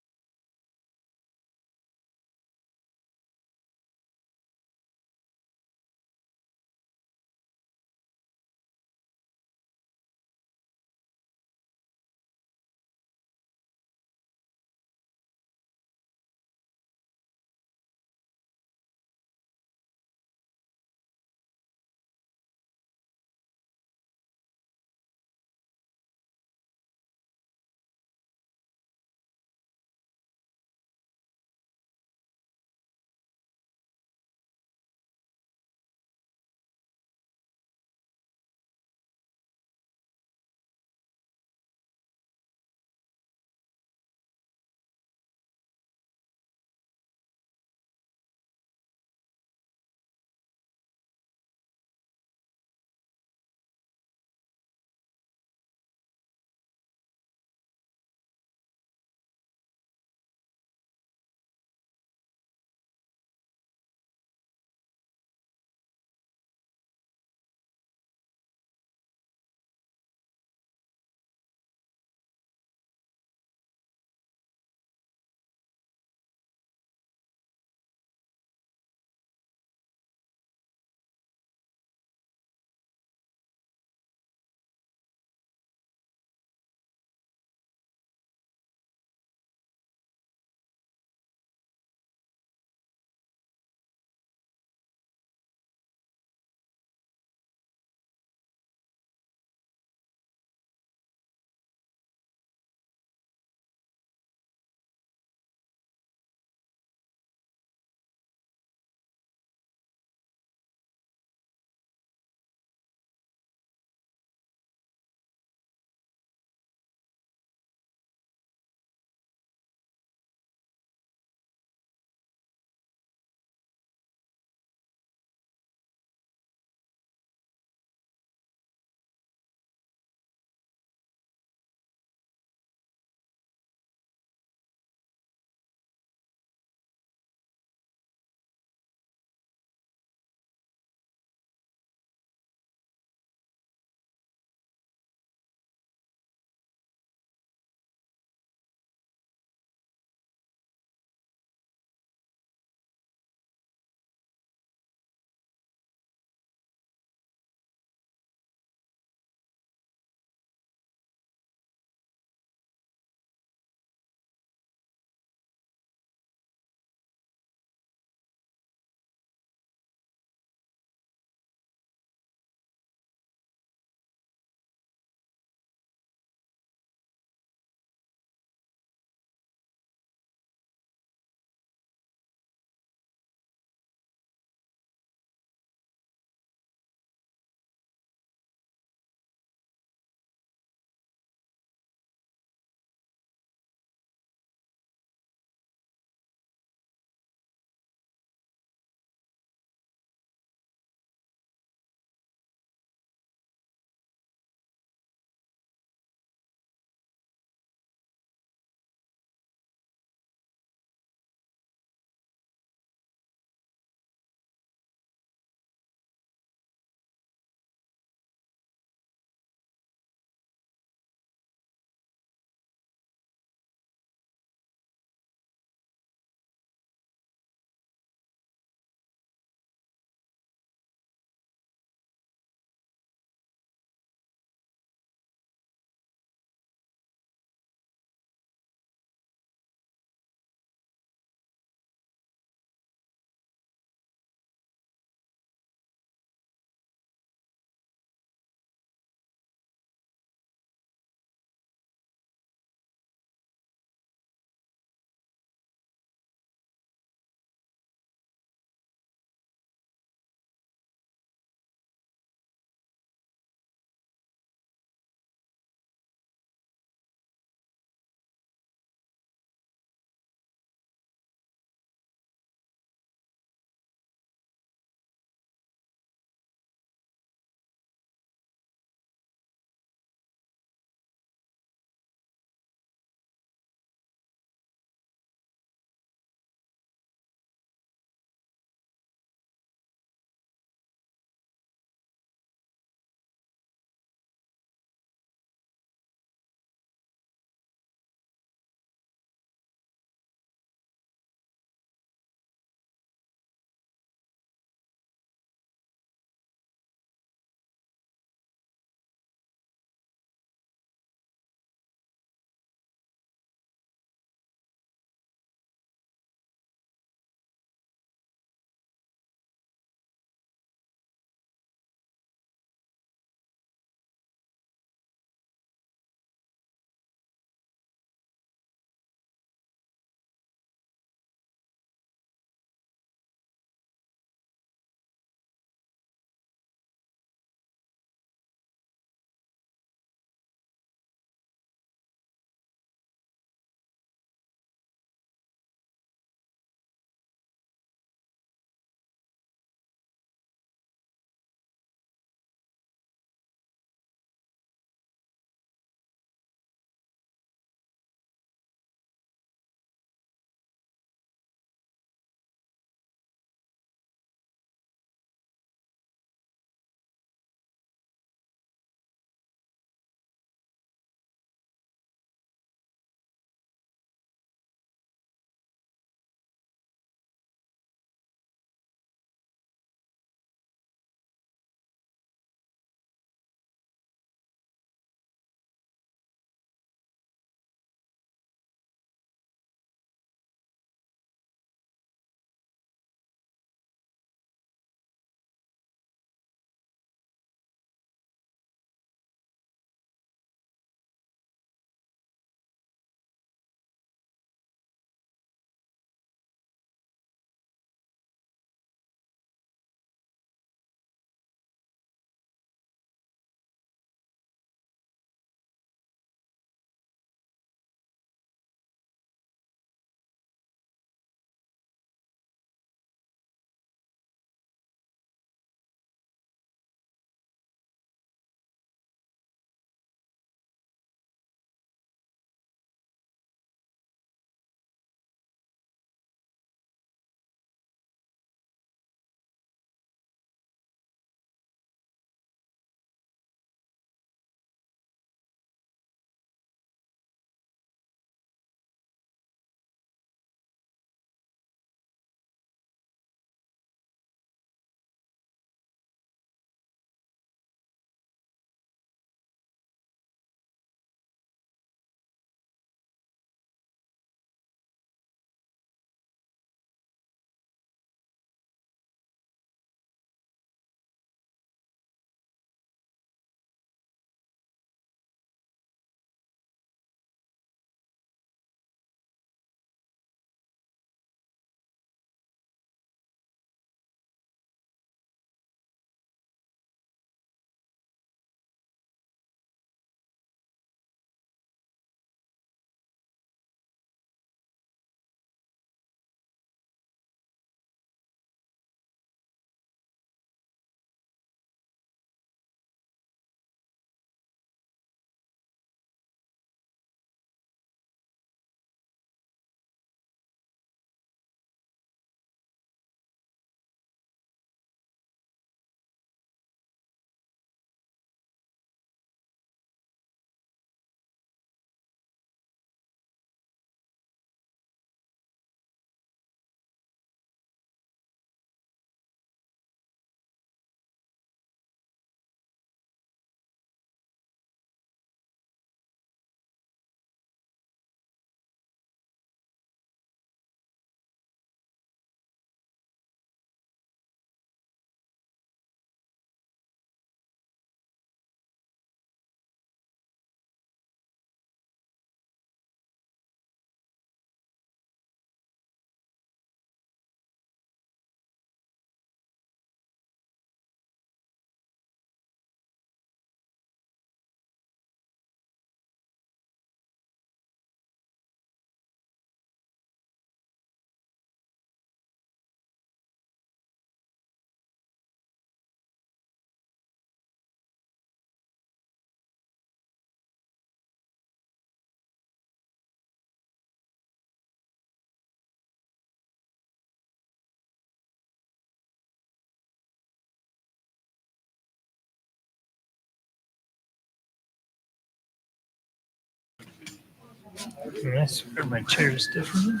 I swear my chair is different.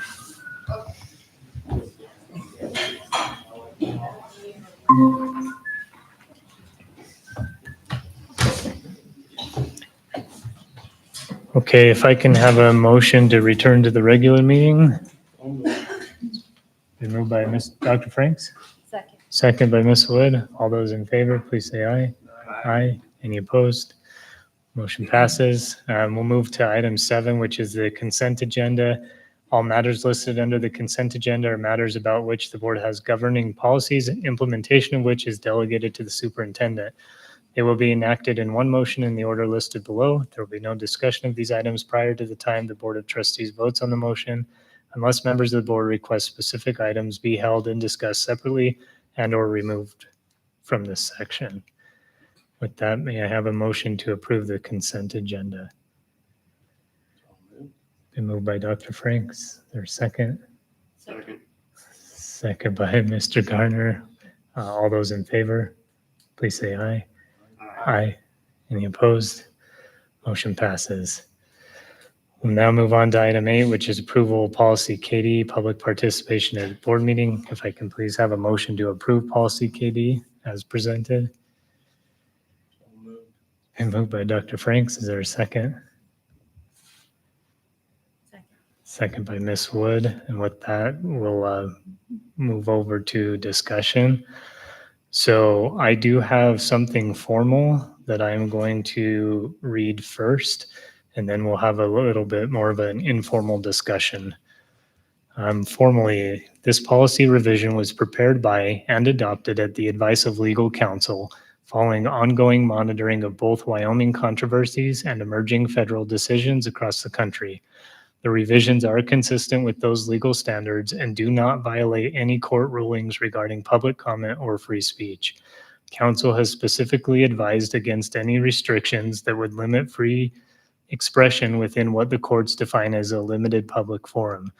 Okay, if I can have a motion to return to the regular meeting. Been moved by Dr. Franks, Second. second by Ms. Wood. All those in favor, please say aye. Aye. Any opposed? Motion passes. We'll move to item 7, which is the consent agenda. All matters listed under the consent agenda are matters about which the board has governing policies, implementation of which is delegated to the superintendent. They will be enacted in one motion in the order listed below. There will be no discussion of these items prior to the time the Board of Trustees votes on the motion, unless members of the board request specific items be held and discussed separately and/or removed from this section. With that, may I have a motion to approve the consent agenda? Been moved by Dr. Franks. There's second. Second. Second by Mr. Garner. All those in favor, please say aye. Aye. Any opposed? Motion passes. We'll now move on to item 8, which is approval of policy KD, public participation at board meeting. If I can please have a motion to approve policy KD as presented. And moved by Dr. Franks. Is there a second? Second by Ms. Wood. And with that, we'll move over to discussion. So I do have something formal that I'm going to read first, and then we'll have a little bit more of an informal discussion. Formally, this policy revision was prepared by and adopted at the advice of legal counsel following ongoing monitoring of both Wyoming controversies and emerging federal decisions across the country. The revisions are consistent with those legal standards and do not violate any court rulings regarding public comment or free speech. Council has specifically advised against any restrictions that would limit free expression within what the courts define as a limited public forum.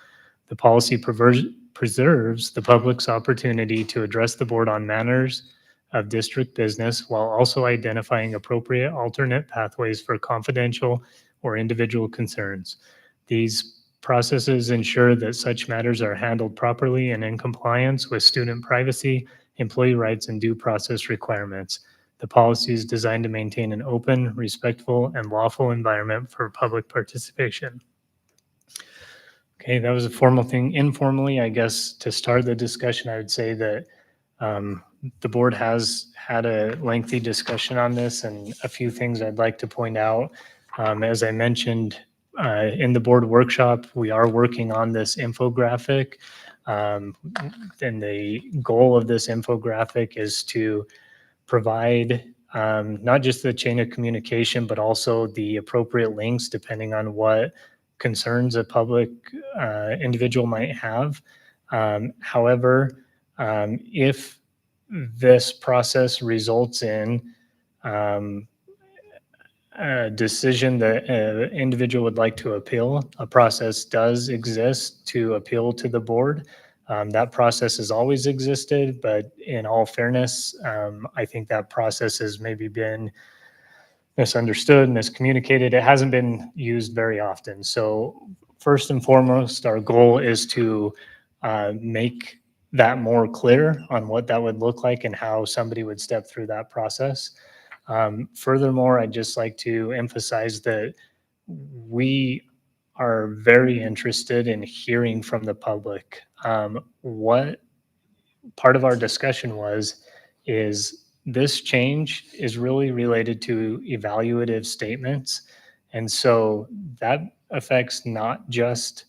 The policy preserves the public's opportunity to address the board on matters of district business while also identifying appropriate alternate pathways for confidential or individual concerns. These processes ensure that such matters are handled properly and in compliance with student privacy, employee rights, and due process requirements. The policy is designed to maintain an open, respectful, and lawful environment for public participation. Okay, that was a formal thing. Informally, I guess to start the discussion, I would say that the board has had a lengthy discussion on this, and a few things I'd like to point out. As I mentioned in the board workshop, we are working on this infographic. And the goal of this infographic is to provide not just the chain of communication, but also the appropriate links depending on what concerns a public individual might have. However, if this process results in a decision that an individual would like to appeal, a process does exist to appeal to the board. That process has always existed, but in all fairness, I think that process has maybe been misunderstood, miscommunicated. It hasn't been used very often. So first and foremost, our goal is to make that more clear on what that would look like and how somebody would step through that process. Furthermore, I'd just like to emphasize that we are very interested in hearing from the public. What part of our discussion is this change is really related to evaluative statements. And so that affects not just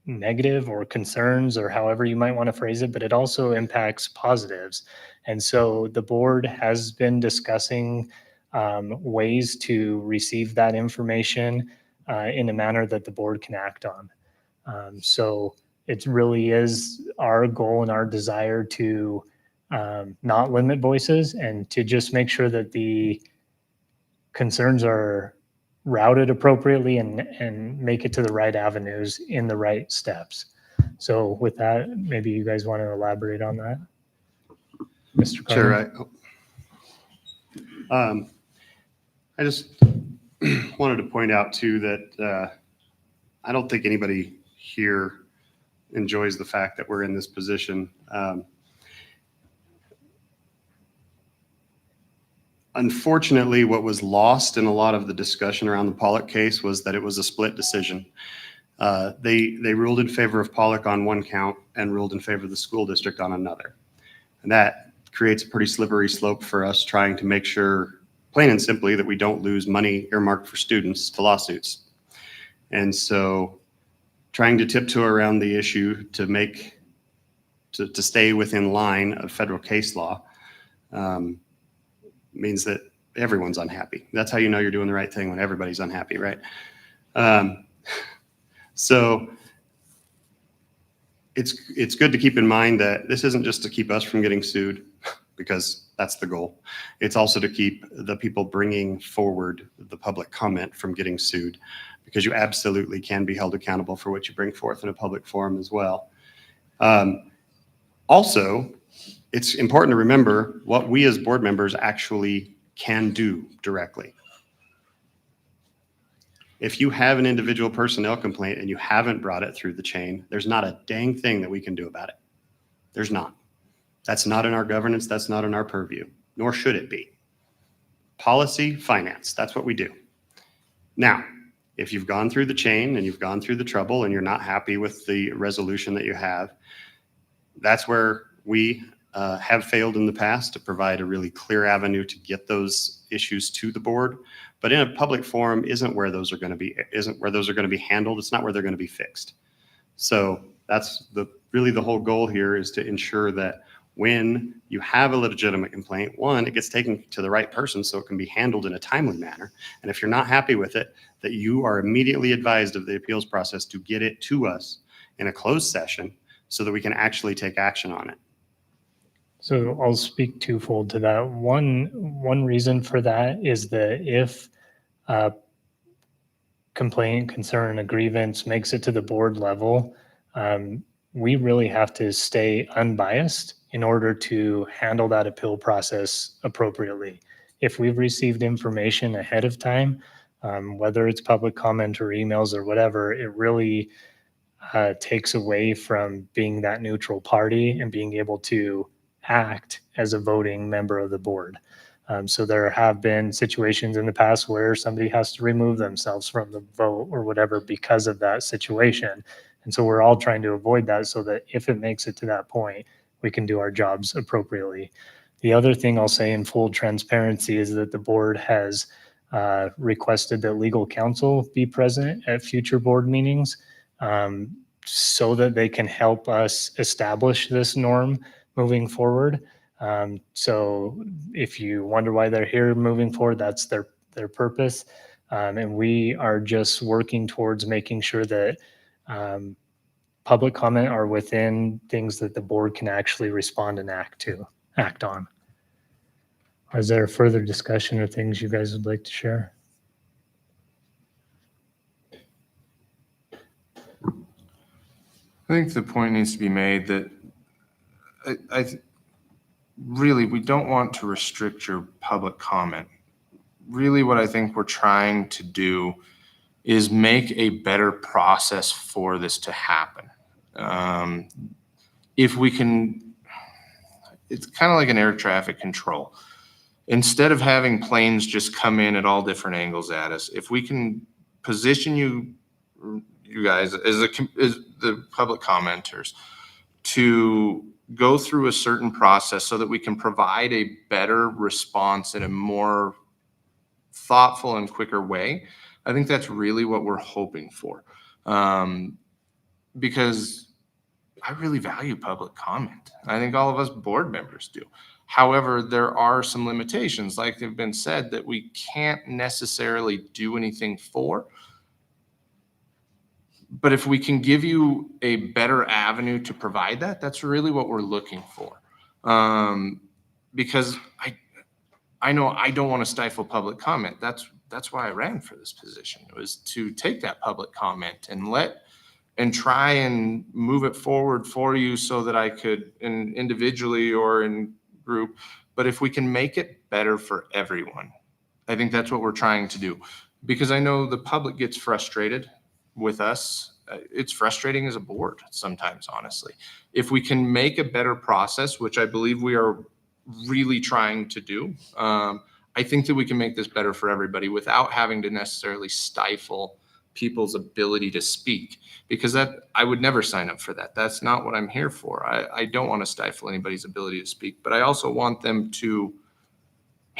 negative or concerns or however you might want to phrase it, but it also impacts positives. And so the board has been discussing ways to receive that information in a manner that the board can act on. So it really is our goal and our desire to not limit voices and to just make sure that the concerns are routed appropriately and make it to the right avenues in the right steps. So with that, maybe you guys want to elaborate on that? Mr. Carter? Sure. I just wanted to point out too that I don't think anybody here enjoys the fact that we're in this position. Unfortunately, what was lost in a lot of the discussion around the Pollock case was that it was a split decision. They ruled in favor of Pollock on one count and ruled in favor of the school district on another. And that creates a pretty slippery slope for us trying to make sure, plain and simply, that we don't lose money earmarked for students to lawsuits. And so trying to tiptoe around the issue to stay within line of federal case law means that everyone's unhappy. That's how you know you're doing the right thing, when everybody's unhappy, right? So it's good to keep in mind that this isn't just to keep us from getting sued, because that's the goal. It's also to keep the people bringing forward the public comment from getting sued, because you absolutely can be held accountable for what you bring forth in a public forum as well. Also, it's important to remember what we as board members actually can do directly. If you have an individual personnel complaint and you haven't brought it through the chain, there's not a dang thing that we can do about it. There's not. That's not in our governance. That's not in our purview, nor should it be. Policy, finance, that's what we do. Now, if you've gone through the chain and you've gone through the trouble and you're not happy with the resolution that you have, that's where we have failed in the past to provide a really clear avenue to get those issues to the board. But in a public forum isn't where those are going to be handled. It's not where they're going to be fixed. So that's really the whole goal here, is to ensure that when you have a legitimate complaint, one, it gets taken to the right person so it can be handled in a timely manner. And if you're not happy with it, that you are immediately advised of the appeals process to get it to us in a closed session so that we can actually take action on it. So I'll speak twofold to that. One reason for that is that if a complaint, concern, a grievance makes it to the board level, we really have to stay unbiased in order to handle that appeal process appropriately. If we've received information ahead of time, whether it's public comment or emails or whatever, it really takes away from being that neutral party and being able to act as a voting member of the board. So there have been situations in the past where somebody has to remove themselves from the vote or whatever because of that situation. And so we're all trying to avoid that so that if it makes it to that point, we can do our jobs appropriately. The other thing I'll say in full transparency is that the board has requested that legal counsel be present at future board meetings so that they can help us establish this norm moving forward. So if you wonder why they're here moving forward, that's their purpose. And we are just working towards making sure that public comment are within things that the board can actually respond and act on. Is there further discussion or things you guys would like to share? I think the point needs to be made that really, we don't want to restrict your public comment. Really, what I think we're trying to do is make a better process for this to happen. If we can, it's kind of like an air traffic control. Instead of having planes just come in at all different angles at us, if we can position you guys as the public commenters to go through a certain process so that we can provide a better response in a more thoughtful and quicker way, I think that's really what we're hoping for. Because I really value public comment. I think all of us board members do. However, there are some limitations, like have been said, that we can't necessarily do anything for. But if we can give you a better avenue to provide that, that's really what we're looking for. Because I know I don't want to stifle public comment. That's why I ran for this position. It was to take that public comment and try and move it forward for you so that I could, individually or in group, but if we can make it better for everyone, I think that's what we're trying to do. Because I know the public gets frustrated with us. It's frustrating as a board sometimes, honestly. If we can make a better process, which I believe we are really trying to do, I think that we can make this better for everybody without having to necessarily stifle people's ability to speak, because that I would never sign up for that. That's not what I'm here for. I don't want to stifle anybody's ability to speak, but I also want them to,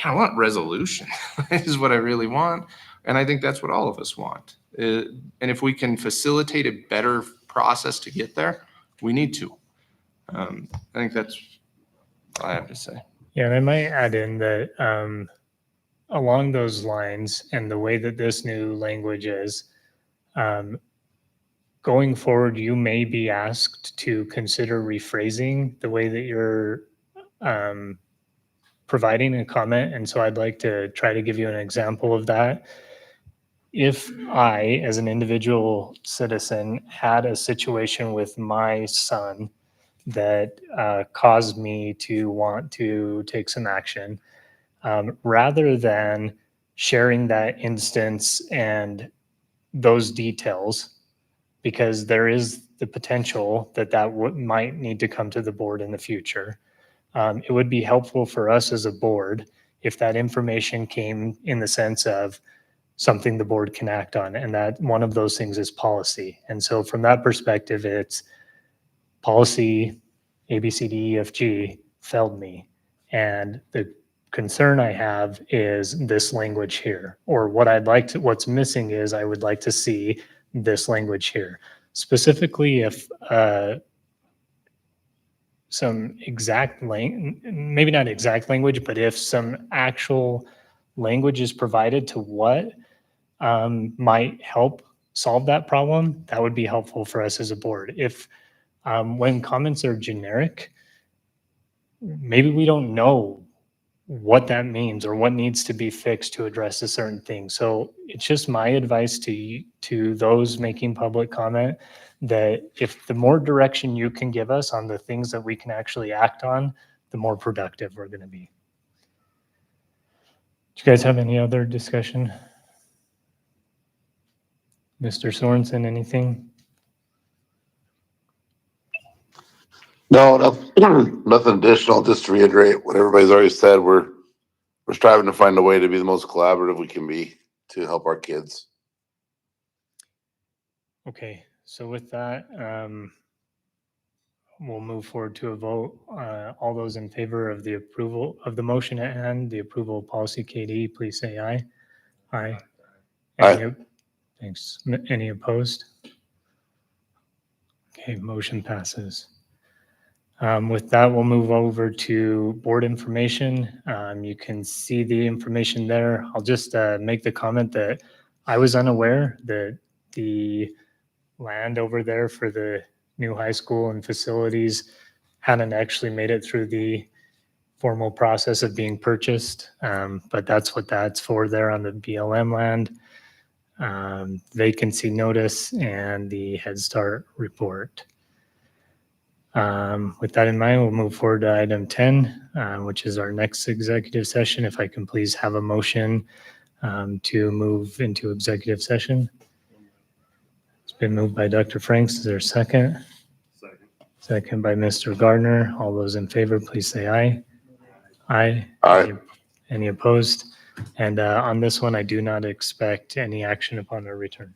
I want resolution is what I really want. And I think that's what all of us want. And if we can facilitate a better process to get there, we need to. I think that's all I have to say. Yeah, and I might add in that along those lines and the way that this new language is, going forward, you may be asked to consider rephrasing the way that you're providing a comment. And so I'd like to try to give you an example of that. If I, as an individual citizen, had a situation with my son that caused me to want to take some action, rather than sharing that instance and those details, because there is the potential that might need to come to the board in the future. It would be helpful for us as a board if that information came in the sense of something the board can act on, and that one of those things is policy. And so from that perspective, it's policy ABCDEFG failed me. And the concern I have is this language here, or what's missing is I would like to see this language here. Specifically, if some maybe not exact language, but if some actual language is provided to what might help solve that problem, that would be helpful for us as a board. If when comments are generic, maybe we don't know what that means or what needs to be fixed to address a certain thing. So it's just my advice to those making public comment that if the more direction you can give us on the things that we can actually act on, the more productive we're going to be. Do you guys have any other discussion? Mr. Sorensen, anything? No, nothing additional. Just to reiterate what everybody's already said, we're striving to find a way to be the most collaborative we can be to help our kids. Okay, so with that, we'll move forward to a vote. All those in favor of the approval of the motion at hand, the approval of policy KD, please say aye. Aye. Aye. Thanks. Any opposed? Okay, motion passes. With that, we'll move over to board information. You can see the information there. I'll just make the comment that I was unaware that the land over there for the new high school and facilities hadn't actually made it through the formal process of being purchased. But that's what that's for there on the BLM land. Vacancy notice and the Head Start report. With that in mind, we'll move forward to item 10, which is our next executive session. If I can please have a motion to move into executive session. It's been moved by Dr. Franks. Is there a second? Second by Mr. Gardner. All those in favor, please say aye. Aye. Aye. Any opposed? And on this one, I do not expect any action upon our return.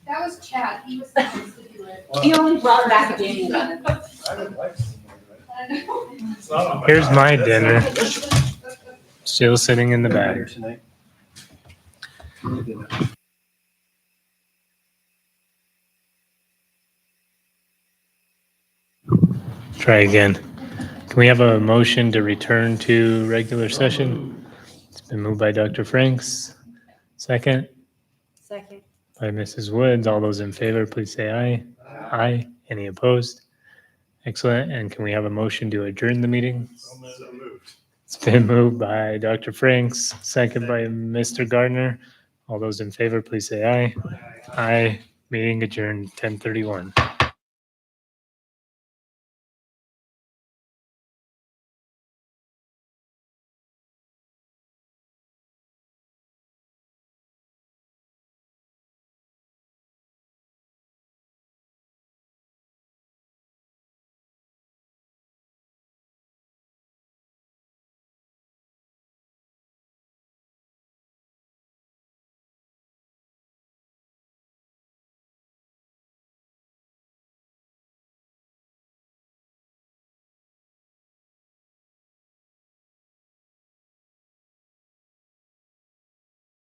That was Chad. He was supposed to do it. You only brought back a game. Here's my dinner. Still sitting in the bag. Try again. Can we have a motion to return to regular session? It's been moved by Dr. Franks. Second Second. by Mrs. Woods. All those in favor, please say aye. Aye. Any opposed? Excellent. And can we have a motion to adjourn the meeting? It's been moved by Dr. Franks, second by Mr. Gardner. All those in favor, please say aye. Aye. Meeting adjourned 10:31.